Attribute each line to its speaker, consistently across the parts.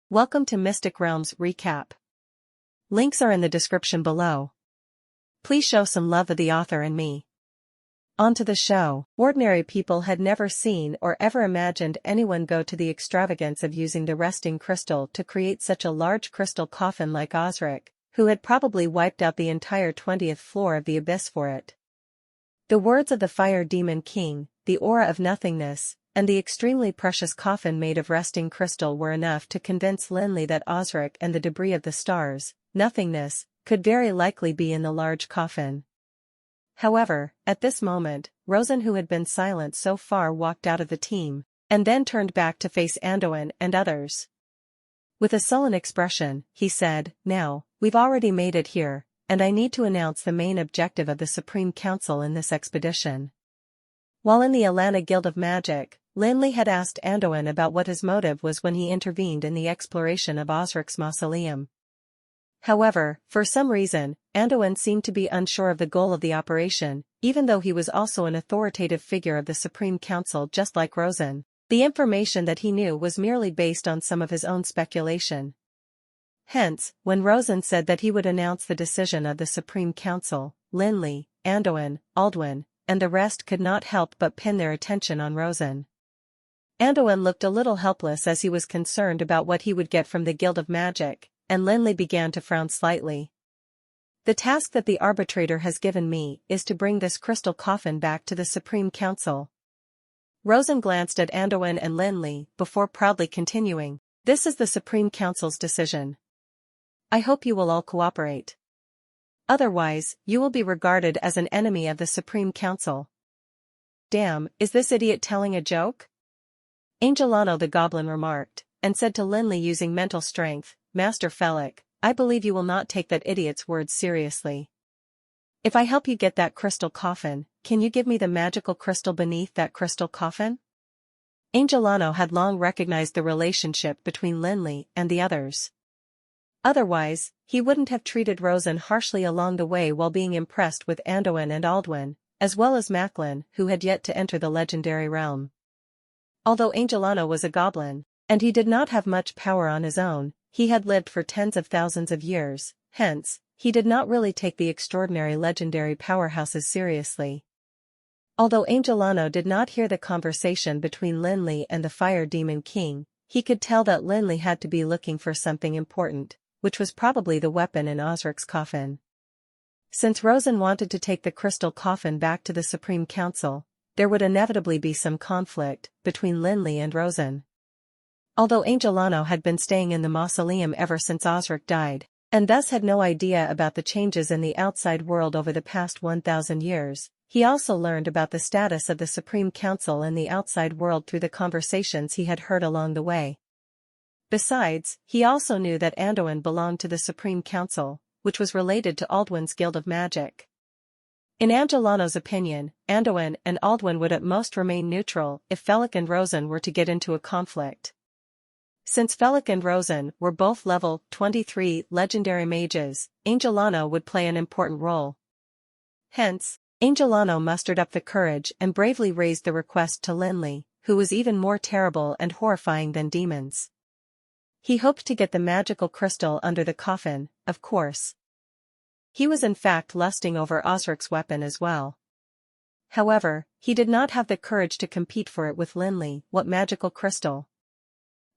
Speaker 1: Welcome to Mystic Realms Recap. Links are in the description below. Please show some love of the author and me. On to the show. Ordinary people had never seen or ever imagined anyone go to the extravagance of using the resting crystal to create such a large crystal coffin like Osric, who had probably wiped out the entire 20th floor of the abyss for it. The words of the fire demon king, the aura of nothingness, and the extremely precious coffin made of resting crystal were enough to convince Lin Li that Osric and the debris of the stars, nothingness, could very likely be in the large coffin. However, at this moment, Rosen, who had been silent so far, walked out of the team, and then turned back to face Anduin and others. With a sullen expression, he said, "Now, we've already made it here, and I need to announce the main objective of the Supreme Council in this expedition." While in the Alana Guild of Magic, Lin Li had asked Anduin about what his motive was when he intervened in the exploration of Osric's mausoleum. However, for some reason, Anduin seemed to be unsure of the goal of the operation, even though he was also an authoritative figure of the Supreme Council just like Rosen. The information that he knew was merely based on some of his own speculation. Hence, when Rosen said that he would announce the decision of the Supreme Council, Lin Li, Anduin, Aldwin, and the rest could not help but pin their attention on Rosen. Anduin looked a little helpless as he was concerned about what he would get from the Guild of Magic, and Lin Li began to frown slightly. "The task that the arbitrator has given me is to bring this crystal coffin back to the Supreme Council." Rosen glanced at Anduin and Lin Li before proudly continuing, "This is the Supreme Council's decision. I hope you will all cooperate. Otherwise, you will be regarded as an enemy of the Supreme Council." "Damn, is this idiot telling a joke?" Angelano the Goblin remarked, and said to Lin Li using mental strength, "Master Felix, I believe you will not take that idiot's words seriously. If I help you get that crystal coffin, can you give me the magical crystal beneath that crystal coffin?" Angelano had long recognized the relationship between Lin Li and the others. Otherwise, he wouldn't have treated Rosen harshly along the way while being impressed with Anduin and Aldwin, as well as Macklin, who had yet to enter the legendary realm. Although Angelano was a goblin, and he did not have much power on his own, he had lived for tens of thousands of years, hence, he did not really take the extraordinary legendary powerhouses seriously. Although Angelano did not hear the conversation between Lin Li and the Fire Demon King, he could tell that Lin Li had to be looking for something important, which was probably the weapon in Osric's coffin. Since Rosen wanted to take the crystal coffin back to the Supreme Council, there would inevitably be some conflict between Lin Li and Rosen. Although Angelano had been staying in the mausoleum ever since Osric died, and thus had no idea about the changes in the outside world over the past 1,000 years, he also learned about the status of the Supreme Council in the outside world through the conversations he had heard along the way. Besides, he also knew that Anduin belonged to the Supreme Council, which was related to Aldwin's Guild of Magic. In Angelano's opinion, Anduin and Aldwin would at most remain neutral if Felix and Rosen were to get into a conflict. Since Felix and Rosen were both level 23 legendary mages, Angelano would play an important role. Hence, Angelano mustered up the courage and bravely raised the request to Lin Li, who was even more terrible and horrifying than demons. He hoped to get the magical crystal under the coffin, of course. He was in fact lusting over Osric's weapon as well. However, he did not have the courage to compete for it with Lin Li. What magical crystal?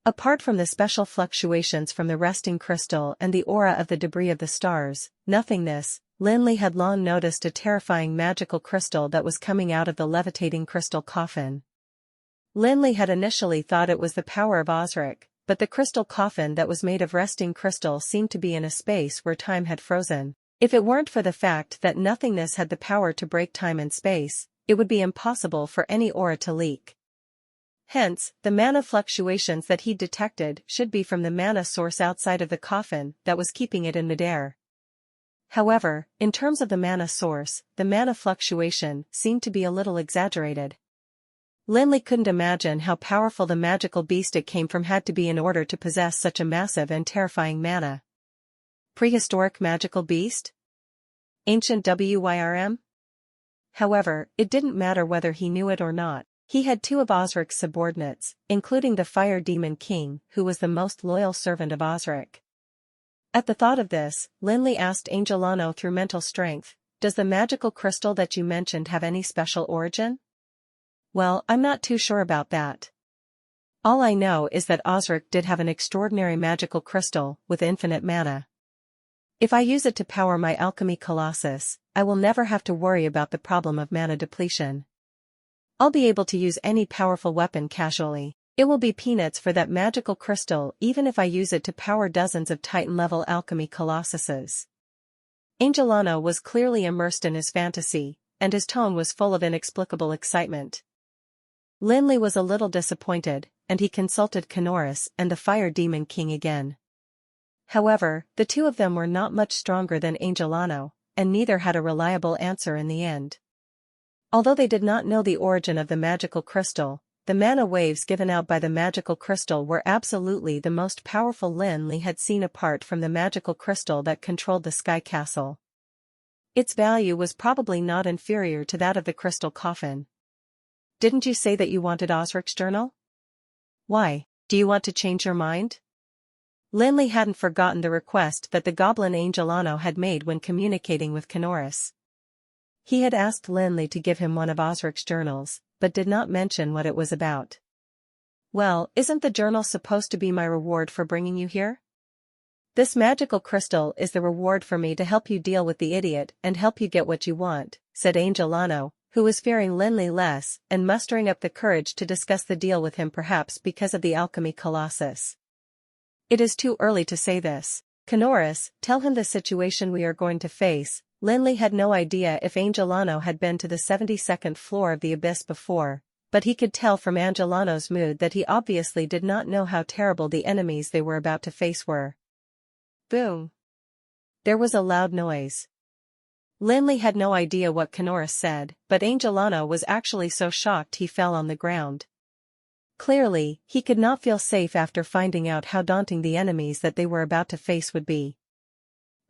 Speaker 1: Apart from the special fluctuations from the resting crystal and the aura of the debris of the stars, nothingness, Lin Li had long noticed a terrifying magical crystal that was coming out of the levitating crystal coffin. Lin Li had initially thought it was the power of Osric, but the crystal coffin that was made of resting crystal seemed to be in a space where time had frozen. If it weren't for the fact that nothingness had the power to break time and space, it would be impossible for any aura to leak. Hence, the mana fluctuations that he detected should be from the mana source outside of the coffin that was keeping it in midair. However, in terms of the mana source, the mana fluctuation seemed to be a little exaggerated. Lin Li couldn't imagine how powerful the magical beast it came from had to be in order to possess such a massive and terrifying mana. Prehistoric magical beast? Ancient WYRM? However, it didn't matter whether he knew it or not. He had two of Osric's subordinates, including the Fire Demon King, who was the most loyal servant of Osric. At the thought of this, Lin Li asked Angelano through mental strength, "Does the magical crystal that you mentioned have any special origin?" "Well, I'm not too sure about that. All I know is that Osric did have an extraordinary magical crystal with infinite mana. If I use it to power my alchemy colossus, I will never have to worry about the problem of mana depletion. I'll be able to use any powerful weapon casually. It will be peanuts for that magical crystal even if I use it to power dozens of Titan-level alchemy colossuses." Angelano was clearly immersed in his fantasy, and his tone was full of inexplicable excitement. Lin Li was a little disappointed, and he consulted Kenoris and the Fire Demon King again. However, the two of them were not much stronger than Angelano, and neither had a reliable answer in the end. Although they did not know the origin of the magical crystal, the mana waves given out by the magical crystal were absolutely the most powerful Lin Li had seen apart from the magical crystal that controlled the Sky Castle. Its value was probably not inferior to that of the crystal coffin. "Didn't you say that you wanted Osric's journal? Why, do you want to change your mind?" Lin Li hadn't forgotten the request that the goblin Angelano had made when communicating with Kenoris. He had asked Lin Li to give him one of Osric's journals, but did not mention what it was about. "Well, isn't the journal supposed to be my reward for bringing you here? This magical crystal is the reward for me to help you deal with the idiot and help you get what you want," said Angelano, who was fearing Lin Li less and mustering up the courage to discuss the deal with him, perhaps because of the alchemy colossus. "It is too early to say this. Kenoris, tell him the situation we are going to face." Lin Li had no idea if Angelano had been to the 72nd floor of the abyss before, but he could tell from Angelano's mood that he obviously did not know how terrible the enemies they were about to face were. Boom! There was a loud noise. Lin Li had no idea what Kenoris said, but Angelano was actually so shocked he fell on the ground. Clearly, he could not feel safe after finding out how daunting the enemies that they were about to face would be.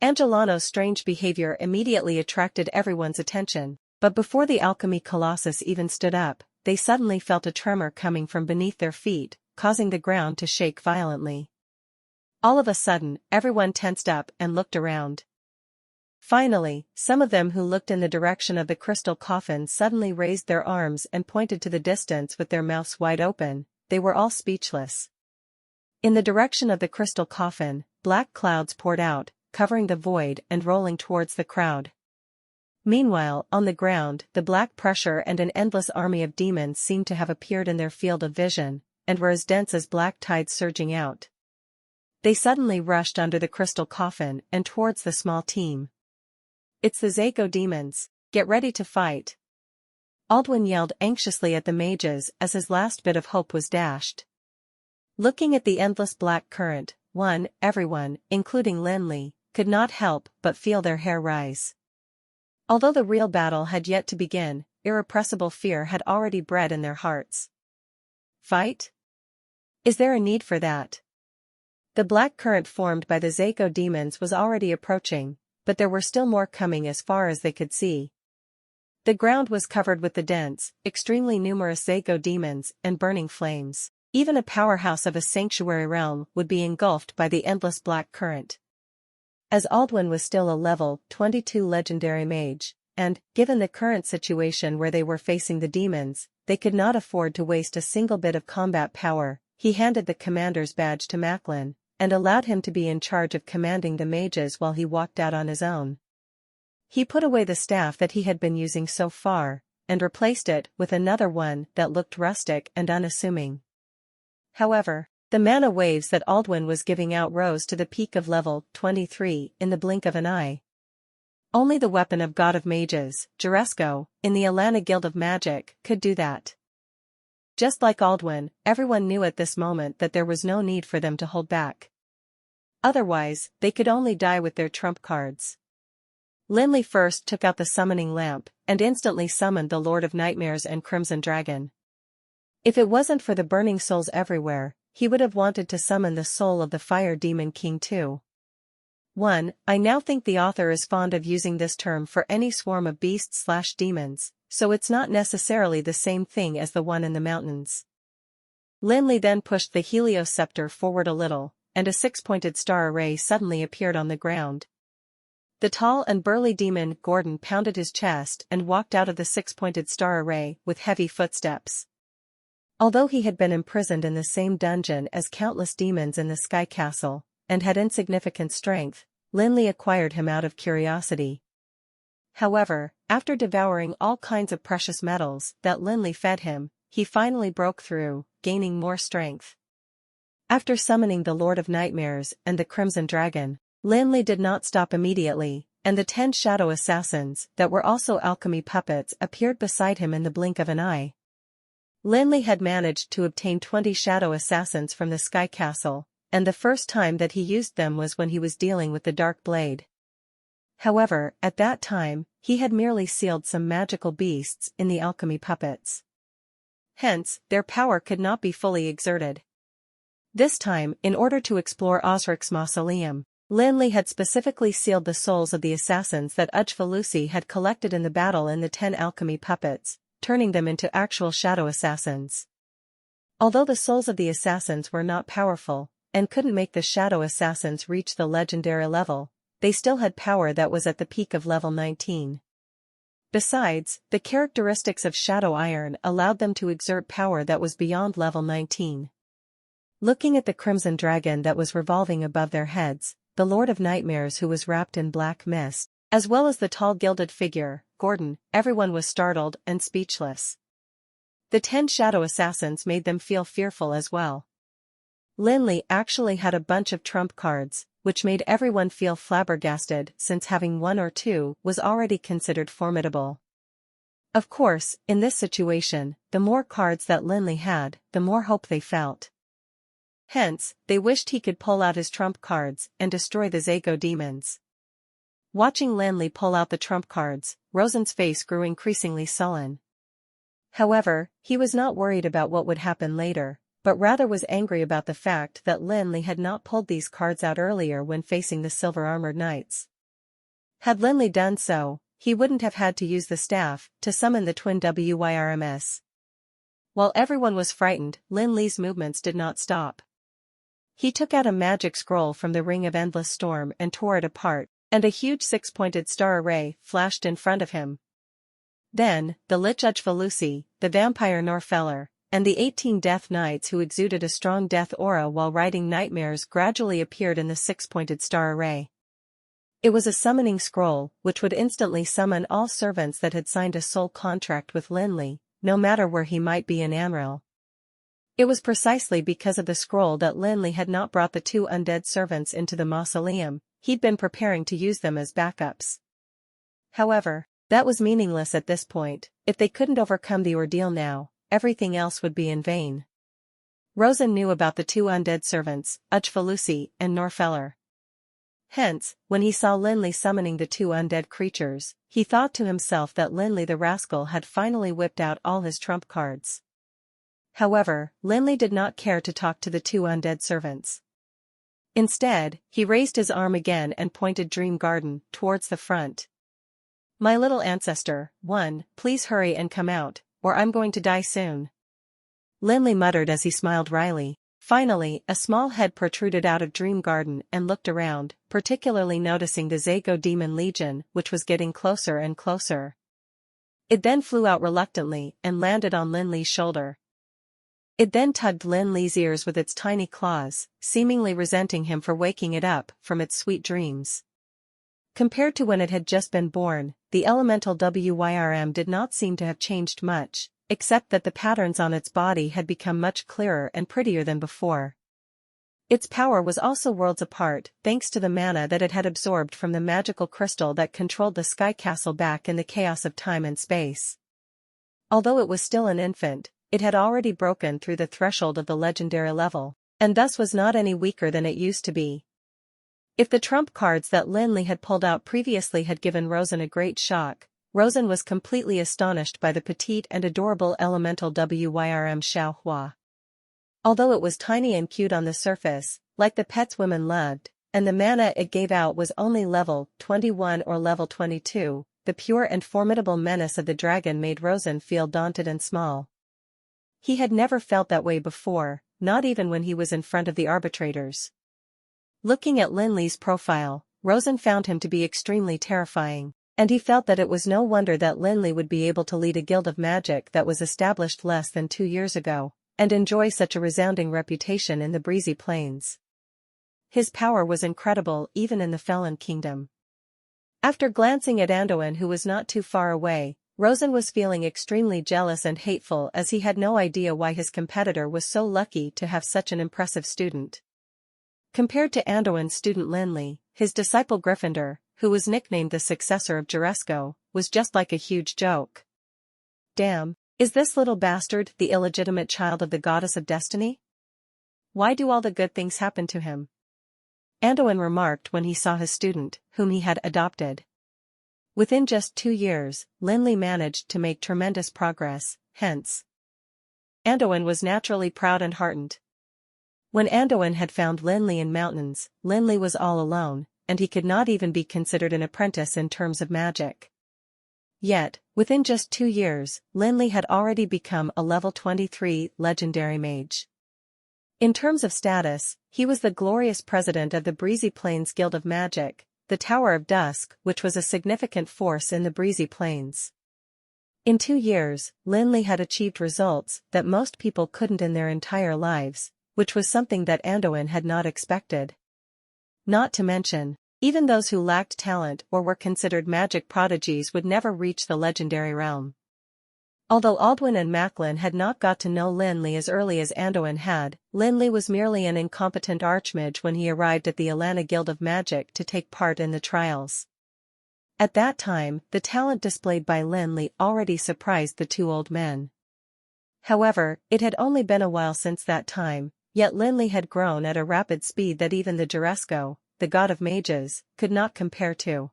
Speaker 1: Angelano's strange behavior immediately attracted everyone's attention, but before the alchemy colossus even stood up, they suddenly felt a tremor coming from beneath their feet, causing the ground to shake violently. All of a sudden, everyone tensed up and looked around. Finally, some of them who looked in the direction of the crystal coffin suddenly raised their arms and pointed to the distance with their mouths wide open. They were all speechless. In the direction of the crystal coffin, black clouds poured out, covering the void and rolling towards the crowd. Meanwhile, on the ground, the black pressure and an endless army of demons seemed to have appeared in their field of vision, and were as dense as black tides surging out. They suddenly rushed under the crystal coffin and towards the small team. "It's the Zako demons, get ready to fight!" Aldwin yelled anxiously at the mages as his last bit of hope was dashed. Looking at the endless black current, everyone, including Lin Li, could not help but feel their hair rise. Although the real battle had yet to begin, irrepressible fear had already bred in their hearts. Fight? Is there a need for that? The black current formed by the Zako demons was already approaching, but there were still more coming as far as they could see. The ground was covered with the dense, extremely numerous Zako demons and burning flames. Even a powerhouse of a sanctuary realm would be engulfed by the endless black current. As Aldwin was still a level 22 legendary mage, and, given the current situation where they were facing the demons, they could not afford to waste a single bit of combat power, he handed the commander's badge to Macklin, and allowed him to be in charge of commanding the mages while he walked out on his own. He put away the staff that he had been using so far, and replaced it with another one that looked rustic and unassuming. However, the mana waves that Aldwin was giving out rose to the peak of level 23 in the blink of an eye. Only the weapon of God of Mages, Juresco, in the Alana Guild of Magic, could do that. Just like Aldwin, everyone knew at this moment that there was no need for them to hold back. Otherwise, they could only die with their trump cards. Lin Li first took out the summoning lamp, and instantly summoned the Lord of Nightmares and Crimson Dragon. If it wasn't for the burning souls everywhere, he would have wanted to summon the soul of the Fire Demon King too. I now think the author is fond of using this term for any swarm of beasts/demons, so it's not necessarily the same thing as the one in the mountains. Lin Li then pushed the Helios scepter forward a little, and a six-pointed star array suddenly appeared on the ground. The tall and burly demon Gordon pounded his chest and walked out of the six-pointed star array with heavy footsteps. Although he had been imprisoned in the same dungeon as countless demons in the Sky Castle, and had insignificant strength, Lin Li acquired him out of curiosity. However, after devouring all kinds of precious metals that Lin Li fed him, he finally broke through, gaining more strength. After summoning the Lord of Nightmares and the Crimson Dragon, Lin Li did not stop immediately, and the 10 shadow assassins that were also alchemy puppets appeared beside him in the blink of an eye. Lin Li had managed to obtain 20 shadow assassins from the Sky Castle, and the first time that he used them was when he was dealing with the Dark Blade. However, at that time, he had merely sealed some magical beasts in the alchemy puppets. Hence, their power could not be fully exerted. This time, in order to explore Osric's mausoleum, Lin Li had specifically sealed the souls of the assassins that Ujfalusi had collected in the battle in the 10 alchemy puppets, turning them into actual shadow assassins. Although the souls of the assassins were not powerful, and couldn't make the shadow assassins reach the legendary level, they still had power that was at the peak of level 19. Besides, the characteristics of Shadow Iron allowed them to exert power that was beyond level 19. Looking at the Crimson Dragon that was revolving above their heads, the Lord of Nightmares who was wrapped in black mist, as well as the tall gilded figure, Gordon, everyone was startled and speechless. The 10 shadow assassins made them feel fearful as well. Lin Li actually had a bunch of trump cards, which made everyone feel flabbergasted since having 1 or 2 was already considered formidable. Of course, in this situation, the more cards that Lin Li had, the more hope they felt. Hence, they wished he could pull out his trump cards and destroy the Zago demons. Watching Lin Li pull out the trump cards, Rosen's face grew increasingly sullen. However, he was not worried about what would happen later, but rather was angry about the fact that Lin Li had not pulled these cards out earlier when facing the silver-armored knights. Had Lin Li done so, he wouldn't have had to use the staff to summon the twin WYRMS. While everyone was frightened, Lin Li's movements did not stop. He took out a magic scroll from the Ring of Endless Storm and tore it apart, and a huge 6-pointed star array flashed in front of him. Then, the Lich Ujfalusi, the vampire Norfeller, and the 18 Death Knights who exuded a strong death aura while riding nightmares gradually appeared in the 6-pointed star array. It was a summoning scroll, which would instantly summon all servants that had signed a soul contract with Lin Li, no matter where he might be in Amril. It was precisely because of the scroll that Lin Li had not brought the 2 undead servants into the mausoleum. He'd been preparing to use them as backups. However, that was meaningless at this point. If they couldn't overcome the ordeal now, everything else would be in vain. Rosen knew about the 2 undead servants, Ujfalusi and Norfeller. Hence, when he saw Lin Li summoning the 2 undead creatures, he thought to himself that Lin Li the rascal had finally whipped out all his trump cards. However, Lin Li did not care to talk to the 2 undead servants. Instead, he raised his arm again and pointed Dream Garden towards the front. "My little ancestor, 1, please hurry and come out, or I'm going to die soon." Lin Li muttered as he smiled wryly. Finally, a small head protruded out of Dream Garden and looked around, particularly noticing the Zago Demon Legion, which was getting closer and closer. It then flew out reluctantly and landed on Lin Li's shoulder. It then tugged Lin Li's ears with its tiny claws, seemingly resenting him for waking it up from its sweet dreams. Compared to when it had just been born, the elemental WYRM did not seem to have changed much, except that the patterns on its body had become much clearer and prettier than before. Its power was also worlds apart, thanks to the mana that it had absorbed from the magical crystal that controlled the Sky Castle back in the chaos of time and space. Although it was still an infant, it had already broken through the threshold of the legendary level, and thus was not any weaker than it used to be. If the trump cards that Lin Li had pulled out previously had given Rosen a great shock, Rosen was completely astonished by the petite and adorable elemental WYRM Xiaohua. Although it was tiny and cute on the surface, like the pets women loved, and the mana it gave out was only level 21 or level 22, the pure and formidable menace of the dragon made Rosen feel daunted and small. He had never felt that way before, not even when he was in front of the arbitrators. Looking at Lin Li's profile, Rosen found him to be extremely terrifying, and he felt that it was no wonder that Lin Li would be able to lead a guild of magic that was established less than 2 years ago, and enjoy such a resounding reputation in the breezy plains. His power was incredible even in the Felon Kingdom. After glancing at Anduin, who was not too far away, Rosen was feeling extremely jealous and hateful, as he had no idea why his competitor was so lucky to have such an impressive student. Compared to Anduin's student Lin Li, his disciple Gryffindor, who was nicknamed the successor of Juresco, was just like a huge joke. Damn, is this little bastard the illegitimate child of the goddess of destiny? Why do all the good things happen to him? Anduin remarked when he saw his student, whom he had adopted. Within just 2 years, Lin Li managed to make tremendous progress, hence. Anduin was naturally proud and heartened. When Anduin had found Lin Li in mountains, Lin Li was all alone, and he could not even be considered an apprentice in terms of magic. Yet, within just 2 years, Lin Li had already become a level 23 legendary mage. In terms of status, he was the glorious president of the Breezy Plains Guild of Magic, the Tower of Dusk, which was a significant force in the Breezy Plains. In 2 years, Lin Li had achieved results that most people couldn't in their entire lives, which was something that Anduin had not expected. Not to mention, even those who lacked talent or were considered magic prodigies would never reach the legendary realm. Although Aldwin and Macklin had not got to know Lin Li as early as Anduin had, Lin Li was merely an incompetent archmage when he arrived at the Alana Guild of Magic to take part in the trials. At that time, the talent displayed by Lin Li already surprised the 2 old men. However, it had only been a while since that time, yet Lin Li had grown at a rapid speed that even the Juresco, the god of mages, could not compare to.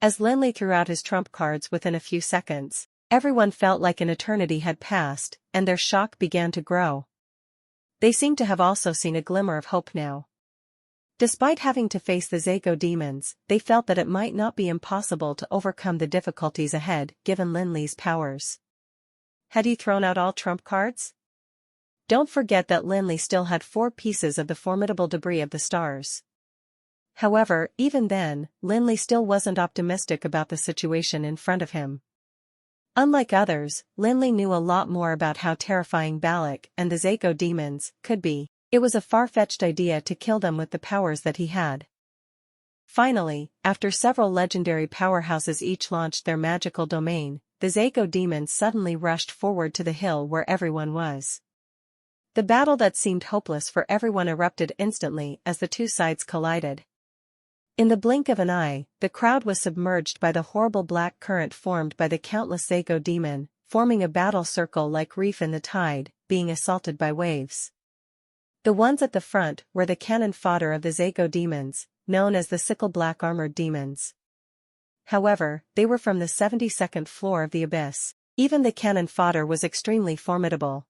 Speaker 1: As Lin Li threw out his trump cards within a few seconds, everyone felt like an eternity had passed, and their shock began to grow. They seemed to have also seen a glimmer of hope now. Despite having to face the Zago demons, they felt that it might not be impossible to overcome the difficulties ahead, given Lin Li's powers. Had he thrown out all trump cards? Don't forget that Lin Li still had 4 pieces of the formidable debris of the stars. However, even then, Lin Li still wasn't optimistic about the situation in front of him. Unlike others, Lin Li knew a lot more about how terrifying Balak and the Zago demons could be. It was a far-fetched idea to kill them with the powers that he had. Finally, after several legendary powerhouses each launched their magical domain, the Zago demons suddenly rushed forward to the hill where everyone was. The battle that seemed hopeless for everyone erupted instantly as the 2 sides collided. In the blink of an eye, the crowd was submerged by the horrible black current formed by the countless Zago demon, forming a battle circle like reef in the tide, being assaulted by waves. The ones at the front were the cannon fodder of the Zago demons, known as the sickle black armored demons. However, they were from the 72nd floor of the abyss. Even the cannon fodder was extremely formidable.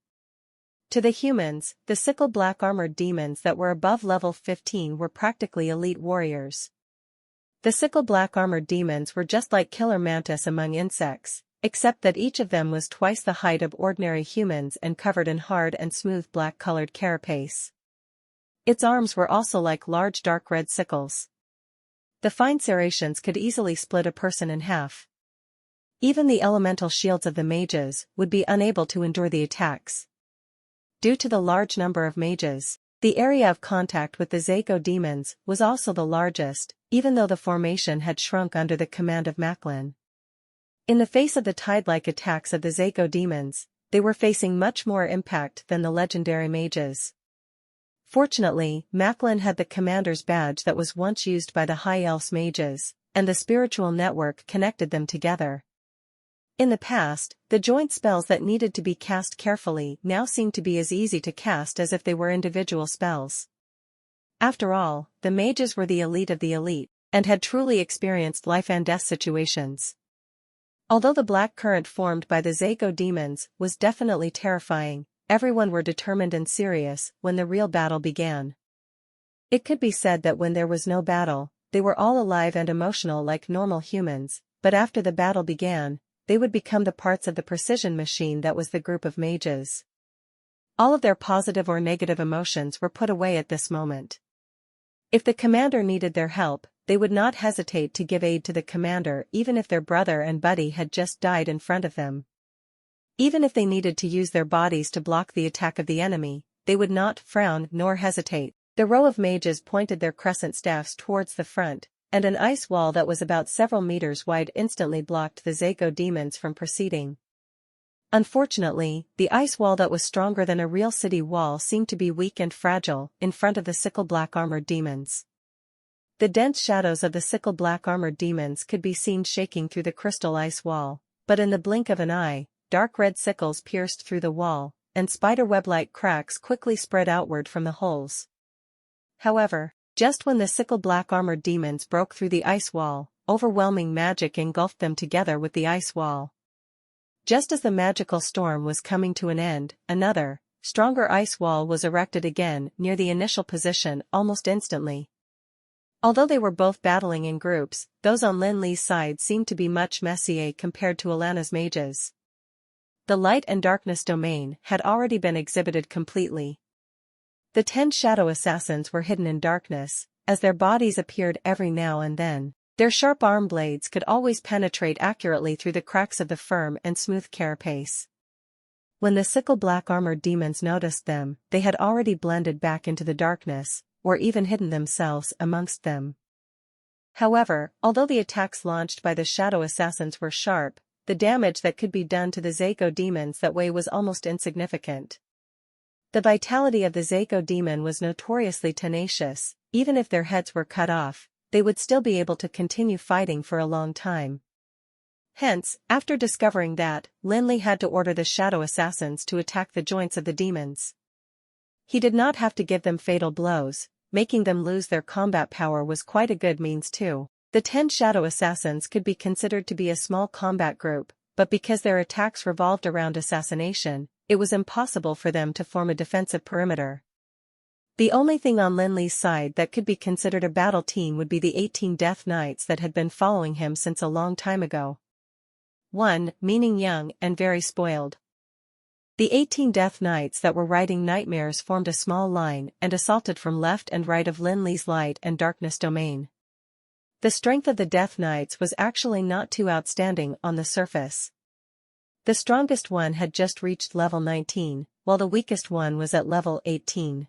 Speaker 1: To the humans, the sickle black armored demons that were above level 15 were practically elite warriors. The sickle black armored demons were just like killer mantis among insects, except that each of them was twice the height of ordinary humans and covered in hard and smooth black-colored carapace. Its arms were also like large dark red sickles. The fine serrations could easily split a person in half. Even the elemental shields of the mages would be unable to endure the attacks. Due to the large number of mages, the area of contact with the Zago demons was also the largest, even though the formation had shrunk under the command of Macklin. In the face of the tide-like attacks of the Zago demons, they were facing much more impact than the legendary mages. Fortunately, Macklin had the commander's badge that was once used by the High Elves mages, and the spiritual network connected them together. In the past, the joint spells that needed to be cast carefully now seemed to be as easy to cast as if they were individual spells. After all, the mages were the elite of the elite, and had truly experienced life and death situations. Although the black current formed by the Zago demons was definitely terrifying, everyone were determined and serious when the real battle began. It could be said that when there was no battle, they were all alive and emotional like normal humans, but after the battle began, they would become the parts of the precision machine that was the group of mages. All of their positive or negative emotions were put away at this moment. If the commander needed their help, they would not hesitate to give aid to the commander even if their brother and buddy had just died in front of them. Even if they needed to use their bodies to block the attack of the enemy, they would not frown nor hesitate. The row of mages pointed their crescent staffs towards the front, and an ice wall that was about several meters wide instantly blocked the Zago demons from proceeding. Unfortunately, the ice wall that was stronger than a real city wall seemed to be weak and fragile in front of the sickle-black armored demons. The dense shadows of the sickle-black armored demons could be seen shaking through the crystal ice wall, but in the blink of an eye, dark red sickles pierced through the wall, and spiderweb-like cracks quickly spread outward from the holes. However, just when the sickle-black armored demons broke through the ice wall, overwhelming magic engulfed them together with the ice wall. Just as the magical storm was coming to an end, another, stronger ice wall was erected again near the initial position almost instantly. Although they were both battling in groups, those on Lin Li's side seemed to be much messier compared to Alana's mages. The light and darkness domain had already been exhibited completely. The 10 shadow assassins were hidden in darkness, as their bodies appeared every now and then. Their sharp arm blades could always penetrate accurately through the cracks of the firm and smooth carapace. When the sickle-black armored demons noticed them, they had already blended back into the darkness, or even hidden themselves amongst them. However, although the attacks launched by the shadow assassins were sharp, the damage that could be done to the Zago demons that way was almost insignificant. The vitality of the Zago demon was notoriously tenacious. Even if their heads were cut off, they would still be able to continue fighting for a long time. Hence, after discovering that, Lin Li had to order the shadow assassins to attack the joints of the demons. He did not have to give them fatal blows. Making them lose their combat power was quite a good means too. The 10 shadow assassins could be considered to be a small combat group, but because their attacks revolved around assassination, it was impossible for them to form a defensive perimeter. The only thing on Lin Li's side that could be considered a battle team would be the 18 Death Knights that had been following him since a long time ago. 1. Meaning young and very spoiled. The 18 Death Knights that were riding nightmares formed a small line and assaulted from left and right of Lin Li's light and darkness domain. The strength of the Death Knights was actually not too outstanding on the surface. The strongest one had just reached level 19, while the weakest one was at level 18.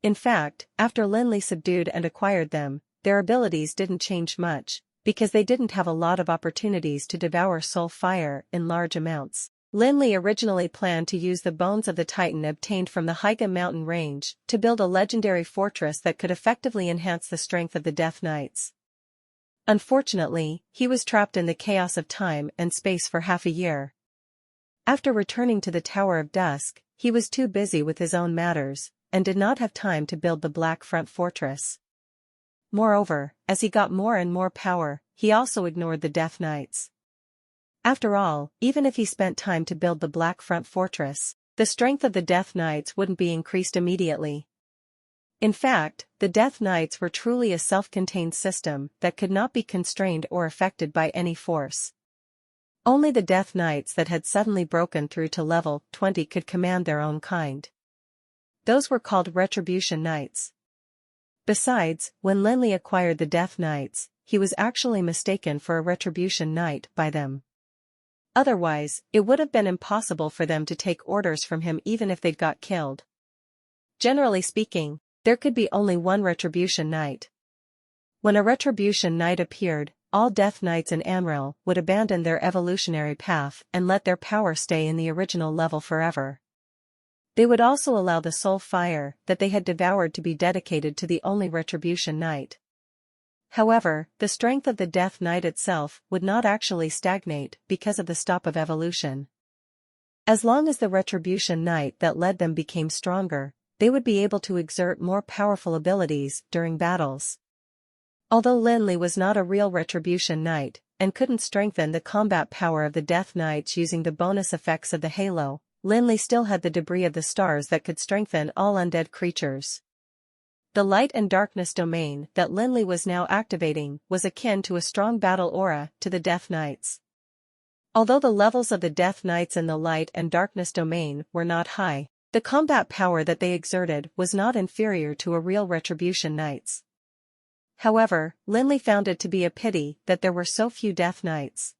Speaker 1: In fact, after Lin Li subdued and acquired them, their abilities didn't change much, because they didn't have a lot of opportunities to devour soul fire in large amounts. Lin Li originally planned to use the bones of the Titan obtained from the Haiga mountain range to build a legendary fortress that could effectively enhance the strength of the Death Knights. Unfortunately, he was trapped in the chaos of time and space for half a year. After returning to the Tower of Dusk, he was too busy with his own matters, and did not have time to build the Black Front Fortress. Moreover, as he got more and more power, he also ignored the Death Knights. After all, even if he spent time to build the Black Front Fortress, the strength of the Death Knights wouldn't be increased immediately. In fact, the Death Knights were truly a self-contained system that could not be constrained or affected by any force. Only the Death Knights that had suddenly broken through to level 20 could command their own kind. Those were called Retribution Knights. Besides, when Lin Li acquired the Death Knights, he was actually mistaken for a Retribution Knight by them. Otherwise, it would have been impossible for them to take orders from him even if they'd got killed. Generally speaking, there could be only one Retribution Knight. When a Retribution Knight appeared, all Death Knights in Amril would abandon their evolutionary path and let their power stay in the original level forever. They would also allow the soul fire that they had devoured to be dedicated to the only Retribution Knight. However, the strength of the Death Knight itself would not actually stagnate because of the stop of evolution. As long as the Retribution Knight that led them became stronger, they would be able to exert more powerful abilities during battles. Although Lin Li was not a real Retribution Knight, and couldn't strengthen the combat power of the Death Knights using the bonus effects of the Halo, Lin Li still had the debris of the stars that could strengthen all undead creatures. The light and darkness domain that Lin Li was now activating was akin to a strong battle aura to the Death Knights. Although the levels of the Death Knights in the light and darkness domain were not high, the combat power that they exerted was not inferior to a real Retribution Knights. However, Lin Li found it to be a pity that there were so few Death Knights.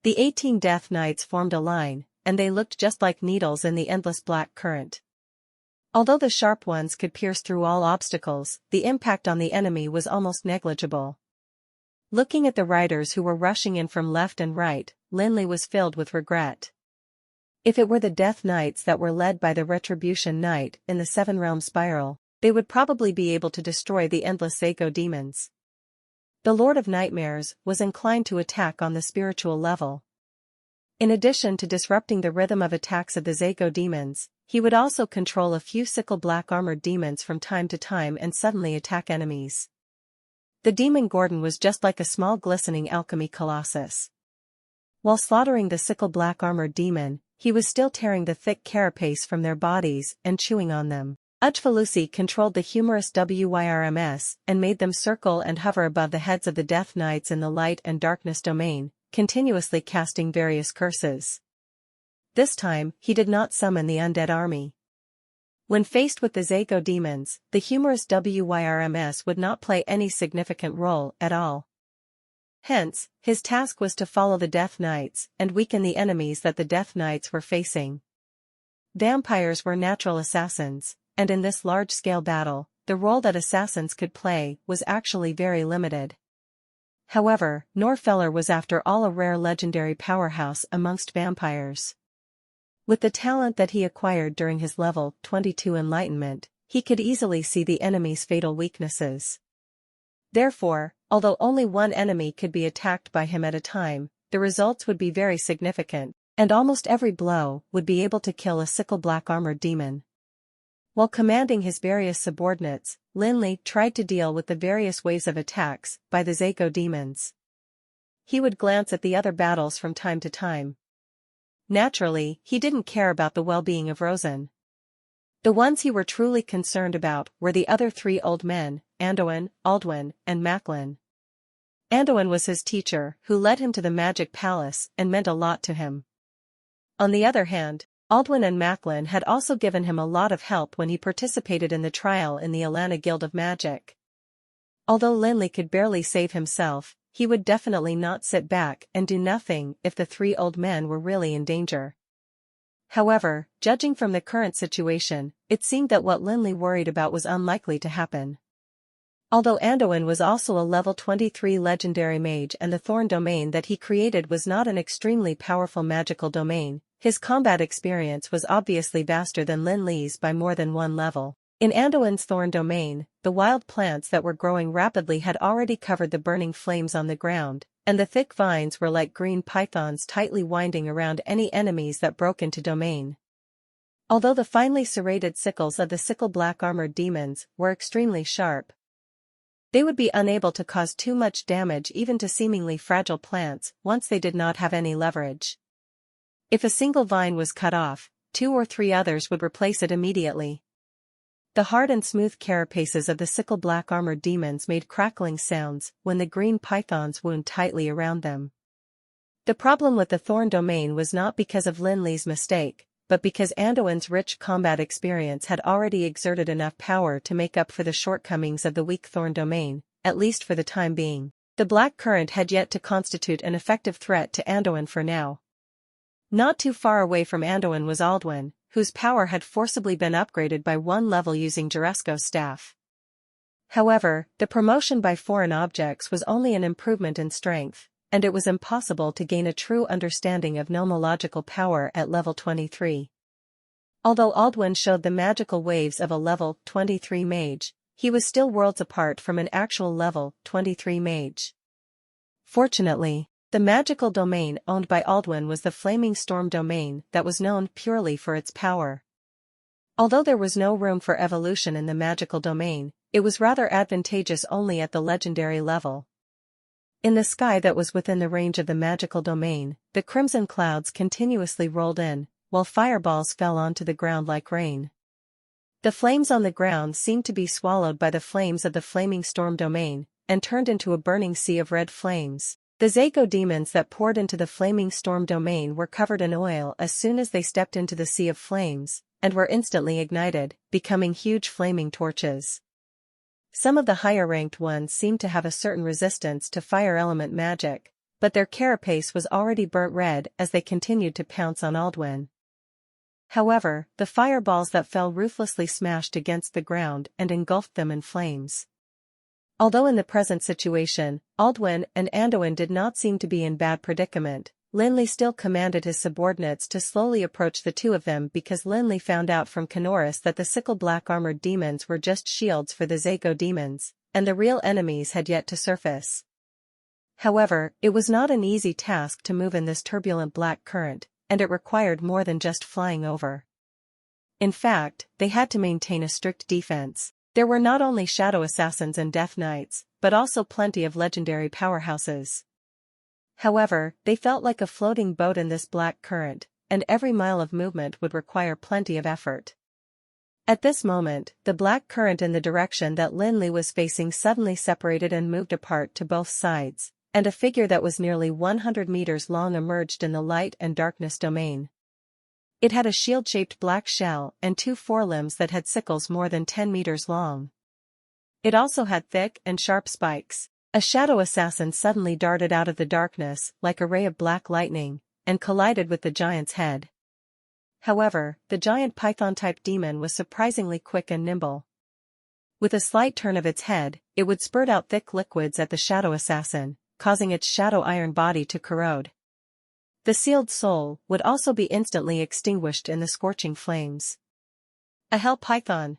Speaker 1: The 18 Death Knights formed a line, and they looked just like needles in the endless black current. Although the sharp ones could pierce through all obstacles, the impact on the enemy was almost negligible. Looking at the riders who were rushing in from left and right, Lin Li was filled with regret. If it were the Death Knights that were led by the Retribution Knight in the Seven Realm Spiral, they would probably be able to destroy the endless Zako demons. The Lord of Nightmares was inclined to attack on the spiritual level. In addition to disrupting the rhythm of attacks of the Zako demons, he would also control a few sickle black armored demons from time to time and suddenly attack enemies. The demon Gordon was just like a small glistening alchemy colossus. While slaughtering the sickle black armored demon, he was still tearing the thick carapace from their bodies and chewing on them. Uchfalusi controlled the humorous WYRMS and made them circle and hover above the heads of the Death Knights in the light and darkness domain, continuously casting various curses. This time, he did not summon the undead army. When faced with the Zako demons, the humorous WYRMS would not play any significant role at all. Hence, his task was to follow the Death Knights and weaken the enemies that the Death Knights were facing. Vampires were natural assassins, and in this large-scale battle, the role that assassins could play was actually very limited. However, Norfeller was after all a rare legendary powerhouse amongst vampires. With the talent that he acquired during his level 22 enlightenment, he could easily see the enemy's fatal weaknesses. Therefore, although only one enemy could be attacked by him at a time, the results would be very significant, and almost every blow would be able to kill a sickle black armored demon. While commanding his various subordinates, Lin Li tried to deal with the various waves of attacks by the Zako demons. He would glance at the other battles from time to time. Naturally, he didn't care about the well-being of Rosen. The ones he were truly concerned about were the other three old men, Anduin, Aldwin, and Macklin. Anduin was his teacher, who led him to the magic palace and meant a lot to him. On the other hand, Aldwin and Macklin had also given him a lot of help when he participated in the trial in the Alana Guild of Magic. Although Lin Li could barely save himself, he would definitely not sit back and do nothing if the three old men were really in danger. However, judging from the current situation, it seemed that what Lin Li worried about was unlikely to happen. Although Anduin was also a level 23 legendary mage and the Thorn domain that he created was not an extremely powerful magical domain, his combat experience was obviously vaster than Lin Li's by more than one level. In Anduin's Thorn domain, the wild plants that were growing rapidly had already covered the burning flames on the ground, and the thick vines were like green pythons tightly winding around any enemies that broke into domain. Although the finely serrated sickles of the sickle black armored demons were extremely sharp, they would be unable to cause too much damage even to seemingly fragile plants once they did not have any leverage. If a single vine was cut off, 2 or 3 others would replace it immediately. The hard and smooth carapaces of the sickle black armored demons made crackling sounds when the green pythons wound tightly around them. The problem with the Thorn domain was not because of Lin Li's mistake, but because Anduin's rich combat experience had already exerted enough power to make up for the shortcomings of the weak Thorn domain, at least for the time being. The Black Current had yet to constitute an effective threat to Anduin for now. Not too far away from Anduin was Aldwin, whose power had forcibly been upgraded by 1 level using Juresco's staff. However, the promotion by foreign objects was only an improvement in strength, and it was impossible to gain a true understanding of gnomological power at level 23. Although Aldwin showed the magical waves of a level 23 mage, he was still worlds apart from an actual level 23 mage. Fortunately, the magical domain owned by Aldwin was the Flaming Storm domain that was known purely for its power. Although there was no room for evolution in the magical domain, it was rather advantageous only at the legendary level. In the sky that was within the range of the magical domain, the crimson clouds continuously rolled in, while fireballs fell onto the ground like rain. The flames on the ground seemed to be swallowed by the flames of the flaming storm domain, and turned into a burning sea of red flames. The Zago demons that poured into the flaming storm domain were covered in oil as soon as they stepped into the sea of flames, and were instantly ignited, becoming huge flaming torches. Some of the higher-ranked ones seemed to have a certain resistance to fire element magic, but their carapace was already burnt red as they continued to pounce on Aldwin. However, the fireballs that fell ruthlessly smashed against the ground and engulfed them in flames. Although in the present situation, Aldwin and Anduin did not seem to be in bad predicament, Lin Li still commanded his subordinates to slowly approach the two of them because Lin Li found out from Kanoris that the sickle black-armored demons were just shields for the Zago demons, and the real enemies had yet to surface. However, it was not an easy task to move in this turbulent black current, and it required more than just flying over. In fact, they had to maintain a strict defense. There were not only shadow assassins and death knights, but also plenty of legendary powerhouses. However, they felt like a floating boat in this black current, and every mile of movement would require plenty of effort. At this moment, the black current in the direction that Lin Li was facing suddenly separated and moved apart to both sides, and a figure that was nearly 100 meters long emerged in the light and darkness domain. It had a shield-shaped black shell and two forelimbs that had sickles more than 10 meters long. It also had thick and sharp spikes. A shadow assassin suddenly darted out of the darkness like a ray of black lightning, and collided with the giant's head. However, the giant python-type demon was surprisingly quick and nimble. With a slight turn of its head, it would spurt out thick liquids at the shadow assassin, causing its shadow iron body to corrode. The sealed soul would also be instantly extinguished in the scorching flames. A hell python!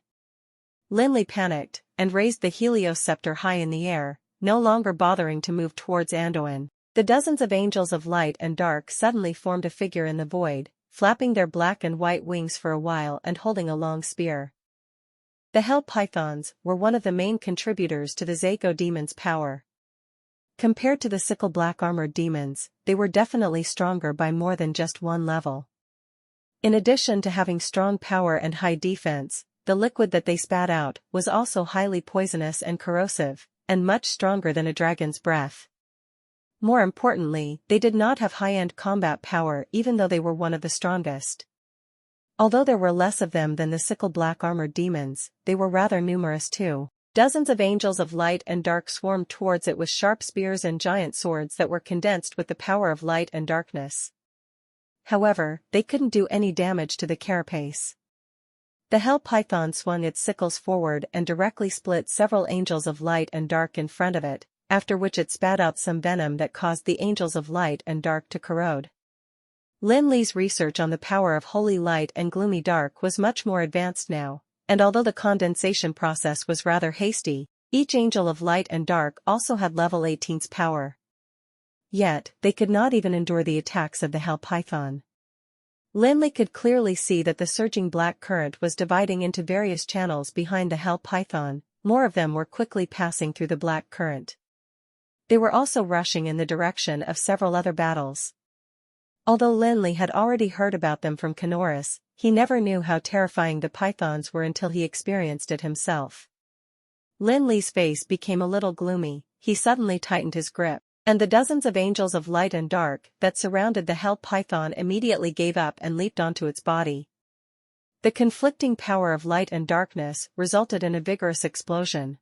Speaker 1: Lin Li panicked, and raised the Helios scepter high in the air, no longer bothering to move towards Anduin. The dozens of angels of light and dark suddenly formed a figure in the void, flapping their black and white wings for a while and holding a long spear. The hell pythons were one of the main contributors to the Zago demon's power. Compared to the sickle black-armored demons, they were definitely stronger by more than just one level. In addition to having strong power and high defense, the liquid that they spat out was also highly poisonous and corrosive, and much stronger than a dragon's breath. More importantly, they did not have high-end combat power even though they were one of the strongest. Although there were less of them than the sickle black-armored demons, they were rather numerous too. Dozens of angels of light and dark swarmed towards it with sharp spears and giant swords that were condensed with the power of light and darkness. However, they couldn't do any damage to the carapace. The hell python swung its sickles forward and directly split several angels of light and dark in front of it, after which it spat out some venom that caused the angels of light and dark to corrode. Lin Li's research on the power of holy light and gloomy dark was much more advanced now, and although the condensation process was rather hasty, each angel of light and dark also had level 18's power. Yet, they could not even endure the attacks of the hell python. Lin Li could clearly see that the surging black current was dividing into various channels behind the hell python. More of them were quickly passing through the black current. They were also rushing in the direction of several other battles. Although Lin Li had already heard about them from Kanoris, he never knew how terrifying the pythons were until he experienced it himself. Lin Li's face became a little gloomy, he suddenly tightened his grip, and the dozens of angels of light and dark that surrounded the hell python immediately gave up and leaped onto its body. The conflicting power of light and darkness resulted in a vigorous explosion.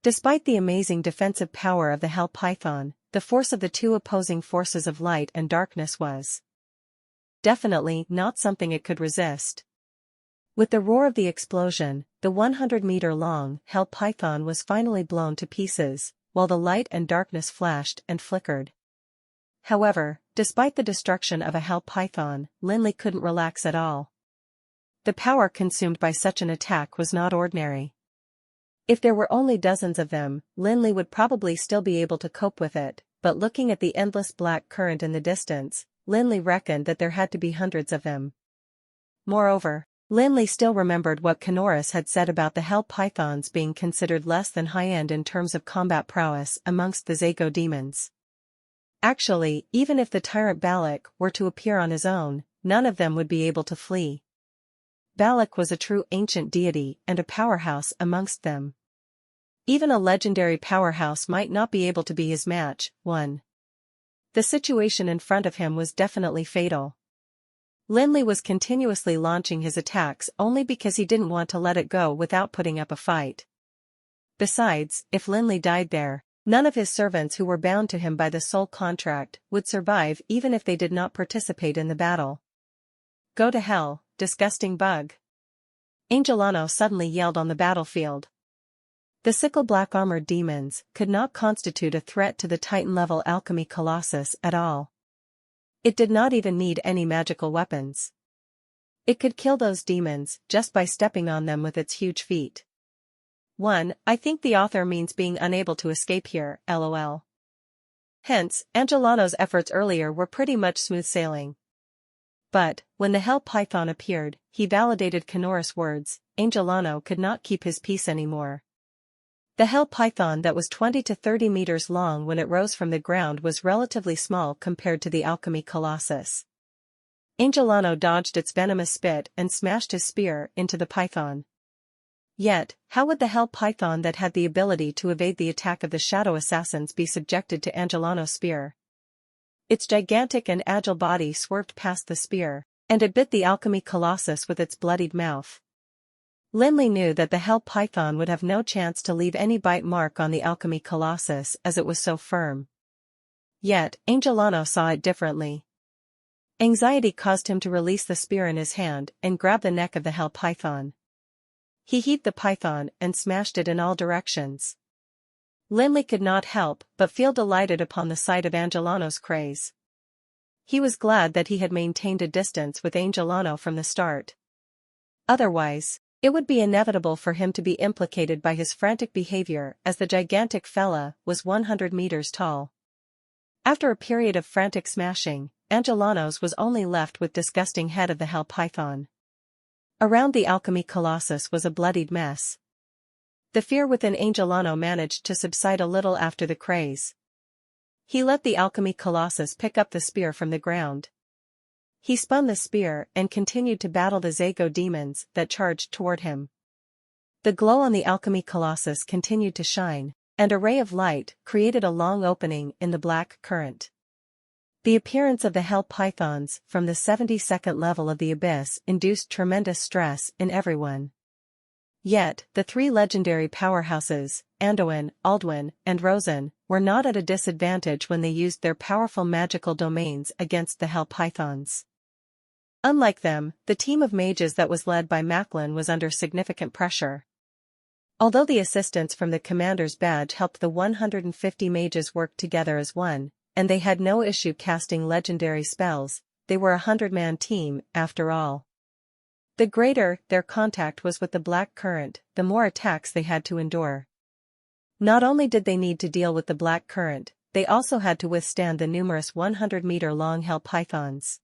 Speaker 1: Despite the amazing defensive power of the hell python, the force of the two opposing forces of light and darkness was definitely not something it could resist. With the roar of the explosion, the 100-meter-long hell python was finally blown to pieces, while the light and darkness flashed and flickered. However, despite the destruction of a hell python, Lin Li couldn't relax at all. The power consumed by such an attack was not ordinary. If there were only dozens of them, Lin Li would probably still be able to cope with it, but looking at the endless black current in the distance, Lin Li reckoned that there had to be hundreds of them. Moreover, Lin Li still remembered what Kanoris had said about the hell pythons being considered less than high-end in terms of combat prowess amongst the Zago demons. Actually, even if the tyrant Balak were to appear on his own, none of them would be able to flee. Balak was a true ancient deity and a powerhouse amongst them. Even a legendary powerhouse might not be able to be his match. 1. The situation in front of him was definitely fatal. Lin Li was continuously launching his attacks only because he didn't want to let it go without putting up a fight. Besides, if Lin Li died there, none of his servants who were bound to him by the soul contract would survive even if they did not participate in the battle. Go to hell, disgusting bug! Angelano suddenly yelled on the battlefield. The sickle black armored demons could not constitute a threat to the Titan-level alchemy colossus at all. It did not even need any magical weapons. It could kill those demons just by stepping on them with its huge feet. 1. I think the author means being unable to escape here, lol. Hence, Angelano's efforts earlier were pretty much smooth sailing. But, when the Hell Python appeared, he validated Kenora's words. Angelano could not keep his peace anymore. The Hell Python that was 20 to 30 meters long when it rose from the ground was relatively small compared to the alchemy colossus. Angelano dodged its venomous spit and smashed his spear into the python. Yet, how would the Hell Python that had the ability to evade the attack of the Shadow Assassins be subjected to Angelano's spear? Its gigantic and agile body swerved past the spear, and it bit the alchemy colossus with its bloodied mouth. Lin Li knew that the Hell Python would have no chance to leave any bite mark on the alchemy colossus as it was so firm. Yet, Angelano saw it differently. Anxiety caused him to release the spear in his hand and grab the neck of the Hell Python. He heaved the python and smashed it in all directions. Lin Li could not help but feel delighted upon the sight of Angelano's craze. He was glad that he had maintained a distance with Angelano from the start. Otherwise, it would be inevitable for him to be implicated by his frantic behavior as the gigantic fella was 100 meters tall. After a period of frantic smashing, Angelano's was only left with disgusting head of the Hell Python. Around the alchemy colossus was a bloodied mess. The fear within Angelano managed to subside a little after the craze. He let the alchemy colossus pick up the spear from the ground. He spun the spear and continued to battle the Zago demons that charged toward him. The glow on the alchemy colossus continued to shine, and a ray of light created a long opening in the black current. The appearance of the Hell Pythons from the 72nd level of the abyss induced tremendous stress in everyone. Yet, the three legendary powerhouses, Anduin, Alduin, and Rosen, were not at a disadvantage when they used their powerful magical domains against the Hell Pythons. Unlike them, the team of mages that was led by Macklin was under significant pressure. Although the assistance from the commander's badge helped the 150 mages work together as one, and they had no issue casting legendary spells, they were a 100-man team, after all. The greater their contact was with the black current, the more attacks they had to endure. Not only did they need to deal with the black current, they also had to withstand the numerous 100-meter-long Hell Pythons.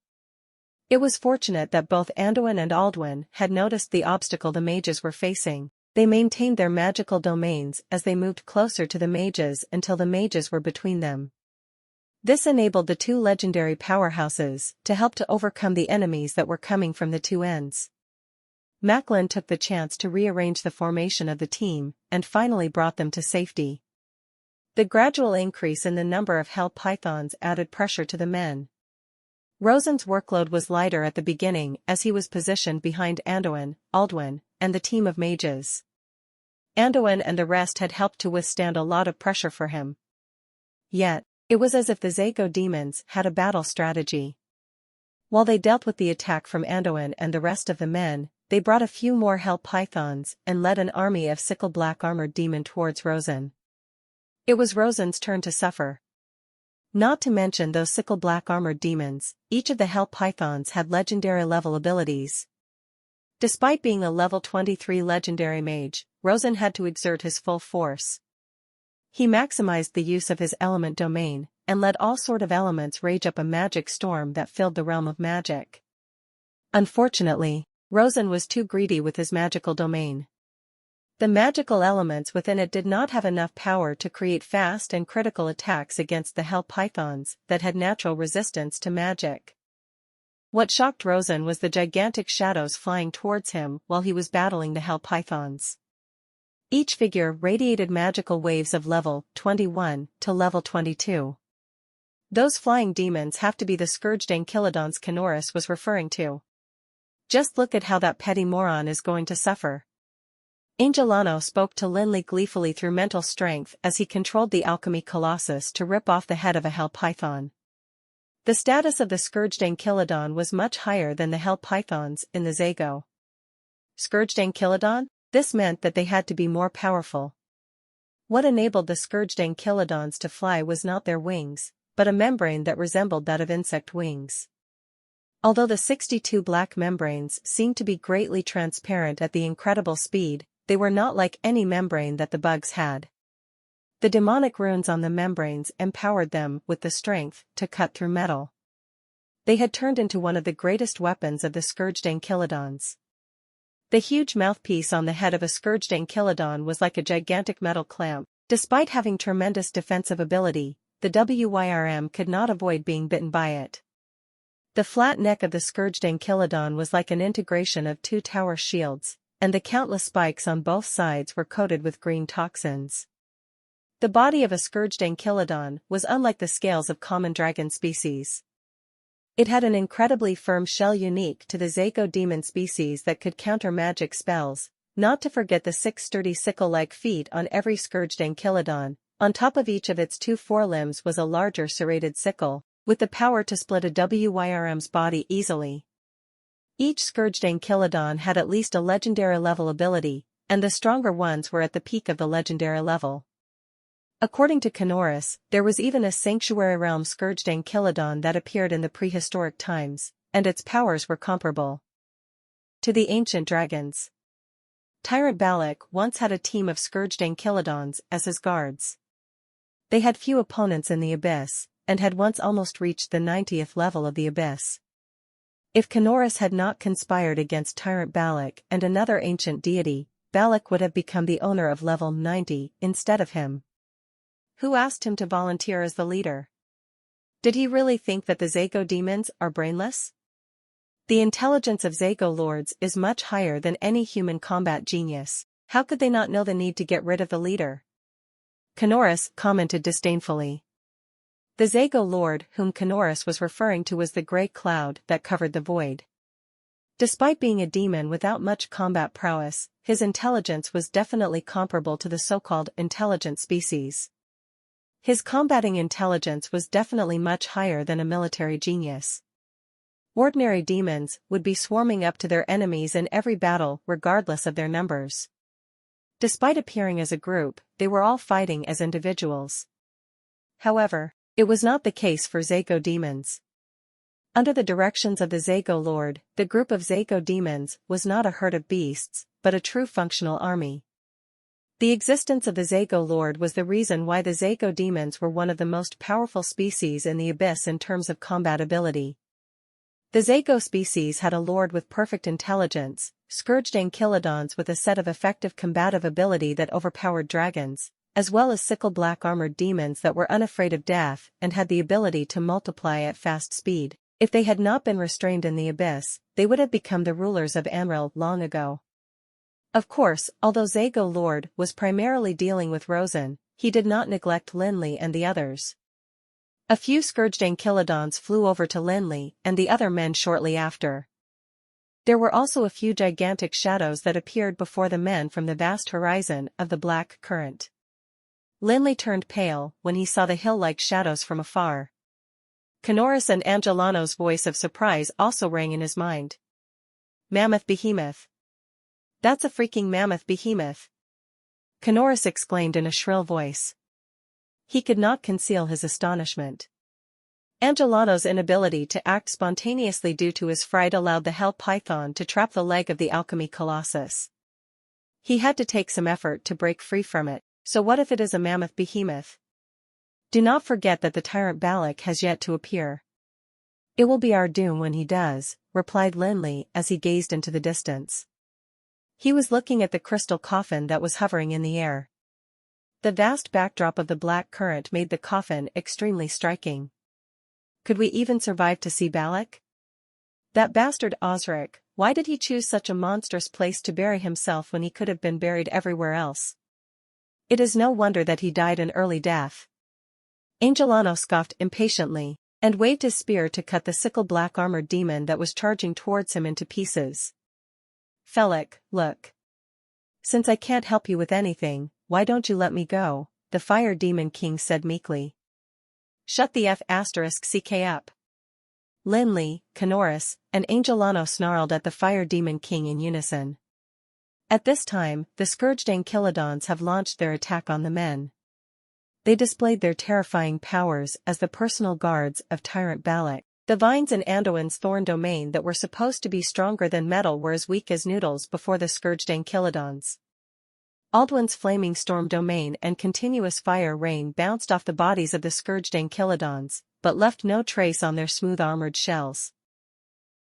Speaker 1: It was fortunate that both Anduin and Alduin had noticed the obstacle the mages were facing. They maintained their magical domains as they moved closer to the mages until the mages were between them. This enabled the two legendary powerhouses to help to overcome the enemies that were coming from the two ends. Macklin took the chance to rearrange the formation of the team and finally brought them to safety. The gradual increase in the number of Hell Pythons added pressure to the men. Rosen's workload was lighter at the beginning as he was positioned behind Anduin, Alduin, and the team of mages. Anduin and the rest had helped to withstand a lot of pressure for him. Yet, it was as if the Zago demons had a battle strategy. While they dealt with the attack from Anduin and the rest of the men, they brought a few more Hell Pythons and led an army of sickle black armored demon towards Rosen. It was Rosen's turn to suffer. Not to mention those sickle black armored demons, each of the Hell Pythons had legendary level abilities. Despite being a level 23 legendary mage, Rosen had to exert his full force. He maximized the use of his element domain, and let all sort of elements rage up a magic storm that filled the realm of magic. Unfortunately, Rosen was too greedy with his magical domain. The magical elements within it did not have enough power to create fast and critical attacks against the Hell Pythons that had natural resistance to magic. What shocked Rosen was the gigantic shadows flying towards him while he was battling the hell pythons. Each figure radiated magical waves of level 21 to level 22. Those flying demons have to be the scourged ankylodons Kanoris was referring to. Just look at how that petty moron is going to suffer. Angelano spoke to Lin Li gleefully through mental strength as he controlled the alchemy colossus to rip off the head of a hell python. The status of the scourged ankylodon was much higher than the hell pythons in the Zago. Scourged ankylodon? This meant that they had to be more powerful. What enabled the scourged ankylodons to fly was not their wings, but a membrane that resembled that of insect wings. Although the 62 black membranes seemed to be greatly transparent at the incredible speed, they were not like any membrane that the bugs had. The demonic runes on the membranes empowered them with the strength to cut through metal. They had turned into one of the greatest weapons of the scourged ankylodons. The huge mouthpiece on the head of a scourged ankylodon was like a gigantic metal clamp. Despite having tremendous defensive ability, the WYRM could not avoid being bitten by it. The flat neck of the scourged ankylodon was like an integration of two tower shields, and the countless spikes on both sides were coated with green toxins. The body of a scourged ankylodon was unlike the scales of common dragon species. It had an incredibly firm shell unique to the Zago demon species that could counter magic spells, not to forget the 6 sturdy sickle-like feet on every scourged ankylodon. On top of each of its 2 forelimbs was a larger serrated sickle, with the power to split a WYRM's body easily. Each scourged ankylodon had at least a legendary level ability, and the stronger ones were at the peak of the legendary level. According to Kanoris, there was even a sanctuary realm scourged ankylodon that appeared in the prehistoric times, and its powers were comparable to the ancient dragons. Tyrant Balak once had a team of scourged ankylodons as his guards. They had few opponents in the abyss, and had once almost reached the 90th level of the abyss. If Kanoris had not conspired against Tyrant Balak and another ancient deity, Balak would have become the owner of level 90 instead of him. Who asked him to volunteer as the leader? Did he really think that the Zago demons are brainless? The intelligence of Zago lords is much higher than any human combat genius. How could they not know the need to get rid of the leader? Kanoris commented disdainfully. The Zago lord whom Kanoris was referring to was the grey cloud that covered the void. Despite being a demon without much combat prowess, his intelligence was definitely comparable to the so-called intelligent species. His combating intelligence was definitely much higher than a military genius. Ordinary demons would be swarming up to their enemies in every battle regardless of their numbers. Despite appearing as a group, they were all fighting as individuals. However, it was not the case for Zago demons. Under the directions of the Zago lord, the group of Zago demons was not a herd of beasts, but a true functional army. The existence of the Zago lord was the reason why the Zago demons were one of the most powerful species in the abyss in terms of combat ability. The Zago species had a lord with perfect intelligence, scourged ankylodons with a set of effective combative ability that overpowered dragons, as well as sickle black armored demons that were unafraid of death and had the ability to multiply at fast speed. If they had not been restrained in the abyss, they would have become the rulers of Amril long ago. Of course, although Zago lord was primarily dealing with Rosen, he did not neglect Lin Li and the others. A few scourged ankylodons flew over to Lin Li and the other men shortly after. There were also a few gigantic shadows that appeared before the men from the vast horizon of the black current. Lin Li turned pale when he saw the hill-like shadows from afar. Kanoris and Angelano's voice of surprise also rang in his mind. Mammoth behemoth. That's a freaking mammoth behemoth! Kanoris exclaimed in a shrill voice. He could not conceal his astonishment. Angelano's inability to act spontaneously due to his fright allowed the hell python to trap the leg of the alchemy colossus. He had to take some effort to break free from it, so what if it is a mammoth behemoth? Do not forget that the tyrant Balak has yet to appear. It will be our doom when he does, replied Lin Li as he gazed into the distance. He was looking at the crystal coffin that was hovering in the air. The vast backdrop of the black current made the coffin extremely striking. Could we even survive to see Balak? That bastard Osric, why did he choose such a monstrous place to bury himself when he could have been buried everywhere else? It is no wonder that he died an early death. Angelano scoffed impatiently, and waved his spear to cut the sickle black-armored demon that was charging towards him into pieces. Felix, look. Since I can't help you with anything, why don't you let me go? The fire demon king said meekly. Shut the *CK up. Lin Li, Canoris, and Angelano snarled at the fire demon king in unison. At this time, the scourged Ankylodons have launched their attack on the men. They displayed their terrifying powers as the personal guards of Tyrant Balak. The vines in Anduin's thorn domain that were supposed to be stronger than metal were as weak as noodles before the scourged Ankylodons. Alduin's flaming storm domain and continuous fire rain bounced off the bodies of the scourged Ankylodons, but left no trace on their smooth armored shells.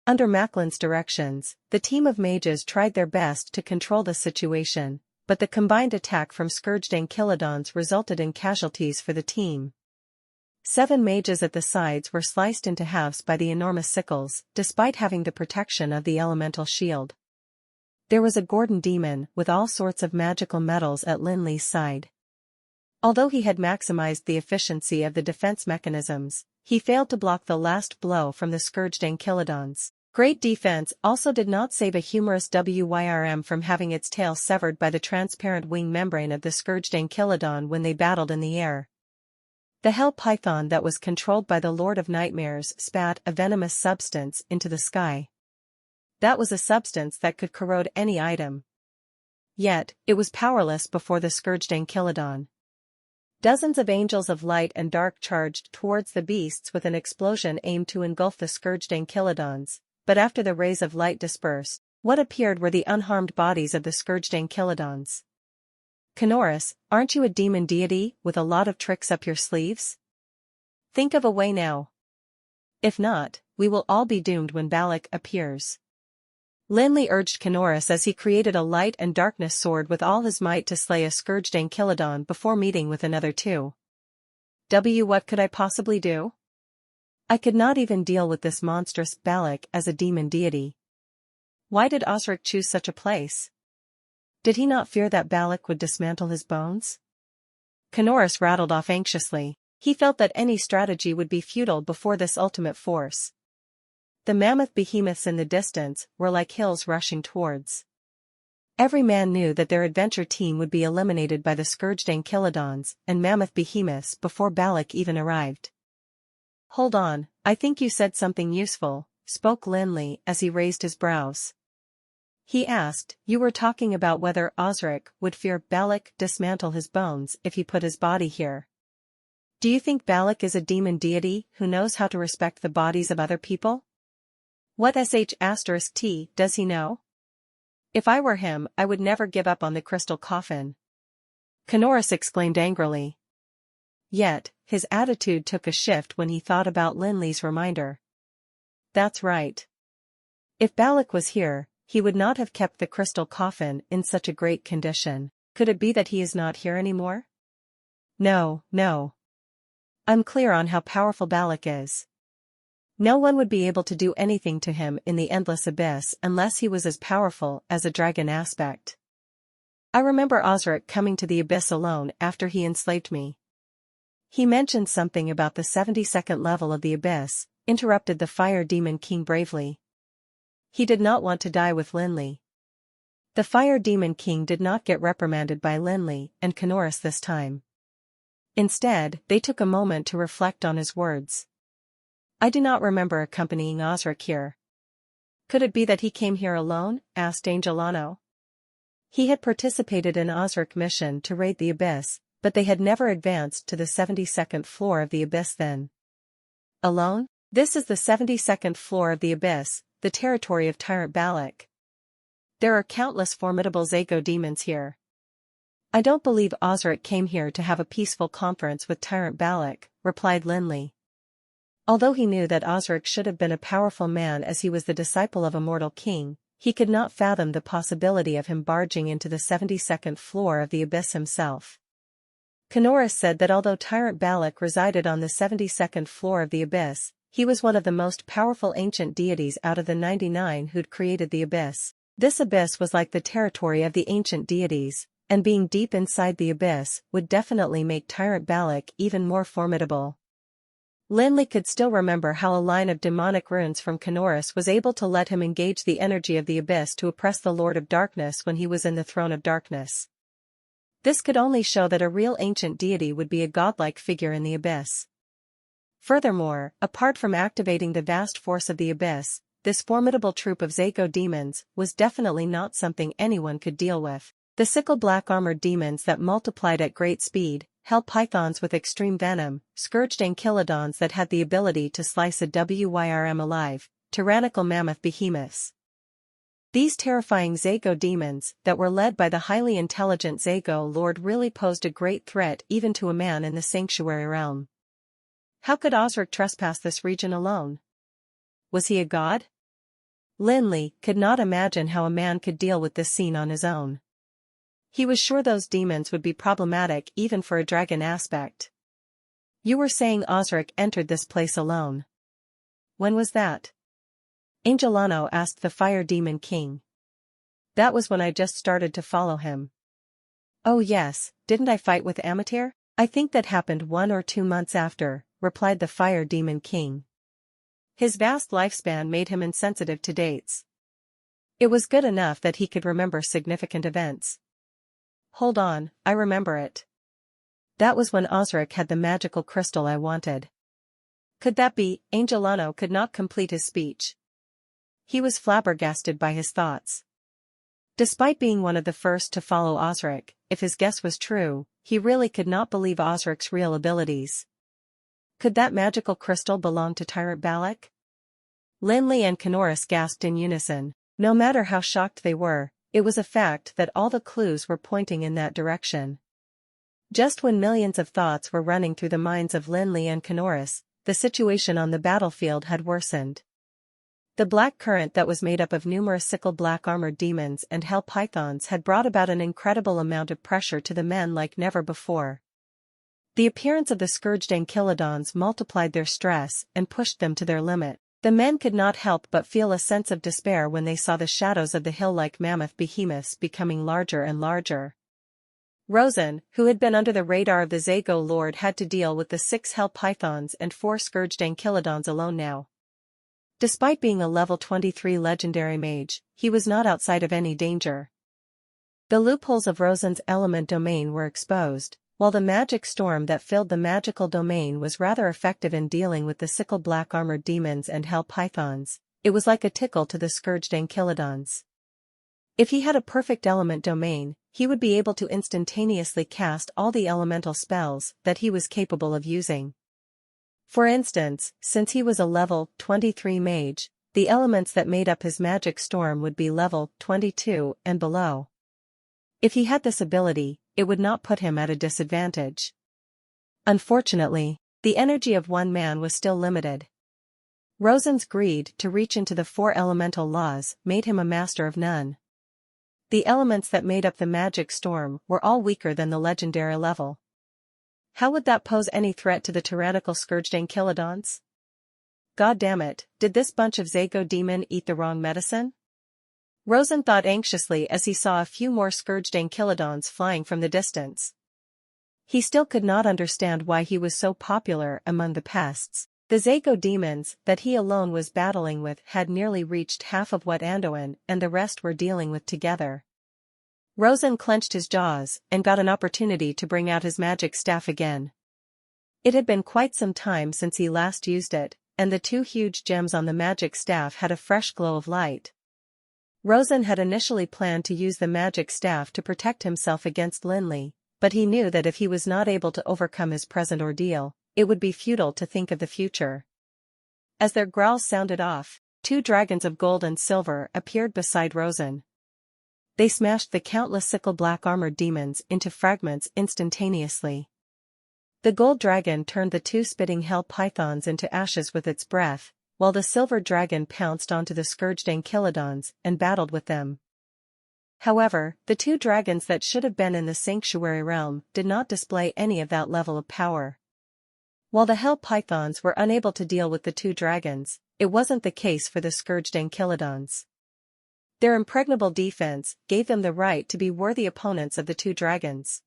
Speaker 1: Under Macklin's directions, the team of mages tried their best to control the situation, but the combined attack from scourged Ankylodons resulted in casualties for the team. 7 mages at the sides were sliced into halves by the enormous sickles, despite having the protection of the elemental shield. There was a Gordon demon with all sorts of magical metals at Lin Li's side. Although he had maximized the efficiency of the defense mechanisms, he failed to block the last blow from the scourged Ankylodons. Great defense also did not save a humorous WYRM from having its tail severed by the transparent wing membrane of the scourged Ankylodon when they battled in the air. The hell python that was controlled by the Lord of Nightmares spat a venomous substance into the sky. That was a substance that could corrode any item. Yet, it was powerless before the scourged Ankylodon. Dozens of angels of light and dark charged towards the beasts with an explosion aimed to engulf the scourged Ankylodons, but after the rays of light dispersed, what appeared were the unharmed bodies of the scourged Ankylodons. Canoris, aren't you a demon deity with a lot of tricks up your sleeves? Think of a way now. If not, we will all be doomed when Balak appears. Lin Li urged Canoris as he created a light and darkness sword with all his might to slay a scourged Ankylodon before meeting with another two. What could I possibly do? I could not even deal with this monstrous Balak as a demon deity. Why did Osric choose such a place? Did he not fear that Balak would dismantle his bones? Canoris rattled off anxiously. He felt that any strategy would be futile before this ultimate force. The mammoth behemoths in the distance were like hills rushing towards. Every man knew that their adventure team would be eliminated by the scourged Ankylodons and mammoth behemoths before Balak even arrived. Hold on, I think you said something useful, spoke Lin Li as he raised his brows. He asked, you were talking about whether Osric would fear Balak dismantle his bones if he put his body here. Do you think Balak is a demon deity who knows how to respect the bodies of other people? What *T does he know? If I were him, I would never give up on the crystal coffin. Canoris exclaimed angrily. Yet, his attitude took a shift when he thought about Lin Li's reminder. That's right. If Balak was here, he would not have kept the crystal coffin in such a great condition. Could it be that he is not here anymore? No. I'm clear on how powerful Balak is. No one would be able to do anything to him in the endless abyss unless he was as powerful as a dragon aspect. I remember Osric coming to the abyss alone after he enslaved me. He mentioned something about the 72nd level of the abyss, interrupted the fire demon king bravely. He did not want to die with Lin Li. The fire demon king did not get reprimanded by Lin Li and Canoris this time. Instead, they took a moment to reflect on his words. I do not remember accompanying Osric here. Could it be that he came here alone? Asked Angelano. He had participated in Osric's mission to raid the abyss, but they had never advanced to the 72nd floor of the abyss then. Alone? This is the 72nd floor of the abyss, the territory of Tyrant Balak. There are countless formidable Zago demons here. I don't believe Osric came here to have a peaceful conference with Tyrant Balak, replied Lin Li. Although he knew that Osric should have been a powerful man as he was the disciple of a mortal king, he could not fathom the possibility of him barging into the 72nd floor of the abyss himself. Canoris said that although Tyrant Balak resided on the 72nd floor of the abyss, He was one of the most powerful ancient deities out of the 99 who'd created the abyss. This abyss was like the territory of the ancient deities, and being deep inside the abyss would definitely make Tyrant Balak even more formidable. Lin Li could still remember how a line of demonic runes from Kenoris was able to let him engage the energy of the abyss to oppress the Lord of Darkness when he was in the Throne of Darkness. This could only show that a real ancient deity would be a godlike figure in the abyss. Furthermore, apart from activating the vast force of the abyss, this formidable troop of Zago demons was definitely not something anyone could deal with. The sickle black armored demons that multiplied at great speed, hell pythons with extreme venom, scourged ankylodons that had the ability to slice a wyrm alive, tyrannical mammoth behemoths. These terrifying Zago demons, that were led by the highly intelligent Zago Lord, really posed a great threat even to a man in the sanctuary realm. How could Osric trespass this region alone? Was he a god? Lin Li could not imagine how a man could deal with this scene on his own. He was sure those demons would be problematic even for a dragon aspect. You were saying Osric entered this place alone. When was that? Angelano asked the Fire Demon King. That was when I just started to follow him. Oh yes, didn't I fight with Amatir? I think that happened 1 or 2 months after, replied the Fire Demon King. His vast lifespan made him insensitive to dates. It was good enough that he could remember significant events. Hold on, I remember it. That was when Osric had the magical crystal I wanted. Could that be? Angelano could not complete his speech. He was flabbergasted by his thoughts. Despite being one of the first to follow Osric, if his guess was true, he really could not believe Osric's real abilities. Could that magical crystal belong to Tyrant Balak? Lin Li and Kenoris gasped in unison. No matter how shocked they were, it was a fact that all the clues were pointing in that direction. Just when millions of thoughts were running through the minds of Lin Li and Kenoris, the situation on the battlefield had worsened. The black current that was made up of numerous sickle black armored demons and hell pythons had brought about an incredible amount of pressure to the men like never before. The appearance of the scourged ankylodons multiplied their stress and pushed them to their limit. The men could not help but feel a sense of despair when they saw the shadows of the hill-like mammoth behemoths becoming larger and larger. Rosen, who had been under the radar of the Zago Lord, had to deal with the 6 hell pythons and 4 scourged ankylodons alone now. Despite being a level 23 legendary mage, he was not outside of any danger. The loopholes of Rosen's element domain were exposed, while the magic storm that filled the magical domain was rather effective in dealing with the sickle black armored demons and hell pythons. It was like a tickle to the scourged ankylodons. If he had a perfect element domain, he would be able to instantaneously cast all the elemental spells that he was capable of using. For instance, since he was a level 23 mage, the elements that made up his magic storm would be level 22 and below. If he had this ability, it would not put him at a disadvantage. Unfortunately, the energy of one man was still limited. Rosen's greed to reach into the 4 elemental laws made him a master of none. The elements that made up the magic storm were all weaker than the legendary level. How would that pose any threat to the tyrannical scourged ankylodons? God damn it, did this bunch of Zago demon eat the wrong medicine? Rosen thought anxiously as he saw a few more scourged ankylodons flying from the distance. He still could not understand why he was so popular among the pests. The Zago demons that he alone was battling with had nearly reached half of what Anduin and the rest were dealing with together. Rosen clenched his jaws and got an opportunity to bring out his magic staff again. It had been quite some time since he last used it, and the 2 huge gems on the magic staff had a fresh glow of light. Rosen had initially planned to use the magic staff to protect himself against Lin Li, but he knew that if he was not able to overcome his present ordeal, it would be futile to think of the future. As their growls sounded off, 2 dragons of gold and silver appeared beside Rosen. They smashed the countless sickle black armored demons into fragments instantaneously. The gold dragon turned the 2 spitting hell pythons into ashes with its breath, while the silver dragon pounced onto the scourged ankylodons and battled with them. However, the 2 dragons that should have been in the sanctuary realm did not display any of that level of power. While the hell pythons were unable to deal with the two dragons, it wasn't the case for the scourged ankylodons. Their impregnable defense gave them the right to be worthy opponents of the two dragons.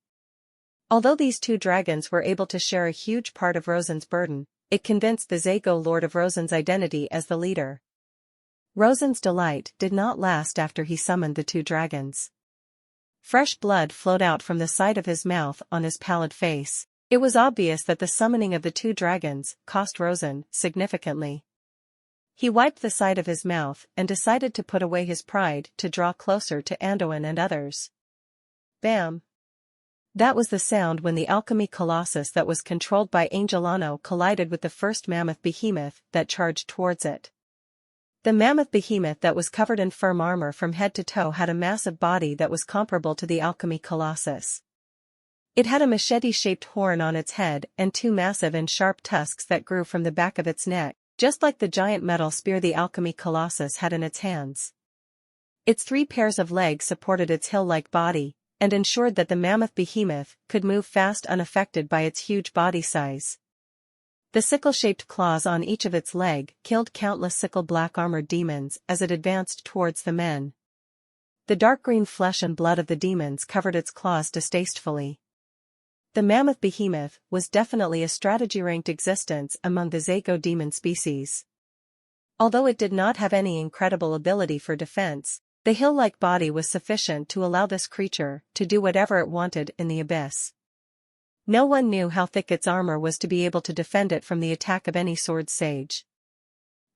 Speaker 1: Although these two dragons were able to share a huge part of Rosen's burden, it convinced the Zago Lord of Rosen's identity as the leader. Rosen's delight did not last after he summoned the two dragons. Fresh blood flowed out from the side of his mouth on his pallid face. It was obvious that the summoning of the two dragons cost Rosen significantly. He wiped the side of his mouth and decided to put away his pride to draw closer to Anduin and others. Bam! That was the sound when the alchemy colossus that was controlled by Angelano collided with the first mammoth behemoth that charged towards it. The mammoth behemoth that was covered in firm armor from head to toe had a massive body that was comparable to the alchemy colossus. It had a machete-shaped horn on its head and two massive and sharp tusks that grew from the back of its neck, just like the giant metal spear the alchemy colossus had in its hands. Its 3 pairs of legs supported its hill-like body, and ensured that the mammoth behemoth could move fast unaffected by its huge body size. The sickle-shaped claws on each of its leg killed countless sickle-black armored demons as it advanced towards the men. The dark green flesh and blood of the demons covered its claws distastefully. The mammoth behemoth was definitely a strategy-ranked existence among the Zago demon species. Although it did not have any incredible ability for defense, the hill-like body was sufficient to allow this creature to do whatever it wanted in the abyss. No one knew how thick its armor was to be able to defend it from the attack of any sword sage.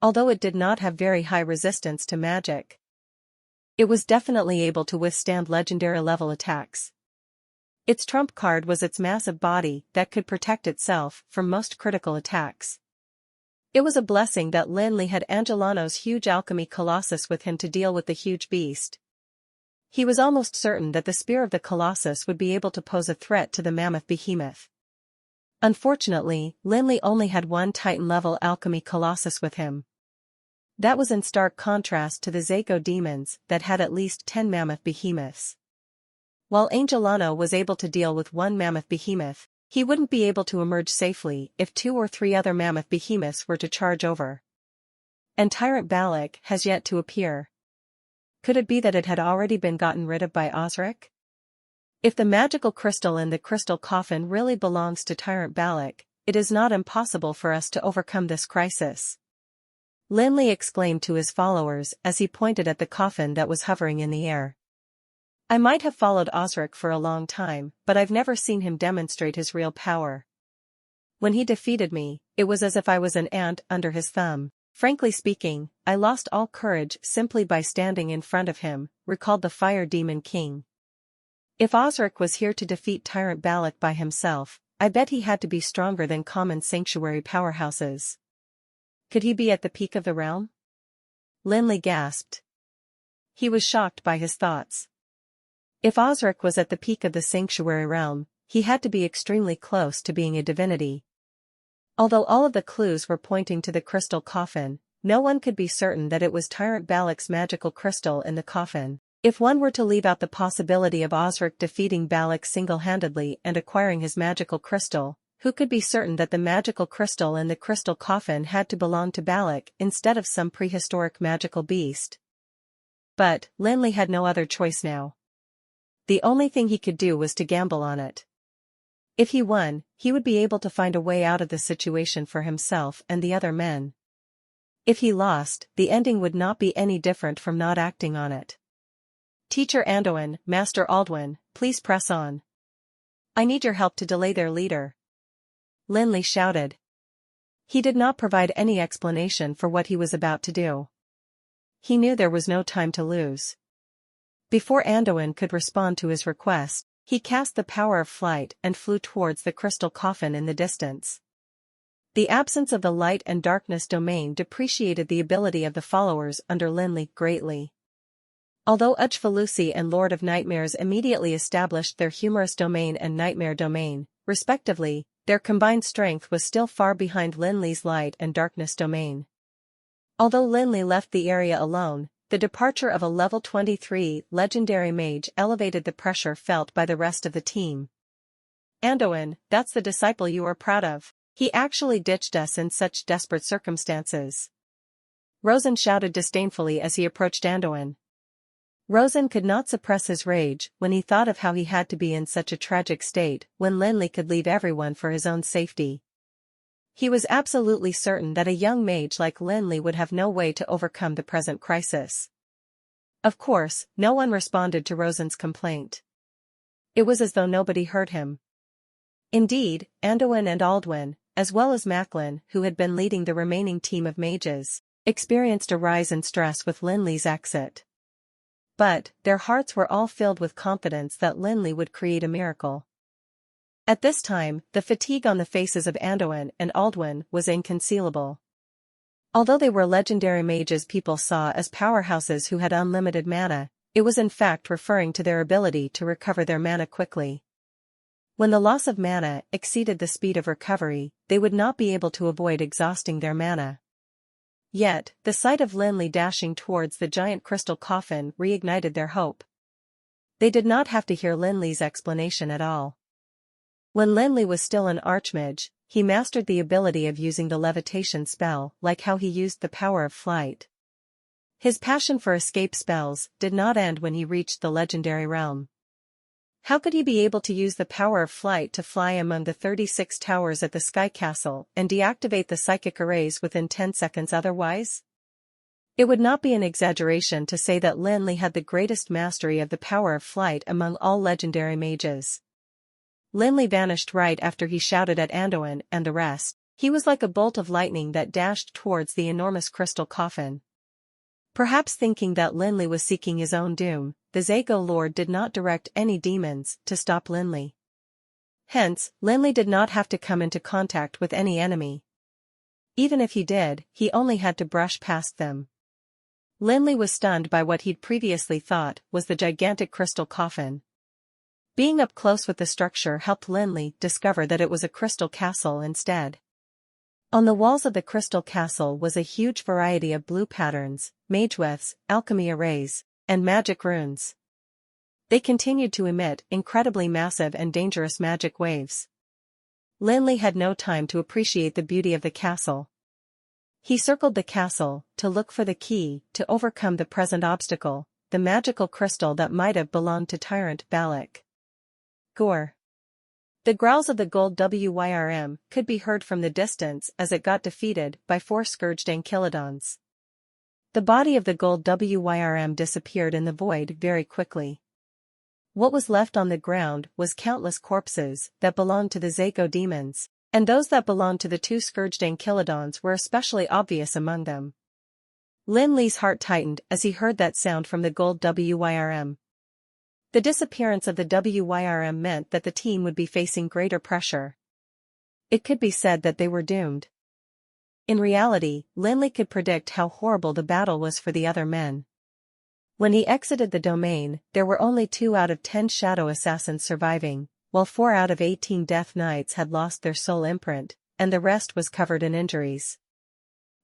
Speaker 1: Although it did not have very high resistance to magic, it was definitely able to withstand legendary-level attacks. Its trump card was its massive body that could protect itself from most critical attacks. It was a blessing that Lin Li had Angelano's huge alchemy colossus with him to deal with the huge beast. He was almost certain that the spear of the colossus would be able to pose a threat to the mammoth behemoth. Unfortunately, Lin Li only had one Titan-level alchemy colossus with him. That was in stark contrast to the Zago demons that had at least 10 mammoth behemoths. While Angelano was able to deal with one mammoth behemoth, he wouldn't be able to emerge safely if 2 or 3 other mammoth behemoths were to charge over. And Tyrant Balak has yet to appear. Could it be that it had already been gotten rid of by Osric? If the magical crystal in the crystal coffin really belongs to Tyrant Balak, it is not impossible for us to overcome this crisis. Lin Li exclaimed to his followers as he pointed at the coffin that was hovering in the air. I might have followed Osric for a long time, but I've never seen him demonstrate his real power. When he defeated me, it was as if I was an ant under his thumb. Frankly speaking, I lost all courage simply by standing in front of him, recalled the Fire Demon King. If Osric was here to defeat Tyrant Balak by himself, I bet he had to be stronger than common sanctuary powerhouses. Could he be at the peak of the realm? Lin Li gasped. He was shocked by his thoughts. If Osric was at the peak of the sanctuary realm, he had to be extremely close to being a divinity. Although all of the clues were pointing to the crystal coffin, no one could be certain that it was Tyrant Balak's magical crystal in the coffin. If one were to leave out the possibility of Osric defeating Balak single-handedly and acquiring his magical crystal, who could be certain that the magical crystal in the crystal coffin had to belong to Balak instead of some prehistoric magical beast? But Lin Li had no other choice now. The only thing he could do was to gamble on it. If he won, he would be able to find a way out of the situation for himself and the other men. If he lost, the ending would not be any different from not acting on it. Teacher Anduin, Master Aldwin, please press on. I need your help to delay their leader. Lin Li shouted. He did not provide any explanation for what he was about to do. He knew there was no time to lose. Before Anduin could respond to his request, he cast the power of flight and flew towards the crystal coffin in the distance. The absence of the light and darkness domain depreciated the ability of the followers under Lin Li greatly. Although Uchfalusi and Lord of Nightmares immediately established their humorous domain and nightmare domain, respectively, their combined strength was still far behind Lin Li's light and darkness domain. Although Lin Li left the area alone, the departure of a level 23 legendary mage elevated the pressure felt by the rest of the team. Anduin, that's the disciple you are proud of. He actually ditched us in such desperate circumstances. Rosen shouted disdainfully as he approached Anduin. Rosen could not suppress his rage when he thought of how he had to be in such a tragic state when Lin Li could leave everyone for his own safety. He was absolutely certain that a young mage like Lin Li would have no way to overcome the present crisis. Of course, no one responded to Rosen's complaint. It was as though nobody heard him. Indeed, Anduin and Aldwin, as well as Macklin, who had been leading the remaining team of mages, experienced a rise in stress with Lin Li's exit. But, their hearts were all filled with confidence that Lin Li would create a miracle. At this time, the fatigue on the faces of Anduin and Aldwin was inconcealable. Although they were legendary mages people saw as powerhouses who had unlimited mana, it was in fact referring to their ability to recover their mana quickly. When the loss of mana exceeded the speed of recovery, they would not be able to avoid exhausting their mana. Yet, the sight of Lin Li dashing towards the giant crystal coffin reignited their hope. They did not have to hear Lin Li's explanation at all. When Lin Li was still an archmage, he mastered the ability of using the levitation spell like how he used the power of flight. His passion for escape spells did not end when he reached the legendary realm. How could he be able to use the power of flight to fly among the 36 towers at the Sky Castle and deactivate the psychic arrays within 10 seconds otherwise? It would not be an exaggeration to say that Lin Li had the greatest mastery of the power of flight among all legendary mages. Lin Li vanished right after he shouted at Anduin and the rest. He was like a bolt of lightning that dashed towards the enormous crystal coffin. Perhaps thinking that Lin Li was seeking his own doom, the Zago Lord did not direct any demons to stop Lin Li. Hence, Lin Li did not have to come into contact with any enemy. Even if he did, he only had to brush past them. Lin Li was stunned by what he'd previously thought was the gigantic crystal coffin. Being up close with the structure helped Lin Li discover that it was a crystal castle instead. On the walls of the crystal castle was a huge variety of blue patterns, magewefts, alchemy arrays, and magic runes. They continued to emit incredibly massive and dangerous magic waves. Lin Li had no time to appreciate the beauty of the castle. He circled the castle to look for the key to overcome the present obstacle, the magical crystal that might have belonged to Tyrant Balak. Gore. The growls of the gold Wyrm could be heard from the distance as it got defeated by 4 scourged Ankylodons. The body of the gold Wyrm disappeared in the void very quickly. What was left on the ground was countless corpses that belonged to the Zago demons, and those that belonged to the 2 scourged Ankylodons were especially obvious among them. Lin Li's heart tightened as he heard that sound from the gold Wyrm. The disappearance of the Wyrm meant that the team would be facing greater pressure. It could be said that they were doomed. In reality, Lin Li could predict how horrible the battle was for the other men. When he exited the domain, there were only 2 out of 10 shadow assassins surviving, while 4 out of 18 Death Knights had lost their soul imprint, and the rest was covered in injuries.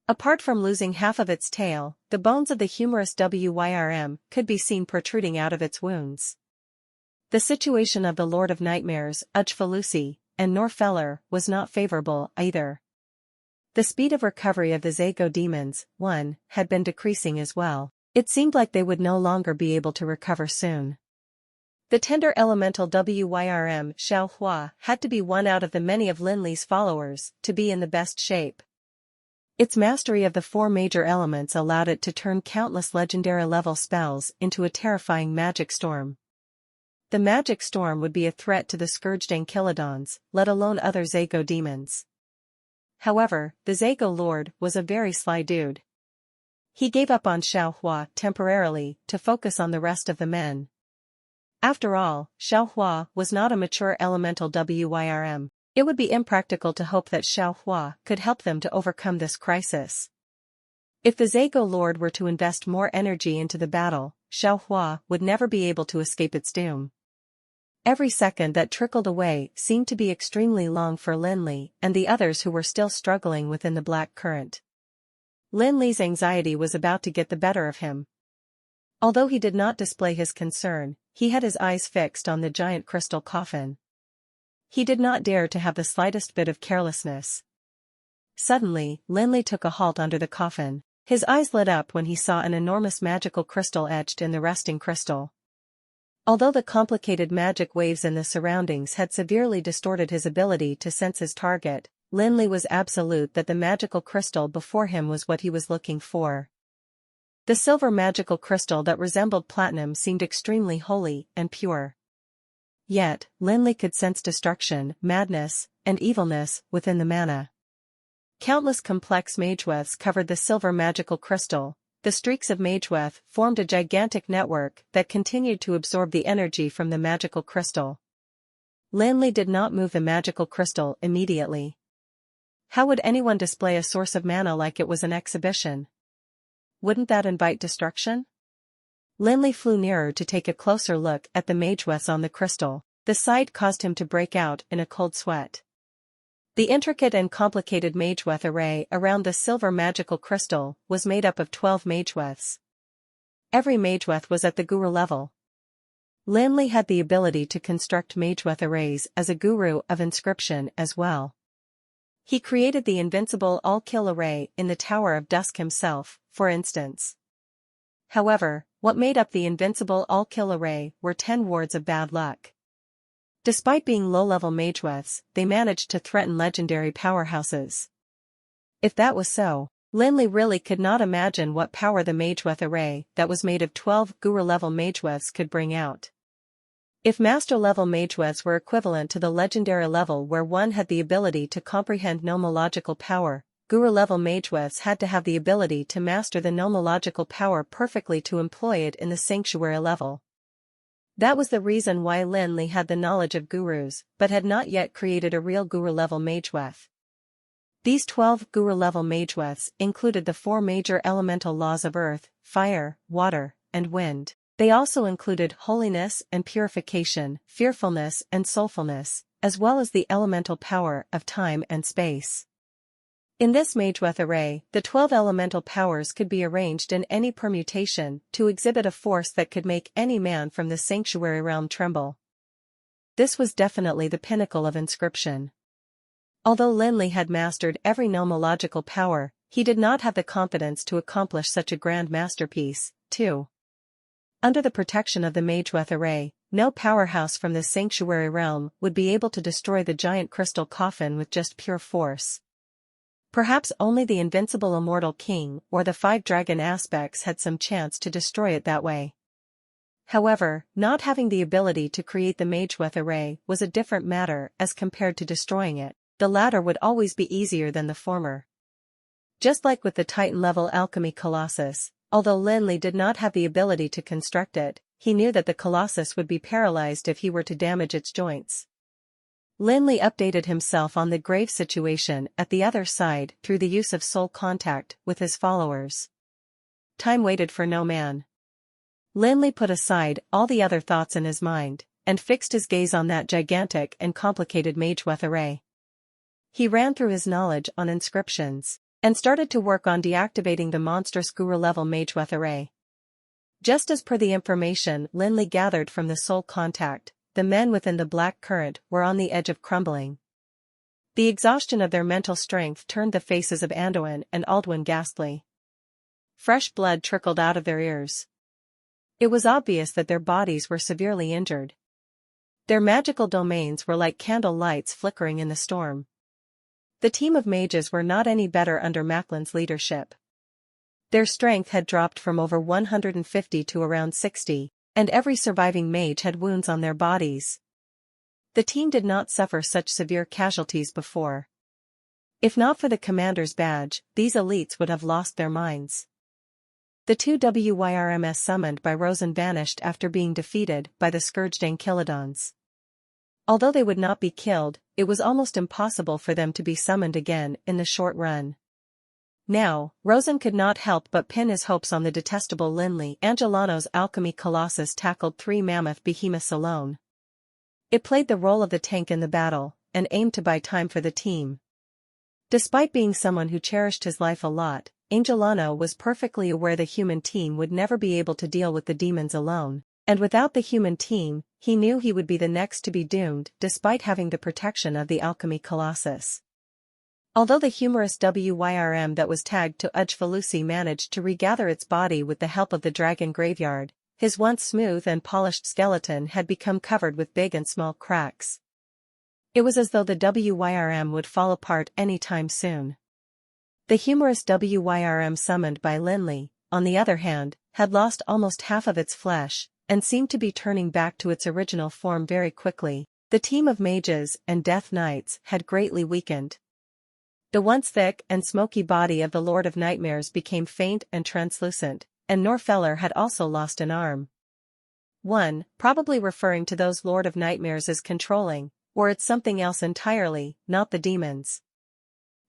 Speaker 1: Apart from losing half of its tail, the bones of the humorous Wyrm could be seen protruding out of its wounds. The situation of the Lord of Nightmares, Ujfalusi, and Norfeller was not favorable either. The speed of recovery of the Zago demons, 1, had been decreasing as well. It seemed like they would no longer be able to recover soon. The tender elemental Wyrm Xiaohua had to be one out of the many of Lin Li's followers to be in the best shape. Its mastery of the 4 major elements allowed it to turn countless legendary-level spells into a terrifying magic storm. The magic storm would be a threat to the scourged Ankylodons, let alone other Zago demons. However, the Zago Lord was a very sly dude. He gave up on Xiaohua temporarily to focus on the rest of the men. After all, Xiaohua was not a mature elemental Wyrm. It would be impractical to hope that Xiaohua could help them to overcome this crisis. If the Zago Lord were to invest more energy into the battle, Xiaohua would never be able to escape its doom. Every second that trickled away seemed to be extremely long for Lin Li and the others who were still struggling within the black current. Lin Li's anxiety was about to get the better of him. Although he did not display his concern, he had his eyes fixed on the giant crystal coffin. He did not dare to have the slightest bit of carelessness. Suddenly, Lin Li took a halt under the coffin. His eyes lit up when he saw an enormous magical crystal etched in the resting crystal. Although the complicated magic waves in the surroundings had severely distorted his ability to sense his target, Lin Li was absolute that the magical crystal before him was what he was looking for. The silver magical crystal that resembled platinum seemed extremely holy and pure. Yet, Lin Li could sense destruction, madness, and evilness within the mana. Countless complex magewefts covered the silver magical crystal. The streaks of magewef formed a gigantic network that continued to absorb the energy from the magical crystal. Lin Li did not move the magical crystal immediately. How would anyone display a source of mana like it was an exhibition? Wouldn't that invite destruction? Lin Li flew nearer to take a closer look at the magewefts on the crystal. The sight caused him to break out in a cold sweat. The intricate and complicated magewef array around the silver magical crystal was made up of 12 magewefts. Every magewef was at the guru level. Lin Li had the ability to construct magewef arrays as a guru of inscription as well. He created the invincible all-kill array in the Tower of Dusk himself, for instance. However, what made up the invincible all-kill array were 10 wards of bad luck. Despite being low-level magewefts, they managed to threaten legendary powerhouses. If that was so, Lin Li really could not imagine what power the magewef array that was made of 12 guru-level magewefts could bring out. If master-level magewefts were equivalent to the legendary level where one had the ability to comprehend nomological power, guru-level magewefts had to have the ability to master the nomological power perfectly to employ it in the sanctuary level. That was the reason why Lin Li had the knowledge of gurus, but had not yet created a real guru-level magewef. These 12 guru-level magewefts included the 4 major elemental laws of earth, fire, water, and wind. They also included holiness and purification, fearfulness and soulfulness, as well as the elemental power of time and space. In this magewef array, the 12 elemental powers could be arranged in any permutation to exhibit a force that could make any man from the sanctuary realm tremble. This was definitely the pinnacle of inscription. Although Lin Li had mastered every nomological power, he did not have the confidence to accomplish such a grand masterpiece, too. Under the protection of the magewef array, no powerhouse from the sanctuary realm would be able to destroy the giant crystal coffin with just pure force. Perhaps only the invincible immortal king or the 5 dragon aspects had some chance to destroy it that way. However, not having the ability to create the magewef array was a different matter as compared to destroying it. The latter would always be easier than the former. Just like with the Titan-level alchemy colossus, although Lin Li did not have the ability to construct it, he knew that the colossus would be paralyzed if he were to damage its joints. Lin Li updated himself on the grave situation at the other side through the use of soul contact with his followers. Time waited for no man. Lin Li put aside all the other thoughts in his mind, and fixed his gaze on that gigantic and complicated magewef array. He ran through his knowledge on inscriptions, and started to work on deactivating the monstrous guru-level magewef array. Just as per the information Lin Li gathered from the soul contact, the men within the black current were on the edge of crumbling. The exhaustion of their mental strength turned the faces of Anduin and Aldwin ghastly. Fresh blood trickled out of their ears. It was obvious that their bodies were severely injured. Their magical domains were like candle lights flickering in the storm. The team of mages were not any better under Macklin's leadership. Their strength had dropped from over 150 to around 60. And every surviving mage had wounds on their bodies. The team did not suffer such severe casualties before. If not for the commander's badge, these elites would have lost their minds. The 2 WYRMS summoned by Rosen vanished after being defeated by the scourged Ankylodons. Although they would not be killed, it was almost impossible for them to be summoned again in the short run. Now, Rosen could not help but pin his hopes on the detestable Lin Li. Angelano's alchemy colossus tackled 3 mammoth behemoths alone. It played the role of the tank in the battle, and aimed to buy time for the team. Despite being someone who cherished his life a lot, Angelano was perfectly aware the human team would never be able to deal with the demons alone, and without the human team, he knew he would be the next to be doomed despite having the protection of the alchemy colossus. Although the humorous WYRM that was tagged to Ujfalusi managed to regather its body with the help of the dragon graveyard, his once smooth and polished skeleton had become covered with big and small cracks. It was as though the WYRM would fall apart any time soon. The humorous WYRM summoned by Lin Li, on the other hand, had lost almost half of its flesh, and seemed to be turning back to its original form very quickly. The team of mages and death knights had greatly weakened. The once thick and smoky body of the Lord of Nightmares became faint and translucent, and Norfeller had also lost an arm. 1. Probably referring to those Lord of Nightmares as controlling, or it's something else entirely, not the demons.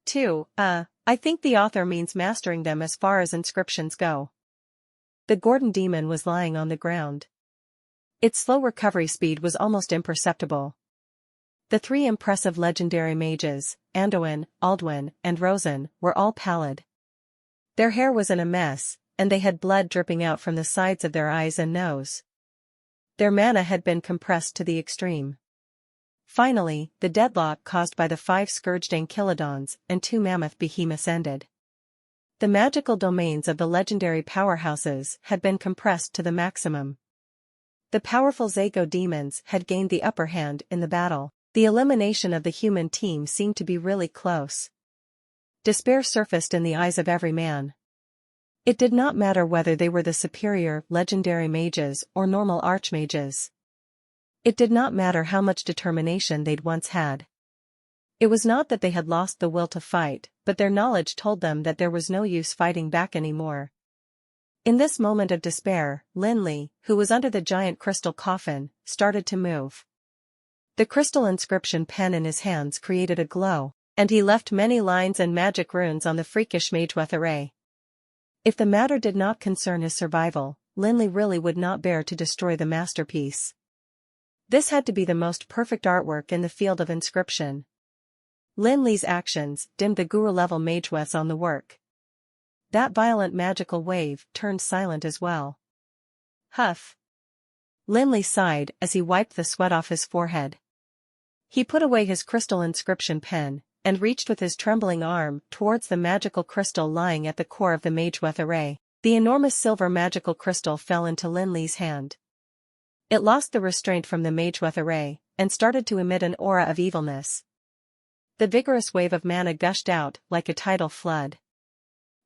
Speaker 1: 2. I think the author means mastering them as far as inscriptions go. The Gordon demon was lying on the ground. Its slow recovery speed was almost imperceptible. The 3 impressive legendary mages, Anduin, Aldwin, and Rosen, were all pallid. Their hair was in a mess, and they had blood dripping out from the sides of their eyes and nose. Their mana had been compressed to the extreme. Finally, the deadlock caused by the 5 scourged ankylodons and 2 mammoth behemoths ended. The magical domains of the legendary powerhouses had been compressed to the maximum. The powerful Zago demons had gained the upper hand in the battle. The elimination of the human team seemed to be really close. Despair surfaced in the eyes of every man. It did not matter whether they were the superior legendary mages or normal archmages. It did not matter how much determination they'd once had. It was not that they had lost the will to fight, but their knowledge told them that there was no use fighting back anymore. In this moment of despair, Lin Li, who was under the giant crystal coffin, started to move. The crystal inscription pen in his hands created a glow, and he left many lines and magic runes on the freakish Manhwa array. If the matter did not concern his survival, Lin Li really would not bear to destroy the masterpiece. This had to be the most perfect artwork in the field of inscription. Lin Li's actions dimmed the guru-level Manhwas on the work. That violent magical wave turned silent as well. Huff. Lin Li sighed as he wiped the sweat off his forehead. He put away his crystal inscription pen, and reached with his trembling arm towards the magical crystal lying at the core of the Manhwa array. The enormous silver magical crystal fell into Lin Li's hand. It lost the restraint from the Manhwa array, and started to emit an aura of evilness. The vigorous wave of mana gushed out like a tidal flood.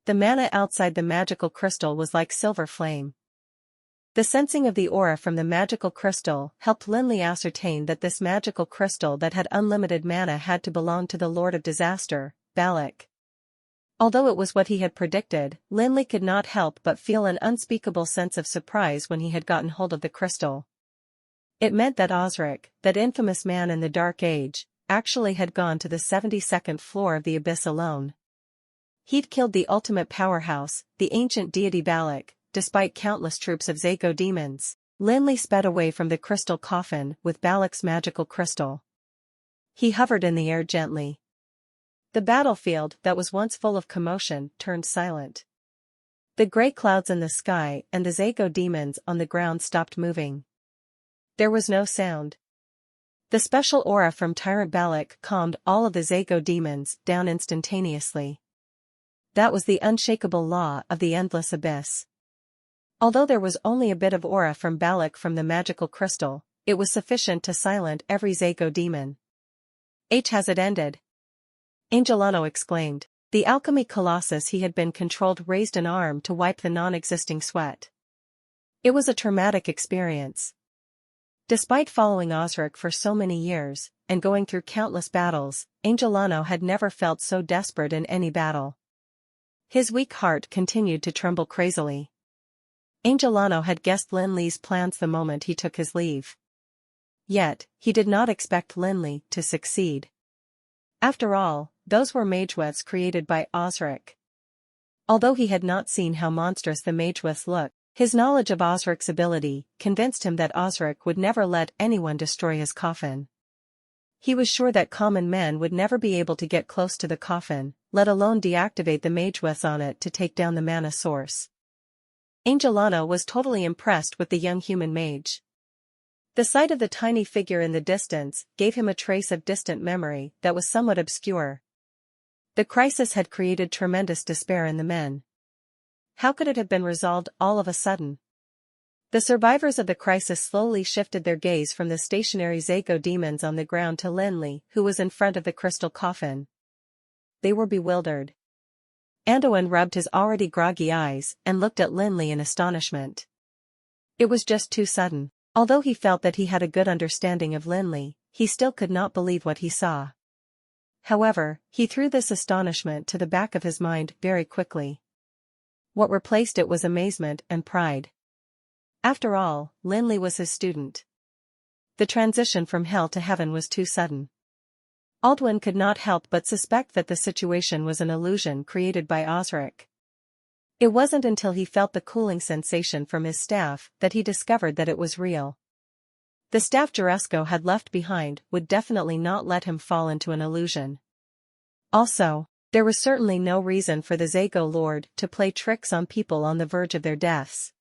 Speaker 1: The mana outside the magical crystal was like silver flame. The sensing of the aura from the magical crystal helped Lin Li ascertain that this magical crystal that had unlimited mana had to belong to the Lord of Disaster, Balak. Although it was what he had predicted, Lin Li could not help but feel an unspeakable sense of surprise when he had gotten hold of the crystal. It meant that Osric, that infamous man in the Dark Age, actually had gone to the 72nd floor of the Abyss alone. He'd killed the ultimate powerhouse, the ancient deity Balak. Despite countless troops of Zago demons, Lin Li sped away from the crystal coffin with Balak's magical crystal. He hovered in the air gently. The battlefield that was once full of commotion turned silent. The gray clouds in the sky and the Zago demons on the ground stopped moving. There was no sound. The special aura from Tyrant Balak calmed all of the Zago demons down instantaneously. That was the unshakable law of the endless abyss. Although there was only a bit of aura from Balak from the magical crystal, it was sufficient to silence every Zago demon. Has it ended? Angelano exclaimed. The alchemy colossus he had been controlled raised an arm to wipe the non-existing sweat. It was a traumatic experience. Despite following Osric for so many years, and going through countless battles, Angelano had never felt so desperate in any battle. His weak heart continued to tremble crazily. Angelano had guessed Lin Li's plans the moment he took his leave. Yet, he did not expect Lin Li to succeed. After all, those were Manhwas created by Osric. Although he had not seen how monstrous the Manhwas looked, his knowledge of Osric's ability convinced him that Osric would never let anyone destroy his coffin. He was sure that common men would never be able to get close to the coffin, let alone deactivate the Manhwas on it to take down the mana source. Angelano was totally impressed with the young human mage. The sight of the tiny figure in the distance gave him a trace of distant memory that was somewhat obscure. The crisis had created tremendous despair in the men. How could it have been resolved all of a sudden? The survivors of the crisis slowly shifted their gaze from the stationary Zago demons on the ground to Lin Li, who was in front of the crystal coffin. They were bewildered. Anduin rubbed his already groggy eyes and looked at Lin Li in astonishment. It was just too sudden. Although he felt that he had a good understanding of Lin Li, he still could not believe what he saw. However, he threw this astonishment to the back of his mind very quickly. What replaced it was amazement and pride. After all, Lin Li was his student. The transition from hell to heaven was too sudden. Aldwin could not help but suspect that the situation was an illusion created by Osric. It wasn't until he felt the cooling sensation from his staff that he discovered that it was real. The staff Juresco had left behind would definitely not let him fall into an illusion. Also, there was certainly no reason for the Zago Lord to play tricks on people on the verge of their deaths.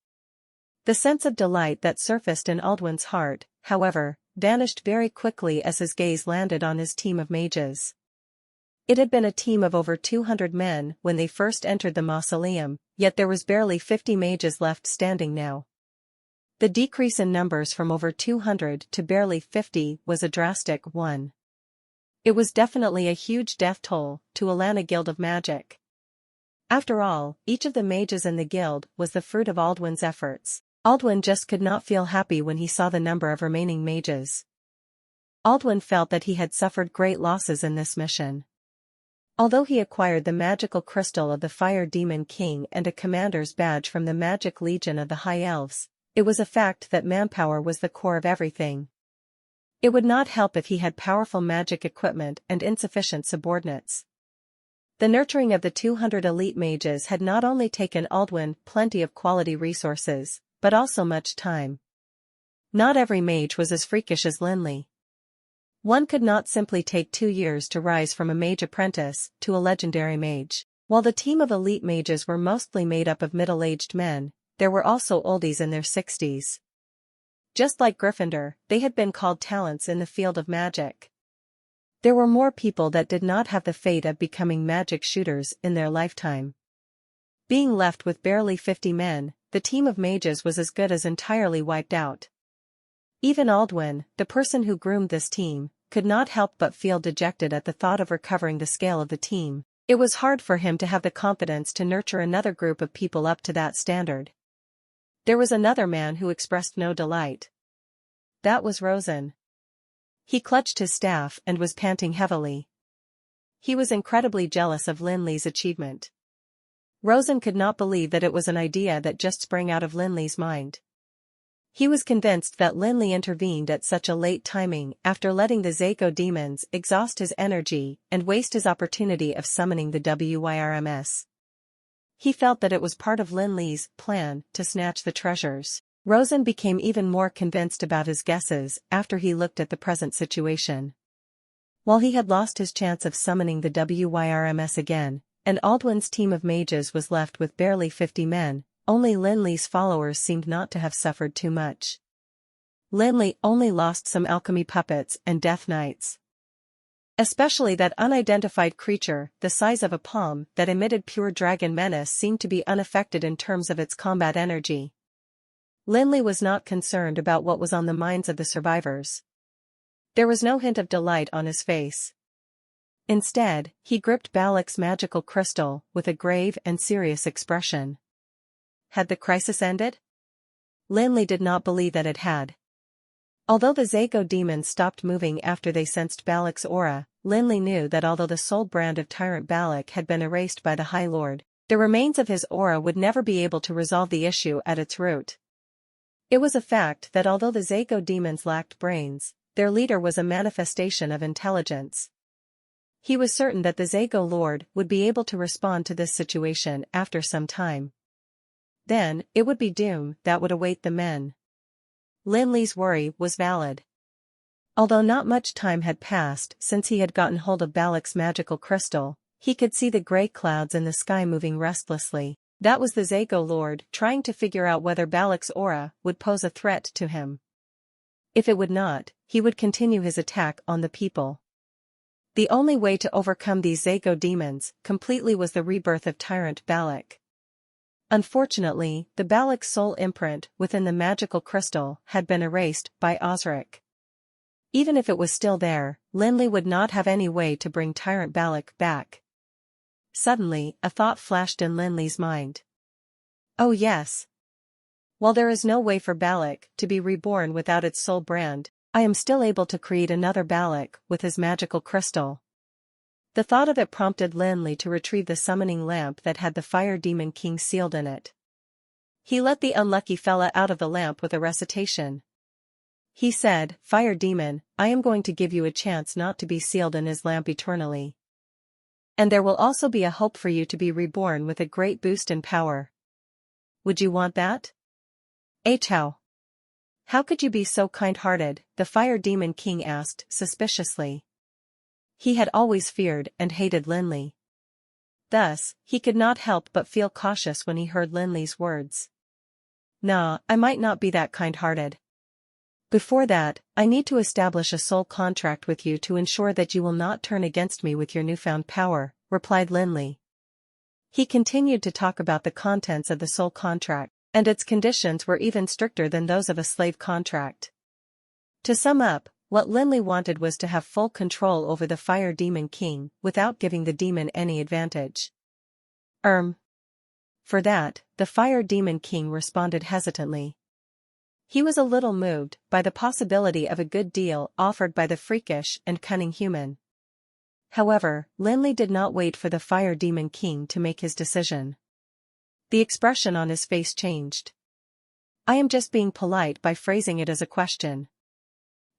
Speaker 1: The sense of delight that surfaced in Aldwin's heart, however, vanished very quickly as his gaze landed on his team of mages. It had been a team of over 200 men when they first entered the mausoleum, yet there was barely 50 mages left standing now. The decrease in numbers from over 200 to barely 50 was a drastic one. It was definitely a huge death toll to Alana Guild of Magic. After all, each of the mages in the guild was the fruit of Aldwin's efforts. Aldwin just could not feel happy when he saw the number of remaining mages. Aldwin felt that he had suffered great losses in this mission. Although he acquired the magical crystal of the Fire Demon King and a commander's badge from the Magic Legion of the High Elves, it was a fact that manpower was the core of everything. It would not help if he had powerful magic equipment and insufficient subordinates. The nurturing of the 200 elite mages had not only taken Aldwin plenty of quality resources, but also much time. Not every mage was as freakish as Lin Li. One could not simply take 2 years to rise from a mage apprentice to a legendary mage. While the team of elite mages were mostly made up of middle-aged men, there were also oldies in their 60s. Just like Gryffindor, they had been called talents in the field of magic. There were more people that did not have the fate of becoming magic shooters in their lifetime. Being left with barely 50 men, the team of mages was as good as entirely wiped out. Even Aldwin, the person who groomed this team, could not help but feel dejected at the thought of recovering the scale of the team. It was hard for him to have the confidence to nurture another group of people up to that standard. There was another man who expressed no delight. That was Rosen. He clutched his staff and was panting heavily. He was incredibly jealous of Lin Li's achievement. Rosen could not believe that it was an idea that just sprang out of Lin Li's mind. He was convinced that Lin Li intervened at such a late timing after letting the Zago demons exhaust his energy and waste his opportunity of summoning the WYRMS. He felt that it was part of Lin Li's plan to snatch the treasures. Rosen became even more convinced about his guesses after he looked at the present situation. While he had lost his chance of summoning the WYRMS again, and Aldwin's team of mages was left with barely 50 men, only Lin Li's followers seemed not to have suffered too much. Lin Li only lost some alchemy puppets and death knights. Especially that unidentified creature, the size of a palm, that emitted pure dragon menace seemed to be unaffected in terms of its combat energy. Lin Li was not concerned about what was on the minds of the survivors. There was no hint of delight on his face. Instead, he gripped Balak's magical crystal with a grave and serious expression. Had the crisis ended? Lin Li did not believe that it had. Although the Zago demons stopped moving after they sensed Balak's aura, Lin Li knew that although the soul brand of Tyrant Balak had been erased by the High Lord, the remains of his aura would never be able to resolve the issue at its root. It was a fact that although the Zago demons lacked brains, their leader was a manifestation of intelligence. He was certain that the Zago Lord would be able to respond to this situation after some time. Then, it would be doom that would await the men. Lin Li's worry was valid. Although not much time had passed since he had gotten hold of Balak's magical crystal, he could see the gray clouds in the sky moving restlessly. That was the Zago Lord trying to figure out whether Balak's aura would pose a threat to him. If it would not, he would continue his attack on the people. The only way to overcome these Zago demons completely was the rebirth of Tyrant Balak. Unfortunately, the Balak's soul imprint within the magical crystal had been erased by Osric. Even if it was still there, Lin Li would not have any way to bring Tyrant Balak back. Suddenly, a thought flashed in Lin Li's mind. Oh yes. While there is no way for Balak to be reborn without its soul brand, I am still able to create another Balak with his magical crystal. The thought of it prompted Lin Li to retrieve the summoning lamp that had the Fire Demon King sealed in it. He let the unlucky fella out of the lamp with a recitation. He said, "Fire Demon, I am going to give you a chance not to be sealed in his lamp eternally. And there will also be a hope for you to be reborn with a great boost in power. Would you want that?" "How? How could you be so kind-hearted?" the Fire Demon King asked suspiciously. He had always feared and hated Lin Li. Thus, he could not help but feel cautious when he heard Lin Li's words. "Nah, I might not be that kind-hearted. Before that, I need to establish a soul contract with you to ensure that you will not turn against me with your newfound power," replied Lin Li. He continued to talk about the contents of the soul contract, and its conditions were even stricter than those of a slave contract. To sum up, what Lin Li wanted was to have full control over the Fire Demon King without giving the demon any advantage. For that, the Fire Demon King responded hesitantly. He was a little moved by the possibility of a good deal offered by the freakish and cunning human. However, Lin Li did not wait for the Fire Demon King to make his decision. The expression on his face changed. "I am just being polite by phrasing it as a question.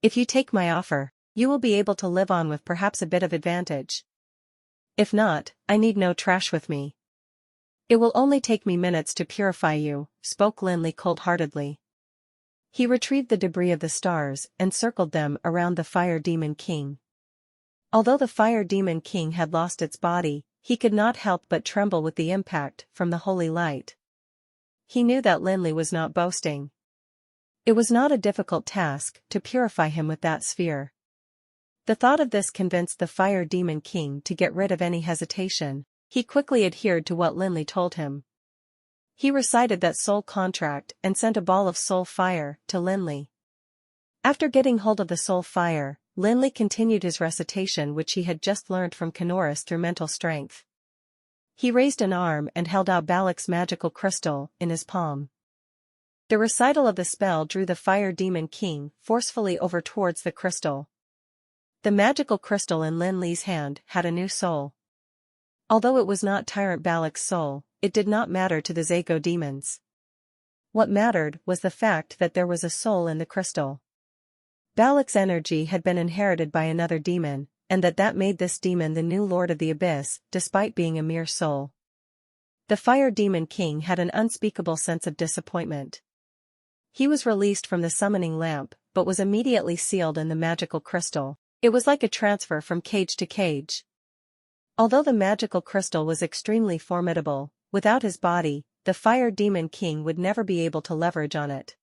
Speaker 1: If you take my offer, you will be able to live on with perhaps a bit of advantage. If not, I need no trash with me. It will only take me minutes to purify you," spoke Lin Li cold-heartedly. He retrieved the debris of the stars and circled them around the Fire Demon King. Although the Fire Demon King had lost its body, he could not help but tremble with the impact from the holy light. He knew that Lin Li was not boasting. It was not a difficult task to purify him with that sphere. The thought of this convinced the Fire Demon King to get rid of any hesitation. He quickly adhered to what Lin Li told him. He recited that soul contract and sent a ball of soul fire to Lin Li. After getting hold of the soul fire, Lin Li continued his recitation which he had just learned from Kanoris through mental strength. He raised an arm and held out Balak's magical crystal in his palm. The recital of the spell drew the Fire Demon King forcefully over towards the crystal. The magical crystal in Lin Li's hand had a new soul. Although it was not Tyrant Balak's soul, it did not matter to the Zago demons. What mattered was the fact that there was a soul in the crystal. Balak's energy had been inherited by another demon, and that made this demon the new Lord of the Abyss, despite being a mere soul. The Fire Demon King had an unspeakable sense of disappointment. He was released from the summoning lamp, but was immediately sealed in the magical crystal. It was like a transfer from cage to cage. Although the magical crystal was extremely formidable, without his body, the Fire Demon King would never be able to leverage on it.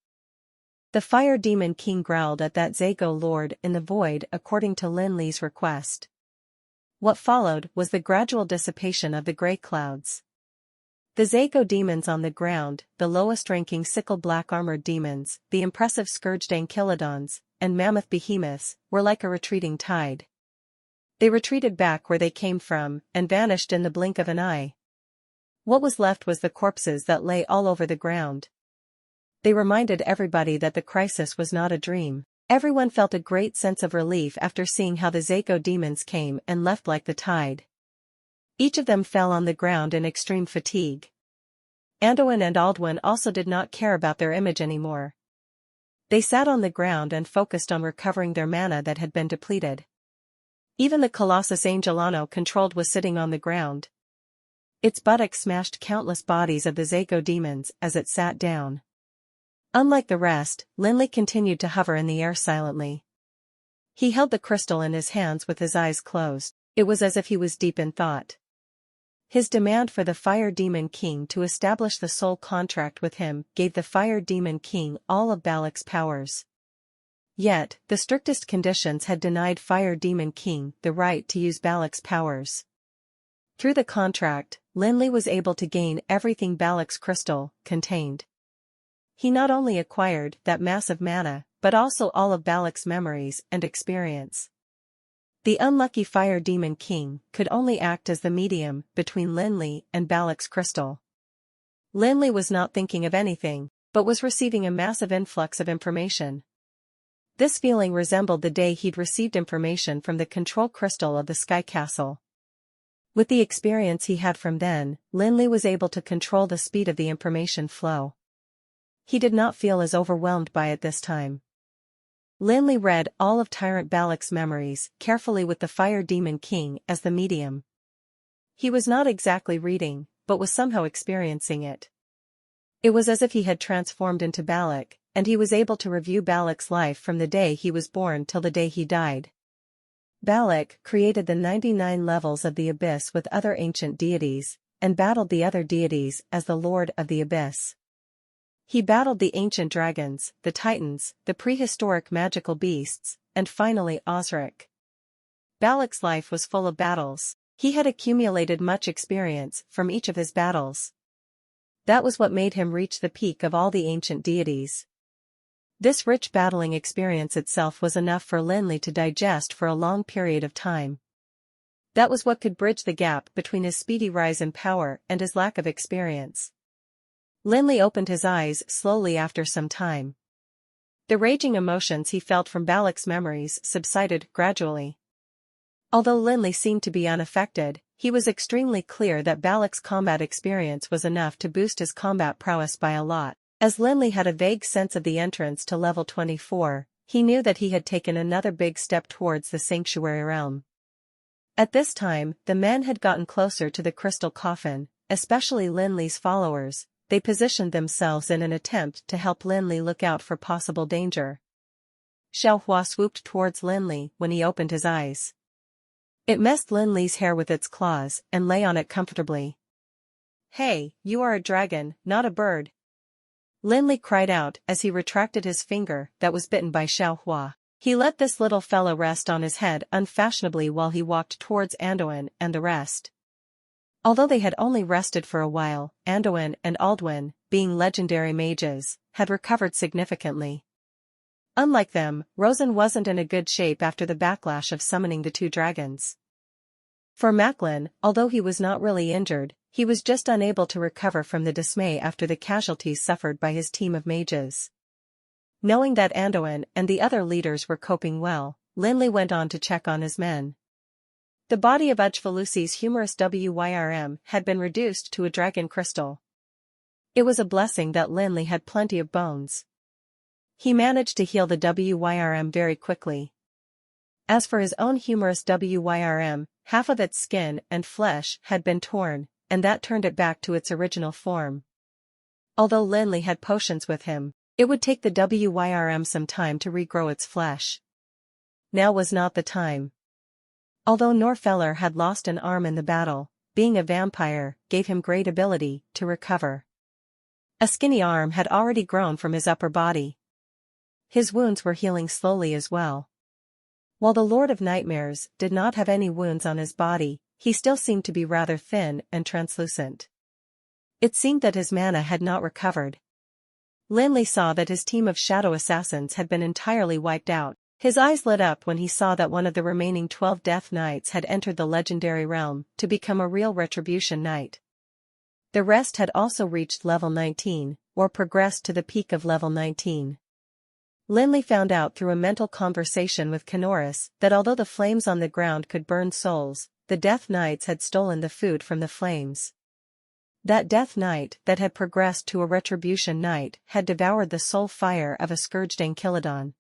Speaker 1: The Fire Demon King growled at that Zago Lord in the void according to Lin Li's request. What followed was the gradual dissipation of the grey clouds. The Zago demons on the ground, the lowest-ranking sickle-black armored demons, the impressive scourged ankylodons, and mammoth behemoths, were like a retreating tide. They retreated back where they came from, and vanished in the blink of an eye. What was left was the corpses that lay all over the ground. They reminded everybody that the crisis was not a dream. Everyone felt a great sense of relief after seeing how the Zago demons came and left like the tide. Each of them fell on the ground in extreme fatigue. Anduin and Aldwin also did not care about their image anymore. They sat on the ground and focused on recovering their mana that had been depleted. Even the Colossus Angelano controlled was sitting on the ground. Its buttocks smashed countless bodies of the Zago demons as it sat down. Unlike the rest, Lin Li continued to hover in the air silently. He held the crystal in his hands with his eyes closed. It was as if he was deep in thought. His demand for the Fire Demon King to establish the soul contract with him gave the Fire Demon King all of Balak's powers. Yet, the strictest conditions had denied Fire Demon King the right to use Balak's powers. Through the contract, Lin Li was able to gain everything Balak's crystal contained. He not only acquired that massive mana, but also all of Balak's memories and experience. The unlucky Fire Demon King could only act as the medium between Lin Li and Balak's crystal. Lin Li was not thinking of anything, but was receiving a massive influx of information. This feeling resembled the day he'd received information from the control crystal of the Sky Castle. With the experience he had from then, Lin Li was able to control the speed of the information flow. He did not feel as overwhelmed by it this time. Lin Li read all of Tyrant Balak's memories carefully with the Fire Demon King as the medium. He was not exactly reading, but was somehow experiencing it. It was as if he had transformed into Balak, and he was able to review Balak's life from the day he was born till the day he died. Balak created the 99 levels of the Abyss with other ancient deities, and battled the other deities as the Lord of the Abyss. He battled the ancient dragons, the titans, the prehistoric magical beasts, and finally Osric. Balak's life was full of battles. He had accumulated much experience from each of his battles. That was what made him reach the peak of all the ancient deities. This rich battling experience itself was enough for Lin Li to digest for a long period of time. That was what could bridge the gap between his speedy rise in power and his lack of experience. Lin Li opened his eyes slowly after some time. The raging emotions he felt from Balak's memories subsided gradually. Although Lin Li seemed to be unaffected, he was extremely clear that Balak's combat experience was enough to boost his combat prowess by a lot. As Lin Li had a vague sense of the entrance to level 24, he knew that he had taken another big step towards the sanctuary realm. At this time, the men had gotten closer to the crystal coffin, especially Lin Li's followers. They positioned themselves in an attempt to help Lin Li look out for possible danger. Xiaohua swooped towards Lin Li when he opened his eyes. It messed Lin Li's hair with its claws and lay on it comfortably. "Hey, you are a dragon, not a bird," Lin Li cried out as he retracted his finger that was bitten by Xiaohua. He let this little fellow rest on his head unfashionably while he walked towards Anduin and the rest. Although they had only rested for a while, Anduin and Aldwin, being legendary mages, had recovered significantly. Unlike them, Rosen wasn't in a good shape after the backlash of summoning the two dragons. For Macklin, although he was not really injured, he was just unable to recover from the dismay after the casualties suffered by his team of mages. Knowing that Anduin and the other leaders were coping well, Lin Li went on to check on his men. The body of Ujfalusi's humorous Wyrm had been reduced to a dragon crystal. It was a blessing that Lin Li had plenty of bones. He managed to heal the Wyrm very quickly. As for his own humorous Wyrm, half of its skin and flesh had been torn, and that turned it back to its original form. Although Lin Li had potions with him, it would take the Wyrm some time to regrow its flesh. Now was not the time. Although Norfeller had lost an arm in the battle, being a vampire gave him great ability to recover. A skinny arm had already grown from his upper body. His wounds were healing slowly as well. While the Lord of Nightmares did not have any wounds on his body, he still seemed to be rather thin and translucent. It seemed that his mana had not recovered. Lin Li saw that his team of shadow assassins had been entirely wiped out. His eyes lit up when he saw that one of the remaining 12 Death Knights had entered the legendary realm to become a real Retribution Knight. The rest had also reached level 19, or progressed to the peak of level 19. Lin Li found out through a mental conversation with Kanoris that although the flames on the ground could burn souls, the Death Knights had stolen the food from the flames. That Death Knight that had progressed to a Retribution Knight had devoured the soul fire of a scourged Enchilodon.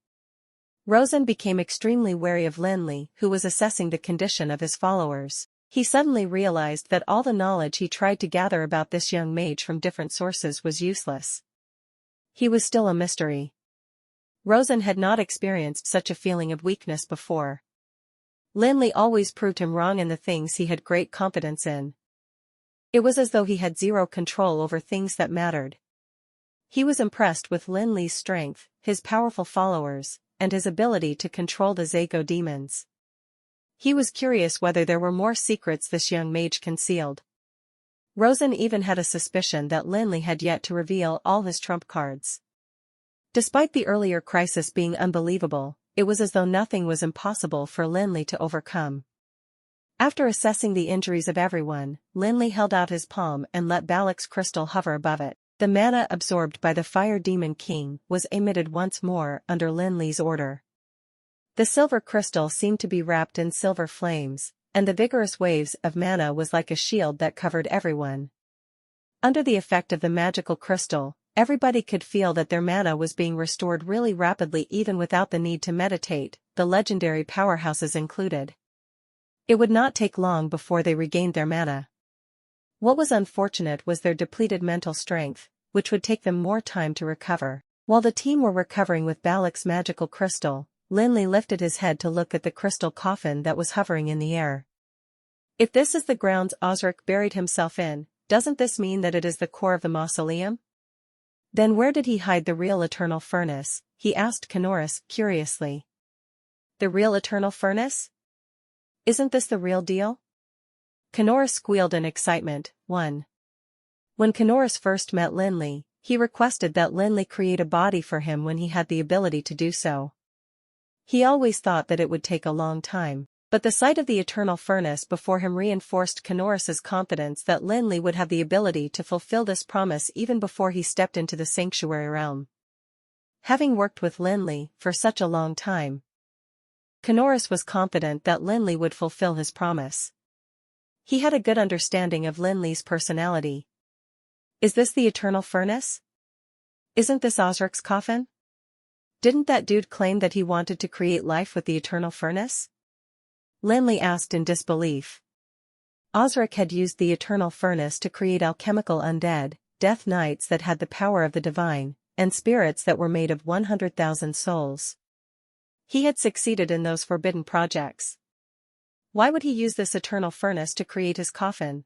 Speaker 1: Rosen became extremely wary of Lin Li, who was assessing the condition of his followers. He suddenly realized that all the knowledge he tried to gather about this young mage from different sources was useless. He was still a mystery. Rosen had not experienced such a feeling of weakness before. Lin Li always proved him wrong in the things he had great confidence in. It was as though he had zero control over things that mattered. He was impressed with Lin Li's strength, his powerful followers, and his ability to control the Zago demons. He was curious whether there were more secrets this young mage concealed. Rosen even had a suspicion that Lin Li had yet to reveal all his trump cards. Despite the earlier crisis being unbelievable, it was as though nothing was impossible for Lin Li to overcome. After assessing the injuries of everyone, Lin Li held out his palm and let Balak's crystal hover above it. The mana absorbed by the Fire Demon King was emitted once more under Lin Li's order. The silver crystal seemed to be wrapped in silver flames, and the vigorous waves of mana was like a shield that covered everyone. Under the effect of the magical crystal, everybody could feel that their mana was being restored really rapidly even without the need to meditate, the legendary powerhouses included. It would not take long before they regained their mana. What was unfortunate was their depleted mental strength, which would take them more time to recover. While the team were recovering with Balak's magical crystal, Lin Li lifted his head to look at the crystal coffin that was hovering in the air. If this is the grounds Osric buried himself in, doesn't this mean that it is the core of the mausoleum? Then where did he hide the real eternal furnace? He asked Kanoris curiously. The real eternal furnace? Isn't this the real deal? Kanoris squealed in excitement. 1. When Kanoris first met Lin Li, he requested that Lin Li create a body for him when he had the ability to do so. He always thought that it would take a long time, but the sight of the eternal furnace before him reinforced Kanoris's confidence that Lin Li would have the ability to fulfill this promise even before he stepped into the sanctuary realm. Having worked with Lin Li for such a long time, Kanoris was confident that Lin Li would fulfill his promise. He had a good understanding of Lin Li's personality. Is this the eternal furnace? Isn't this Osric's coffin? Didn't that dude claim that he wanted to create life with the eternal furnace? Lin Li asked in disbelief. Osric had used the eternal furnace to create alchemical undead, death knights that had the power of the divine, and spirits that were made of 100,000 souls. He had succeeded in those forbidden projects. Why would he use this eternal furnace to create his coffin?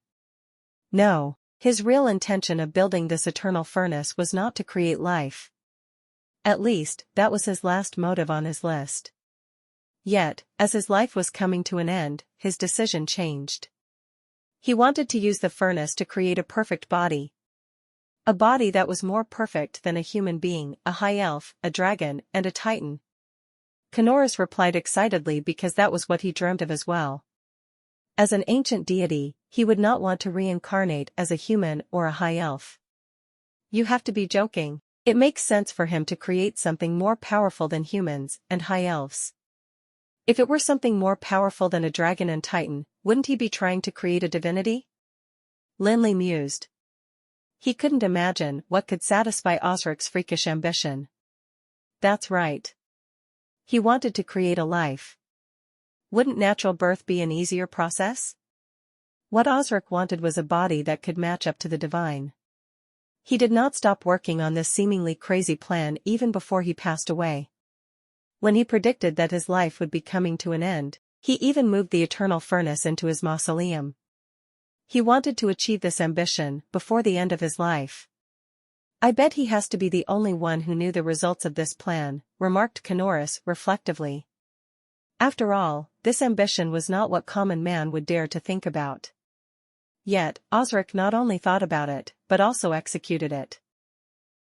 Speaker 1: No, his real intention of building this eternal furnace was not to create life. At least, that was his last motive on his list. Yet, as his life was coming to an end, his decision changed. He wanted to use the furnace to create a perfect body. A body that was more perfect than a human being, a high elf, a dragon, and a titan. Kanoris replied excitedly because that was what he dreamt of as well. As an ancient deity, he would not want to reincarnate as a human or a high elf. You have to be joking. It makes sense for him to create something more powerful than humans and high elves. If it were something more powerful than a dragon and titan, wouldn't he be trying to create a divinity? Lin Li mused. He couldn't imagine what could satisfy Osric's freakish ambition. That's right. He wanted to create a life. Wouldn't natural birth be an easier process? What Osric wanted was a body that could match up to the divine. He did not stop working on this seemingly crazy plan even before he passed away. When he predicted that his life would be coming to an end, he even moved the eternal furnace into his mausoleum. He wanted to achieve this ambition before the end of his life. I bet he has to be the only one who knew the results of this plan, remarked Kanoris reflectively. After all, this ambition was not what common man would dare to think about. Yet, Osric not only thought about it, but also executed it.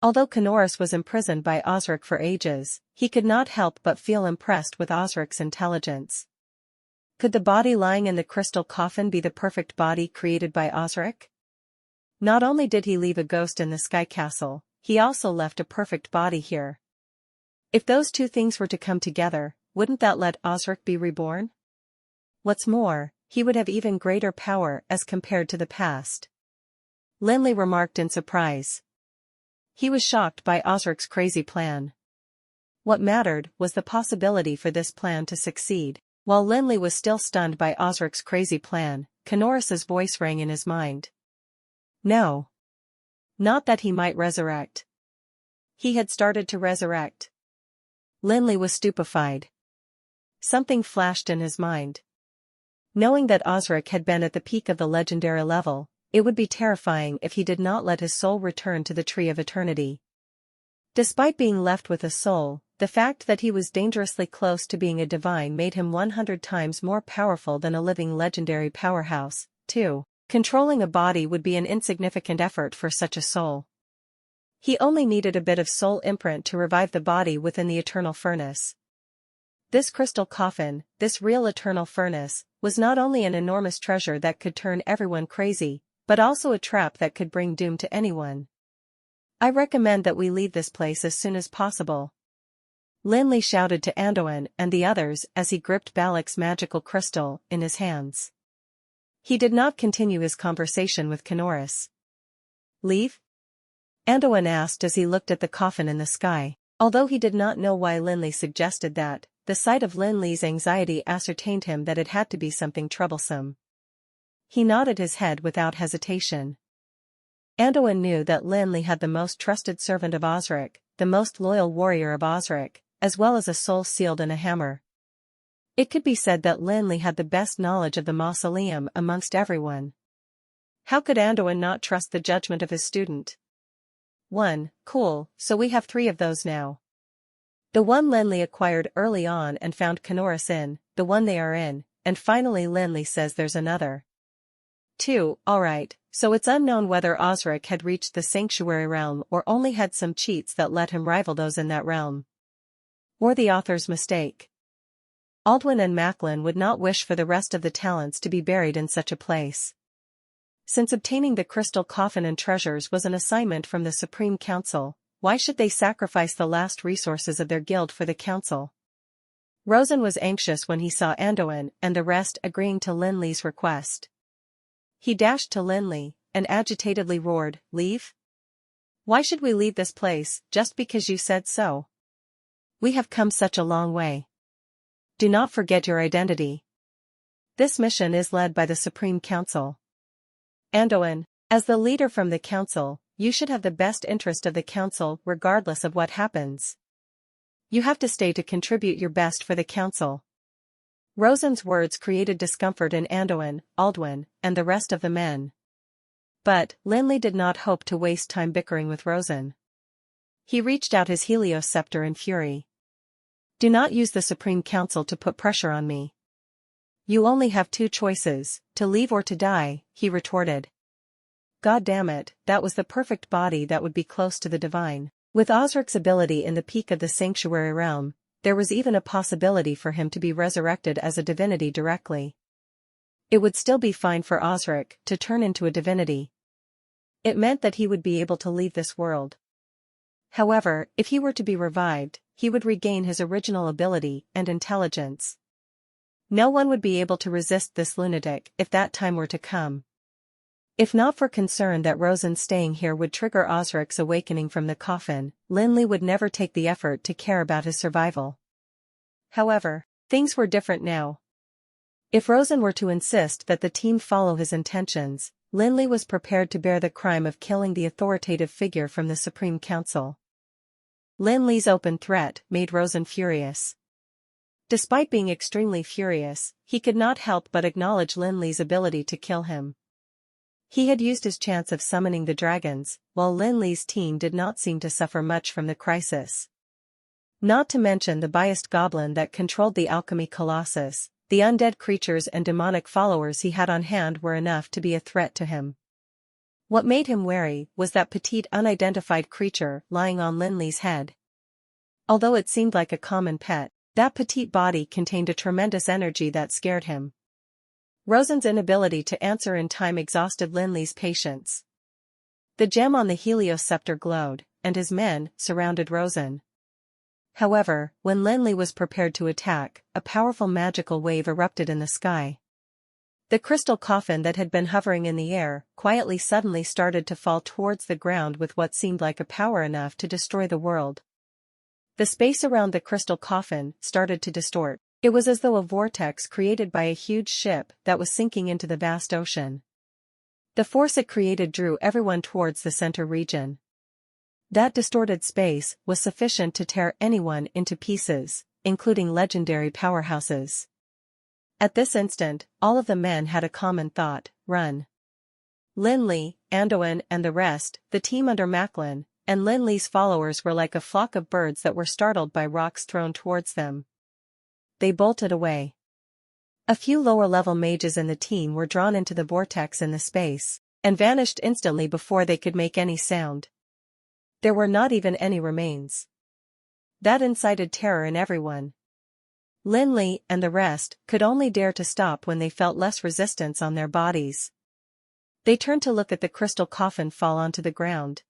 Speaker 1: Although Kanoris was imprisoned by Osric for ages, he could not help but feel impressed with Osric's intelligence. Could the body lying in the crystal coffin be the perfect body created by Osric? Not only did he leave a ghost in the sky castle, he also left a perfect body here. If those two things were to come together, wouldn't that let Osric be reborn? What's more, he would have even greater power as compared to the past. Lin Li remarked in surprise. He was shocked by Osric's crazy plan. What mattered was the possibility for this plan to succeed. While Lin Li was still stunned by Osric's crazy plan, Kanoris's voice rang in his mind. No. Not that he might resurrect. He had started to resurrect. Lin Li was stupefied. Something flashed in his mind. Knowing that Osric had been at the peak of the legendary level, it would be terrifying if he did not let his soul return to the Tree of Eternity. Despite being left with a soul, The fact that he was dangerously close to being a divine made him 100 times more powerful than a living legendary powerhouse. 2. Controlling a body would be an insignificant effort for such a soul. He only needed a bit of soul imprint to revive the body within the eternal furnace. This crystal coffin, this real eternal furnace, was not only an enormous treasure that could turn everyone crazy, but also a trap that could bring doom to anyone. I recommend that we leave this place as soon as possible. Lin Li shouted to Anduin and the others as he gripped Balak's magical crystal in his hands. He did not continue his conversation with Kanoris. Leave? Anduin asked as he looked at the coffin in the sky. Although he did not know why Lin Li suggested that, the sight of Lin Li's anxiety ascertained him that it had to be something troublesome. He nodded his head without hesitation. Anduin knew that Lin Li had the most trusted servant of Osric, the most loyal warrior of Osric, as well as a soul sealed in a hammer. It could be said that Lin Li had the best knowledge of the mausoleum amongst everyone. How could Anduin not trust the judgment of his student? 1. Cool, so we have 3 of those now. The one Lin Li acquired early on and found Kanoris in, the one they are in, and finally Lin Li says there's another. 2. Alright, so it's unknown whether Osric had reached the sanctuary realm or only had some cheats that let him rival those in that realm. Or the author's mistake. Aldwin and Macklin would not wish for the rest of the talents to be buried in such a place. Since obtaining the crystal coffin and treasures was an assignment from the Supreme Council, why should they sacrifice the last resources of their guild for the council? Rosen was anxious when he saw Anduin and the rest agreeing to Lin Li's request. He dashed to Lin Li, and agitatedly roared, "Leave? Why should we leave this place, just because you said so? We have come such a long way. Do not forget your identity. This mission is led by the Supreme Council. Anduin, as the leader from the council, you should have the best interest of the council regardless of what happens. You have to stay to contribute your best for the council." Rosen's words created discomfort in Anduin, Aldwin, and the rest of the men. But Lin Li did not hope to waste time bickering with Rosen. He reached out his Helios scepter in fury. "Do not use the Supreme Council to put pressure on me. You only have 2 choices, to leave or to die," he retorted. God damn it, that was the perfect body that would be close to the divine. With Osric's ability in the peak of the sanctuary realm, there was even a possibility for him to be resurrected as a divinity directly. It would still be fine for Osric to turn into a divinity. It meant that he would be able to leave this world. However, if he were to be revived, he would regain his original ability and intelligence. No one would be able to resist this lunatic if that time were to come. If not for concern that Rosen staying here would trigger Osric's awakening from the coffin, Lin Li would never take the effort to care about his survival. However, things were different now. If Rosen were to insist that the team follow his intentions, Lin Li was prepared to bear the crime of killing the authoritative figure from the Supreme Council. Lin Li's open threat made Rosen furious. Despite being extremely furious, he could not help but acknowledge Lin Li's ability to kill him. He had used his chance of summoning the dragons, while Lin Li's team did not seem to suffer much from the crisis. Not to mention the biased goblin that controlled the alchemy colossus, the undead creatures and demonic followers he had on hand were enough to be a threat to him. What made him wary was that petite unidentified creature lying on Lin Li's head. Although it seemed like a common pet, that petite body contained a tremendous energy that scared him. Rosen's inability to answer in time exhausted Lin Li's patience. The gem on the Helios scepter glowed, and his men surrounded Rosen. However, when Lin Li was prepared to attack, a powerful magical wave erupted in the sky. The crystal coffin that had been hovering in the air quietly suddenly started to fall towards the ground with what seemed like a power enough to destroy the world. The space around the crystal coffin started to distort. It was as though a vortex created by a huge ship that was sinking into the vast ocean. The force it created drew everyone towards the center region. That distorted space was sufficient to tear anyone into pieces, including legendary powerhouses. At this instant, all of the men had a common thought: run. Lin Li, Anduin and the rest, the team under Macklin, and Lin Li's followers were like a flock of birds that were startled by rocks thrown towards them. They bolted away. A few lower-level mages in the team were drawn into the vortex in the space, and vanished instantly before they could make any sound. There were not even any remains. That incited terror in everyone. Lin Li and the rest could only dare to stop when they felt less resistance on their bodies. They turned to look at the crystal coffin fall onto the ground.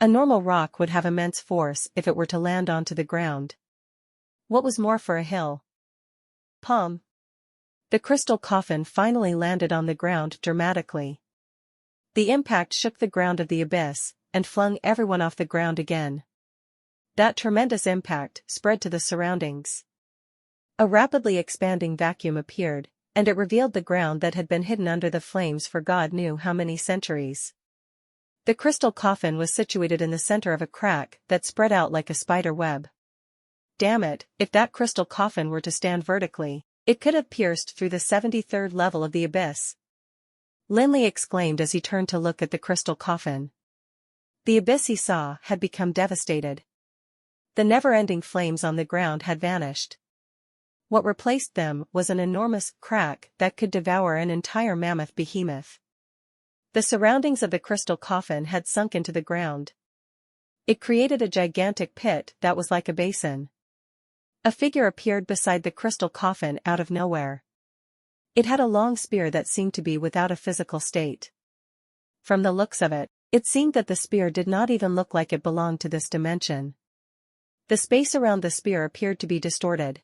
Speaker 1: A normal rock would have immense force if it were to land onto the ground. What was more for a hill? Palm. The crystal coffin finally landed on the ground dramatically. The impact shook the ground of the abyss, and flung everyone off the ground again. That tremendous impact spread to the surroundings. A rapidly expanding vacuum appeared, and it revealed the ground that had been hidden under the flames for God knew how many centuries. The crystal coffin was situated in the center of a crack that spread out like a spider web. Damn it, if that crystal coffin were to stand vertically, it could have pierced through the 73rd level of the abyss. Lin Li exclaimed as he turned to look at the crystal coffin. The abyss he saw had become devastated. The never-ending flames on the ground had vanished. What replaced them was an enormous crack that could devour an entire mammoth behemoth. The surroundings of the crystal coffin had sunk into the ground. It created a gigantic pit that was like a basin. A figure appeared beside the crystal coffin out of nowhere. It had a long spear that seemed to be without a physical state. From the looks of it, it seemed that the spear did not even look like it belonged to this dimension. The space around the spear appeared to be distorted.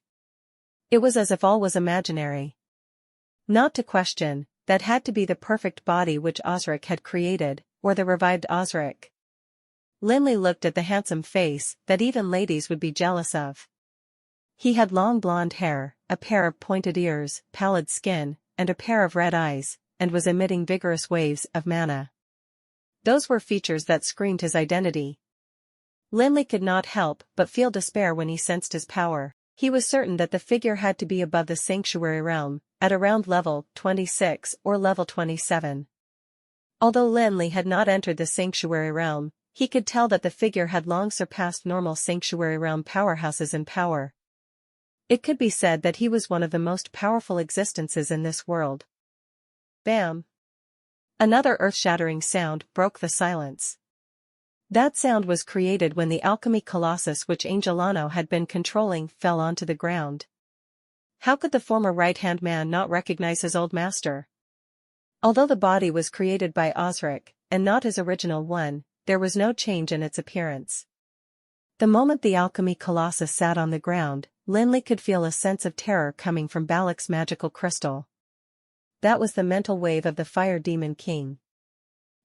Speaker 1: It was as if all was imaginary. Not to question, that had to be the perfect body which Osric had created, or the revived Osric. Lin Li looked at the handsome face that even ladies would be jealous of. He had long blonde hair, a pair of pointed ears, pallid skin, and a pair of red eyes, and was emitting vigorous waves of mana. Those were features that screamed his identity. Lin Li could not help but feel despair when he sensed his power. He was certain that the figure had to be above the sanctuary realm, at around level 26 or level 27. Although Lin Li had not entered the sanctuary realm, he could tell that the figure had long surpassed normal sanctuary realm powerhouses in power. It could be said that he was one of the most powerful existences in this world. Bam! Another earth-shattering sound broke the silence. That sound was created when the alchemy colossus which Angelano had been controlling fell onto the ground. How could the former right-hand man not recognize his old master? Although the body was created by Osric, and not his original one, there was no change in its appearance. The moment the alchemy colossus sat on the ground, Lin Li could feel a sense of terror coming from Balak's magical crystal. That was the mental wave of the fire demon king.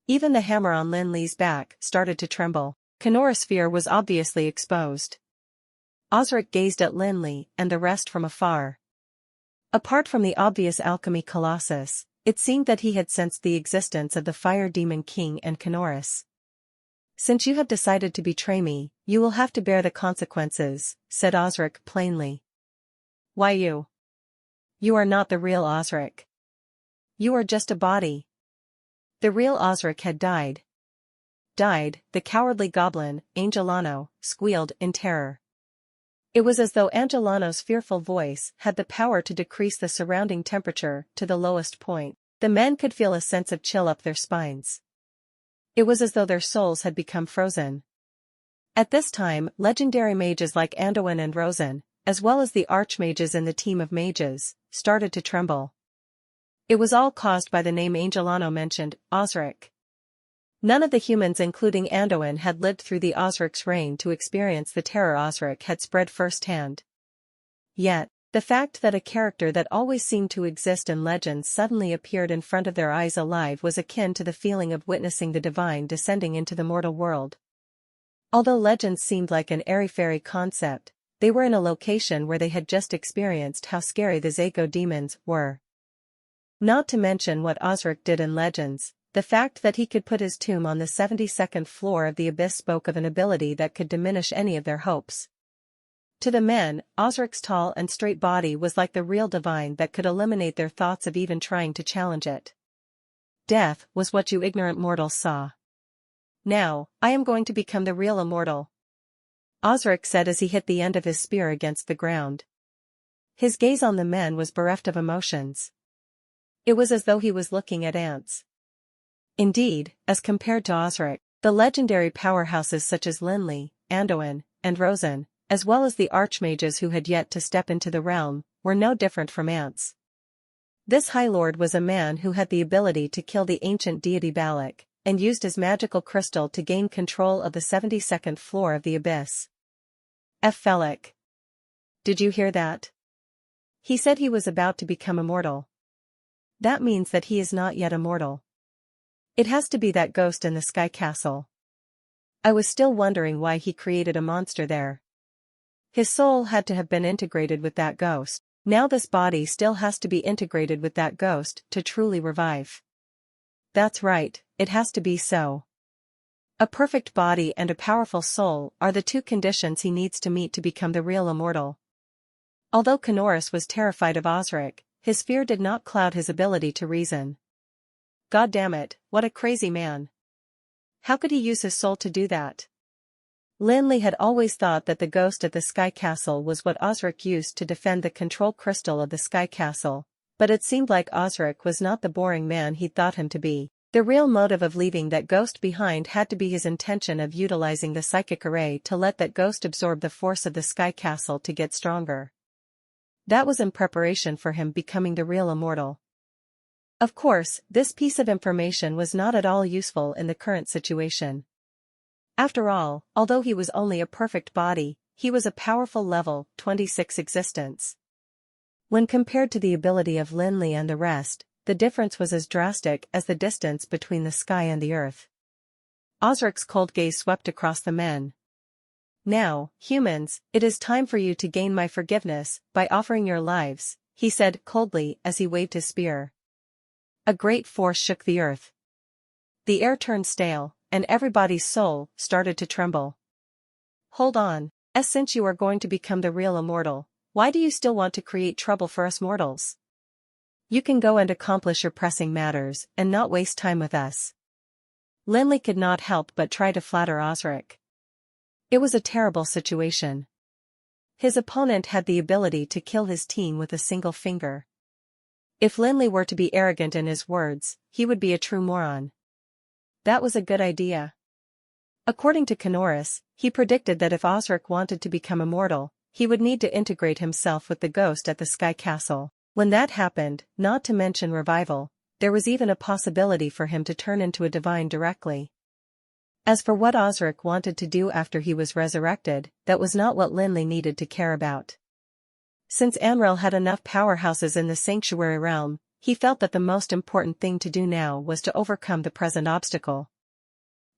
Speaker 1: Even the hammer on Lin Li's back started to tremble. Kenora's fear was obviously exposed. Osric gazed at Lin Li and the rest from afar. Apart from the obvious alchemy colossus, it seemed that he had sensed the existence of the fire demon king and Kenoris. Since you have decided to betray me, you will have to bear the consequences, said Osric plainly. Why you? You are not the real Osric. You are just a body. The real Osric had died. Died, the cowardly goblin, Angelano, squealed in terror. It was as though Angelano's fearful voice had the power to decrease the surrounding temperature to the lowest point. The men could feel a sense of chill up their spines. It was as though their souls had become frozen. At this time, legendary mages like Anduin and Rosen, as well as the archmages in the team of mages, started to tremble. It was all caused by the name Angelano mentioned, Osric. None of the humans including Anduin had lived through the Osric's reign to experience the terror Osric had spread firsthand. Yet, the fact that a character that always seemed to exist in legends suddenly appeared in front of their eyes alive was akin to the feeling of witnessing the divine descending into the mortal world. Although legends seemed like an airy-fairy concept, they were in a location where they had just experienced how scary the Zago demons were. Not to mention what Osric did in legends, the fact that he could put his tomb on the 72nd floor of the abyss spoke of an ability that could diminish any of their hopes. To the men, Osric's tall and straight body was like the real divine that could eliminate their thoughts of even trying to challenge it. Death was what you ignorant mortals saw. Now, I am going to become the real immortal, Osric said as he hit the end of his spear against the ground. His gaze on the men was bereft of emotions. It was as though he was looking at ants. Indeed, as compared to Osric, the legendary powerhouses such as Lin Li, Anduin, and Rosen, as well as the archmages who had yet to step into the realm, were no different from ants. This High Lord was a man who had the ability to kill the ancient deity Balak, and used his magical crystal to gain control of the 72nd floor of the abyss. Felix. Did you hear that? He said he was about to become immortal. That means that he is not yet immortal. It has to be that ghost in the sky castle. I was still wondering why he created a monster there. His soul had to have been integrated with that ghost. Now this body still has to be integrated with that ghost to truly revive. That's right, it has to be so. A perfect body and a powerful soul are the two conditions he needs to meet to become the real immortal. Although Kanoris was terrified of Osric, his fear did not cloud his ability to reason. God damn it, what a crazy man. How could he use his soul to do that? Lin Li had always thought that the ghost at the Sky Castle was what Osric used to defend the control crystal of the Sky Castle, but it seemed like Osric was not the boring man he thought him to be. The real motive of leaving that ghost behind had to be his intention of utilizing the psychic array to let that ghost absorb the force of the Sky Castle to get stronger. That was in preparation for him becoming the real immortal. Of course, this piece of information was not at all useful in the current situation. After all, although he was only a perfect body, he was a powerful level 26 existence. When compared to the ability of Lin Li and the rest, the difference was as drastic as the distance between the sky and the earth. Osric's cold gaze swept across the men. Now, humans, it is time for you to gain my forgiveness by offering your lives, he said coldly as he waved his spear. A great force shook the earth. The air turned stale, and everybody's soul started to tremble. Hold on, since you are going to become the real immortal, why do you still want to create trouble for us mortals? You can go and accomplish your pressing matters and not waste time with us. Lin Li could not help but try to flatter Osric. It was a terrible situation. His opponent had the ability to kill his team with a single finger. If Lin Li were to be arrogant in his words, he would be a true moron. That was a good idea. According to Kanoris, he predicted that if Osric wanted to become immortal, he would need to integrate himself with the ghost at the Sky Castle. When that happened, not to mention revival, there was even a possibility for him to turn into a divine directly. As for what Osric wanted to do after he was resurrected, that was not what Lin Li needed to care about. Since Amril had enough powerhouses in the sanctuary realm, he felt that the most important thing to do now was to overcome the present obstacle.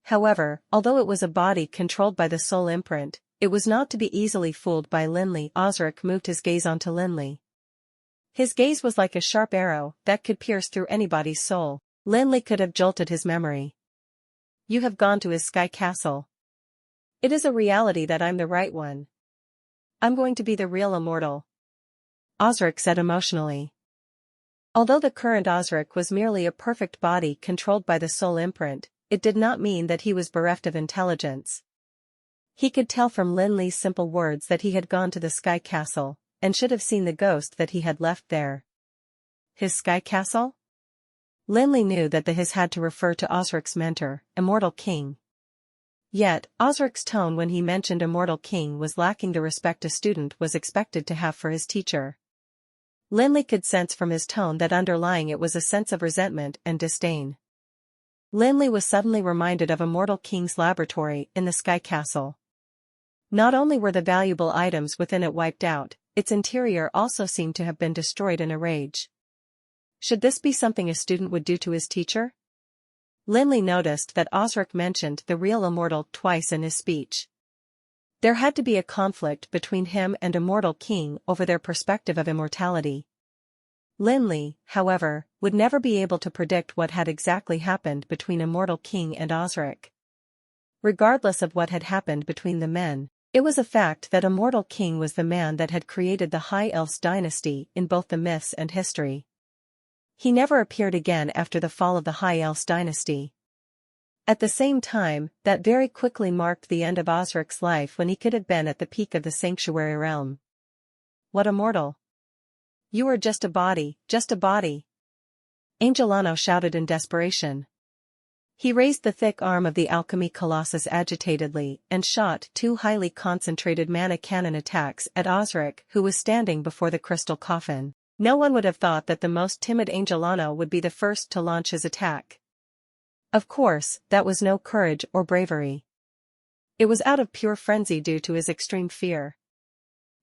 Speaker 1: However, although it was a body controlled by the soul imprint, it was not to be easily fooled by Lin Li. Osric moved his gaze onto Lin Li. His gaze was like a sharp arrow that could pierce through anybody's soul. Lin Li could have jolted his memory. You have gone to his Sky Castle. It is a reality that I'm the right one. I'm going to be the real immortal, Osric said emotionally. Although the current Osric was merely a perfect body controlled by the soul imprint, it did not mean that he was bereft of intelligence. He could tell from Lin Li's simple words that he had gone to the Sky Castle, and should have seen the ghost that he had left there. His Sky Castle? Lin Li knew that the his had to refer to Osric's mentor, Immortal King. Yet, Osric's tone when he mentioned Immortal King was lacking the respect a student was expected to have for his teacher. Lin Li could sense from his tone that underlying it was a sense of resentment and disdain. Lin Li was suddenly reminded of Immortal King's laboratory in the Sky Castle. Not only were the valuable items within it wiped out, its interior also seemed to have been destroyed in a rage. Should this be something a student would do to his teacher? Lin Li noticed that Osric mentioned the real immortal twice in his speech. There had to be a conflict between him and Immortal King over their perspective of immortality. Lin Li, however, would never be able to predict what had exactly happened between Immortal King and Osric. Regardless of what had happened between the men, it was a fact that Immortal King was the man that had created the High Elves dynasty in both the myths and history. He never appeared again after the fall of the High Elves dynasty. At the same time, that very quickly marked the end of Osric's life when he could have been at the peak of the sanctuary realm. What a mortal! You are just a body, just a body! Angelano shouted in desperation. He raised the thick arm of the alchemy colossus agitatedly and shot 2 highly concentrated mana cannon attacks at Osric, who was standing before the crystal coffin. No one would have thought that the most timid Angelano would be the first to launch his attack. Of course, that was no courage or bravery. It was out of pure frenzy due to his extreme fear.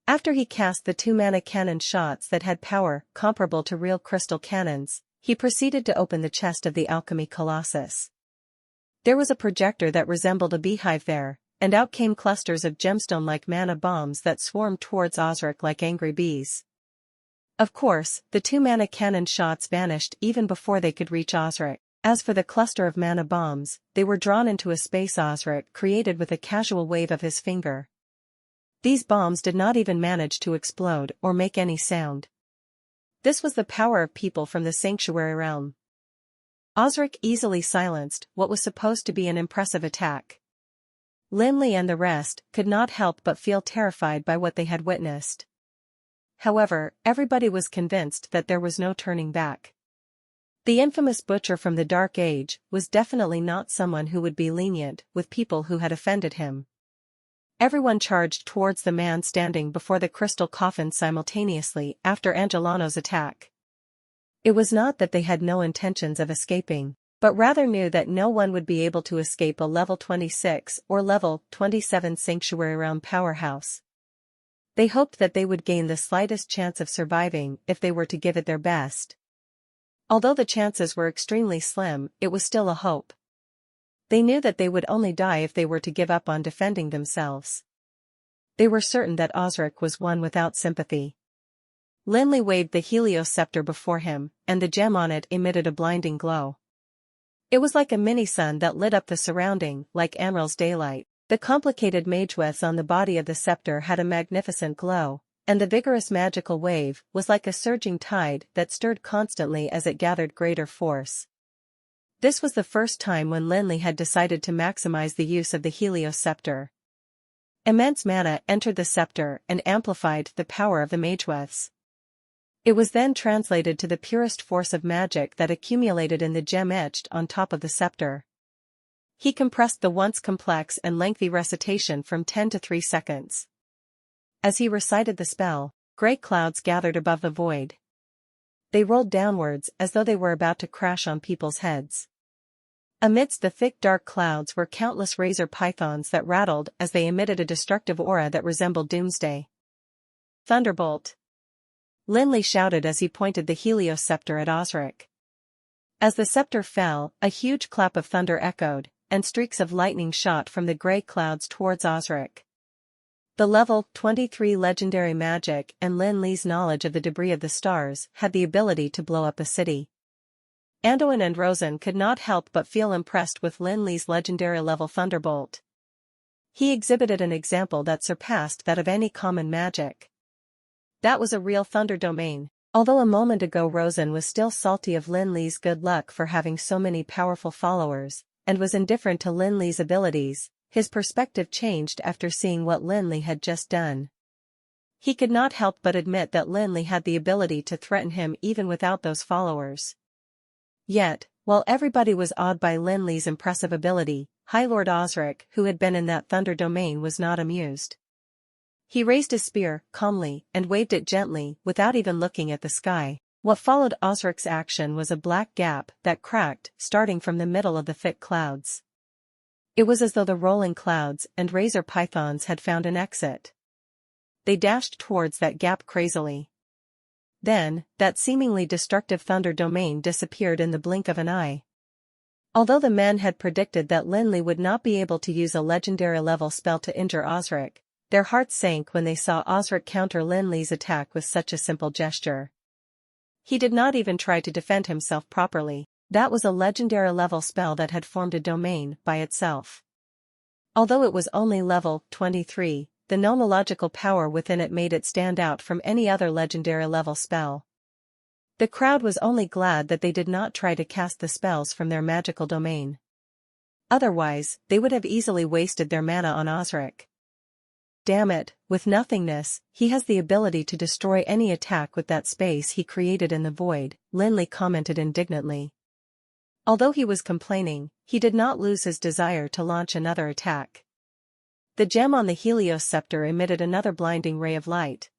Speaker 1: After he cast the 2 mana cannon shots that had power comparable to real crystal cannons, he proceeded to open the chest of the alchemy colossus. There was a projector that resembled a beehive there, and out came clusters of gemstone-like mana bombs that swarmed towards Osric like angry bees. Of course, the 2 mana cannon shots vanished even before they could reach Osric. As for the cluster of mana bombs, they were drawn into a space Osric created with a casual wave of his finger. These bombs did not even manage to explode or make any sound. This was the power of people from the sanctuary realm. Osric easily silenced what was supposed to be an impressive attack. Lin Li and the rest could not help but feel terrified by what they had witnessed. However, everybody was convinced that there was no turning back. The infamous butcher from the Dark Age was definitely not someone who would be lenient with people who had offended him. Everyone charged towards the man standing before the crystal coffin simultaneously after Angelano's attack. It was not that they had no intentions of escaping, but rather knew that no one would be able to escape a level 26 or level 27 sanctuary realm powerhouse. They hoped that they would gain the slightest chance of surviving if they were to give it their best. Although the chances were extremely slim, it was still a hope. They knew that they would only die if they were to give up on defending themselves. They were certain that Osric was one without sympathy. Lin Li waved the Helios scepter before him, and the gem on it emitted a blinding glow. It was like a mini-sun that lit up the surrounding, like Amryl's daylight. The complicated magewefts on the body of the scepter had a magnificent glow, and the vigorous magical wave was like a surging tide that stirred constantly as it gathered greater force. This was the first time when Lin Li had decided to maximize the use of the Helios scepter. Immense mana entered the scepter and amplified the power of the magewefts. It was then translated to the purest force of magic that accumulated in the gem etched on top of the scepter. He compressed the once complex and lengthy recitation from 10 to 3 seconds. As he recited the spell, gray clouds gathered above the void. They rolled downwards as though they were about to crash on people's heads. Amidst the thick dark clouds were countless razor pythons that rattled as they emitted a destructive aura that resembled doomsday. Thunderbolt! Lin Li shouted as he pointed the Helios scepter at Osric. As the scepter fell, a huge clap of thunder echoed, and streaks of lightning shot from the gray clouds towards Osric. The level 23 legendary magic and Lin Li's knowledge of the debris of the stars had the ability to blow up a city. Anduin and Rosen could not help but feel impressed with Lin Li's legendary level thunderbolt. He exhibited an example that surpassed that of any common magic. That was a real thunder domain. Although a moment ago Rosen was still salty of Lin Li's good luck for having so many powerful followers, and was indifferent to Lin Li's abilities, his perspective changed after seeing what Lin Li had just done. He could not help but admit that Lin Li had the ability to threaten him even without those followers. Yet, while everybody was awed by Lin Li's impressive ability, High Lord Osric, who had been in that thunder domain, was not amused. He raised his spear, calmly, and waved it gently, without even looking at the sky. What followed Osric's action was a black gap that cracked, starting from the middle of the thick clouds. It was as though the rolling clouds and razor pythons had found an exit. They dashed towards that gap crazily. Then, that seemingly destructive thunder domain disappeared in the blink of an eye. Although the men had predicted that Lin Li would not be able to use a legendary level spell to injure Osric, their hearts sank when they saw Osric counter Lin Li's attack with such a simple gesture. He did not even try to defend himself properly. That was a legendary level spell that had formed a domain by itself. Although it was only level 23, the nomological power within it made it stand out from any other legendary level spell. The crowd was only glad that they did not try to cast the spells from their magical domain. Otherwise, they would have easily wasted their mana on Osric. Damn it, with nothingness, he has the ability to destroy any attack with that space he created in the void, Lin Li commented indignantly. Although he was complaining, he did not lose his desire to launch another attack. The gem on the Helios scepter emitted another blinding ray of light.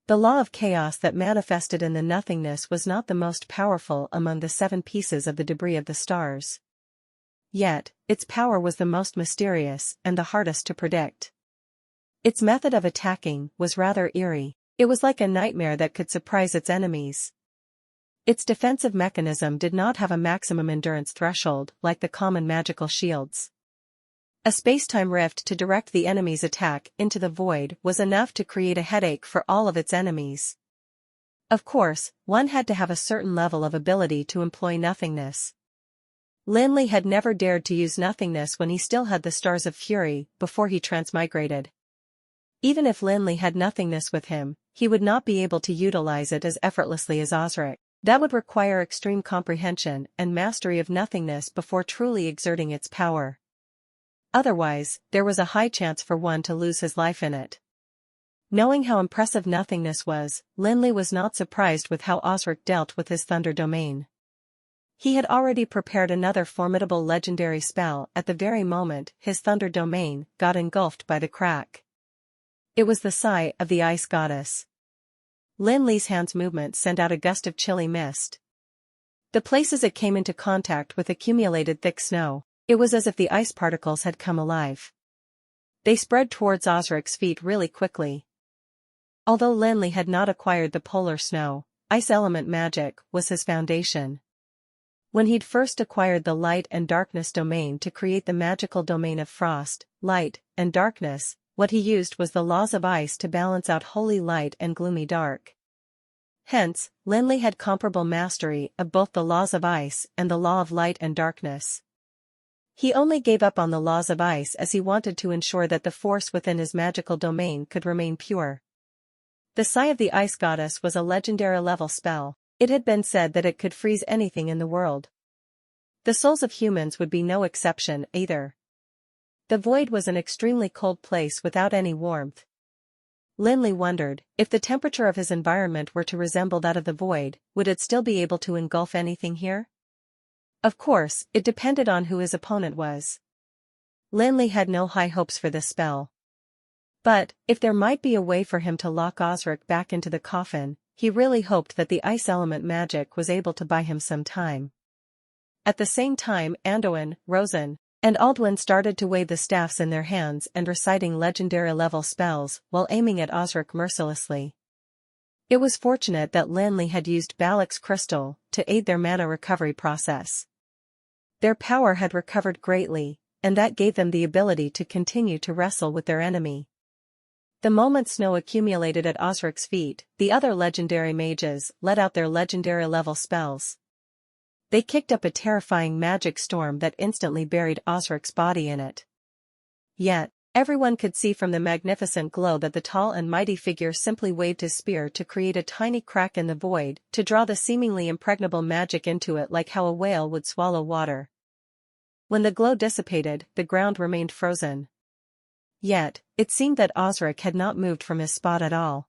Speaker 1: The law of chaos that manifested in the nothingness was not the most powerful among the 7 pieces of the debris of the stars. Yet, its power was the most mysterious and the hardest to predict. Its method of attacking was rather eerie. It was like a nightmare that could surprise its enemies. Its defensive mechanism did not have a maximum endurance threshold like the common magical shields. A space-time rift to direct the enemy's attack into the void was enough to create a headache for all of its enemies. Of course, one had to have a certain level of ability to employ nothingness. Lin Li had never dared to use nothingness when he still had the Stars of Fury before he transmigrated. Even if Lin Li had nothingness with him, he would not be able to utilize it as effortlessly as Osric. That would require extreme comprehension and mastery of nothingness before truly exerting its power. Otherwise, there was a high chance for one to lose his life in it. Knowing how impressive nothingness was, Lin Li was not surprised with how Osric dealt with his thunder domain. He had already prepared another formidable legendary spell at the very moment his thunder domain got engulfed by the crack. It was the sigh of the ice goddess. Lin Li's hand's movement sent out a gust of chilly mist. The places it came into contact with accumulated thick snow. It was as if the ice particles had come alive. They spread towards Osric's feet really quickly. Although Lin Li had not acquired the polar snow, ice element magic was his foundation. When he'd first acquired the light and darkness domain to create the magical domain of frost, light, and darkness, what he used was the laws of ice to balance out holy light and gloomy dark. Hence, Lin Li had comparable mastery of both the laws of ice and the law of light and darkness. He only gave up on the laws of ice as he wanted to ensure that the force within his magical domain could remain pure. The Sigh of the Ice Goddess was a legendary level spell. It had been said that it could freeze anything in the world. The souls of humans would be no exception either. The void was an extremely cold place without any warmth. Lin Li wondered, if the temperature of his environment were to resemble that of the void, would it still be able to engulf anything here? Of course, it depended on who his opponent was. Lin Li had no high hopes for this spell. But, if there might be a way for him to lock Osric back into the coffin, he really hoped that the ice element magic was able to buy him some time. At the same time, Anduin, Rosen, and Aldwin started to wave the staffs in their hands and reciting legendary level spells while aiming at Osric mercilessly. It was fortunate that Lin Li had used Balak's crystal to aid their mana recovery process. Their power had recovered greatly, and that gave them the ability to continue to wrestle with their enemy. The moment snow accumulated at Osric's feet, the other legendary mages let out their legendary level spells. They kicked up a terrifying magic storm that instantly buried Osric's body in it. Yet, everyone could see from the magnificent glow that the tall and mighty figure simply waved his spear to create a tiny crack in the void to draw the seemingly impregnable magic into it like how a whale would swallow water. When the glow dissipated, the ground remained frozen. Yet, it seemed that Osric had not moved from his spot at all.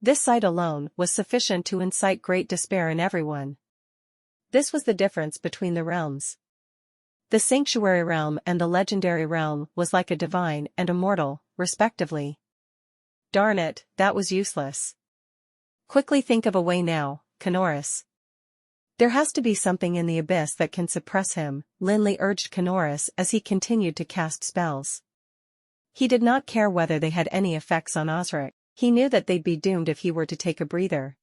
Speaker 1: This sight alone was sufficient to incite great despair in everyone. This was the difference between the realms. The sanctuary realm and the legendary realm was like a divine and a mortal, respectively. Darn it, that was useless. Quickly think of a way now, Canoris. There has to be something in the abyss that can suppress him, Lin Li urged Canoris as he continued to cast spells. He did not care whether they had any effects on Osric, he knew that they'd be doomed if he were to take a breather.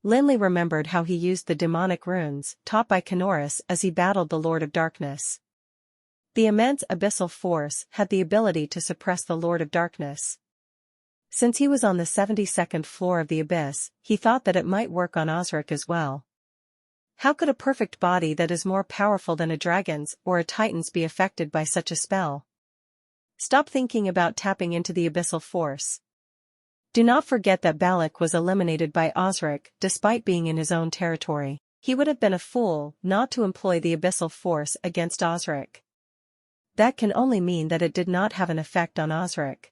Speaker 1: Lin Li remembered how he used the demonic runes taught by Canoris as he battled the Lord of Darkness. The immense abyssal force had the ability to suppress the Lord of Darkness. Since he was on the 72nd floor of the abyss, he thought that it might work on Osric as well. How could a perfect body that is more powerful than a dragon's or a titan's be affected by such a spell? Stop thinking about tapping into the abyssal force. Do not forget that Balak was eliminated by Osric despite being in his own territory. He would have been a fool not to employ the abyssal force against Osric. that can only mean that it did not have an effect on Osric.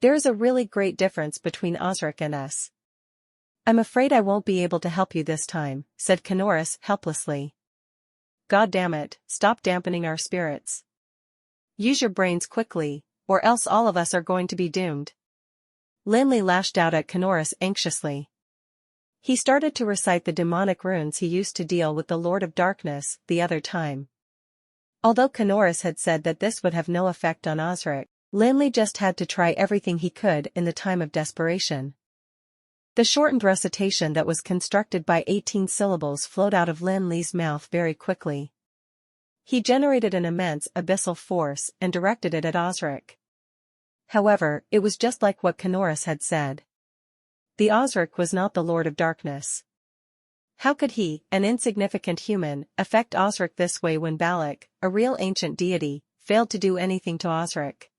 Speaker 1: There is a really great difference between Osric and us. I'm afraid I won't be able to help you this time, said Kanoris helplessly. God damn it, stop dampening our spirits. Use your brains quickly, or else all of us are going to be doomed. Lin Li lashed out at Kanoris anxiously. He started to recite the demonic runes he used to deal with the Lord of Darkness the other time. Although Kanoris had said that this would have no effect on Osric, Lin Li just had to try everything he could in the time of desperation. The shortened recitation that was constructed by 18 syllables flowed out of Lin Li's mouth very quickly. He generated an immense abyssal force and directed it at Osric. However, it was just like what Kanoris had said. The Osric was not the Lord of Darkness. How could he, an insignificant human, affect Osric this way when Balak, a real ancient deity, failed to do anything to Osric?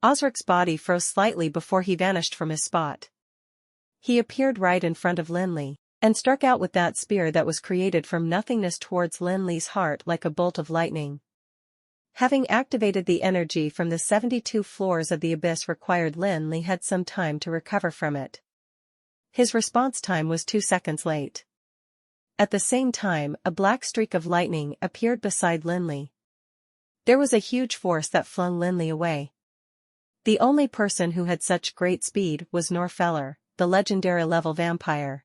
Speaker 1: Osric's body froze slightly before he vanished from his spot. He appeared right in front of Lin Li, and struck out with that spear that was created from nothingness towards Lin Li's heart like a bolt of lightning. Having activated the energy from the 72 floors of the abyss required, Lin Li had some time to recover from it. His response time was 2 seconds late. At the same time, a black streak of lightning appeared beside Lin Li. There was a huge force that flung Lin Li away. The only person who had such great speed was Norfeller, the legendary level vampire.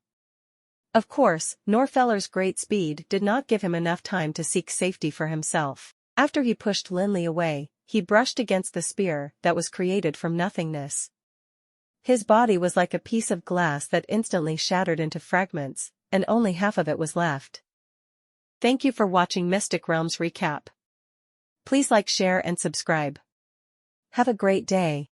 Speaker 1: Of course, Norfeller's great speed did not give him enough time to seek safety for himself. After he pushed Lin Li away, he brushed against the spear that was created from nothingness. His body was like a piece of glass that instantly shattered into fragments, and only half of it was left. Thank you for watching Mystic Realms Recap. Please like, share and subscribe. Have a great day.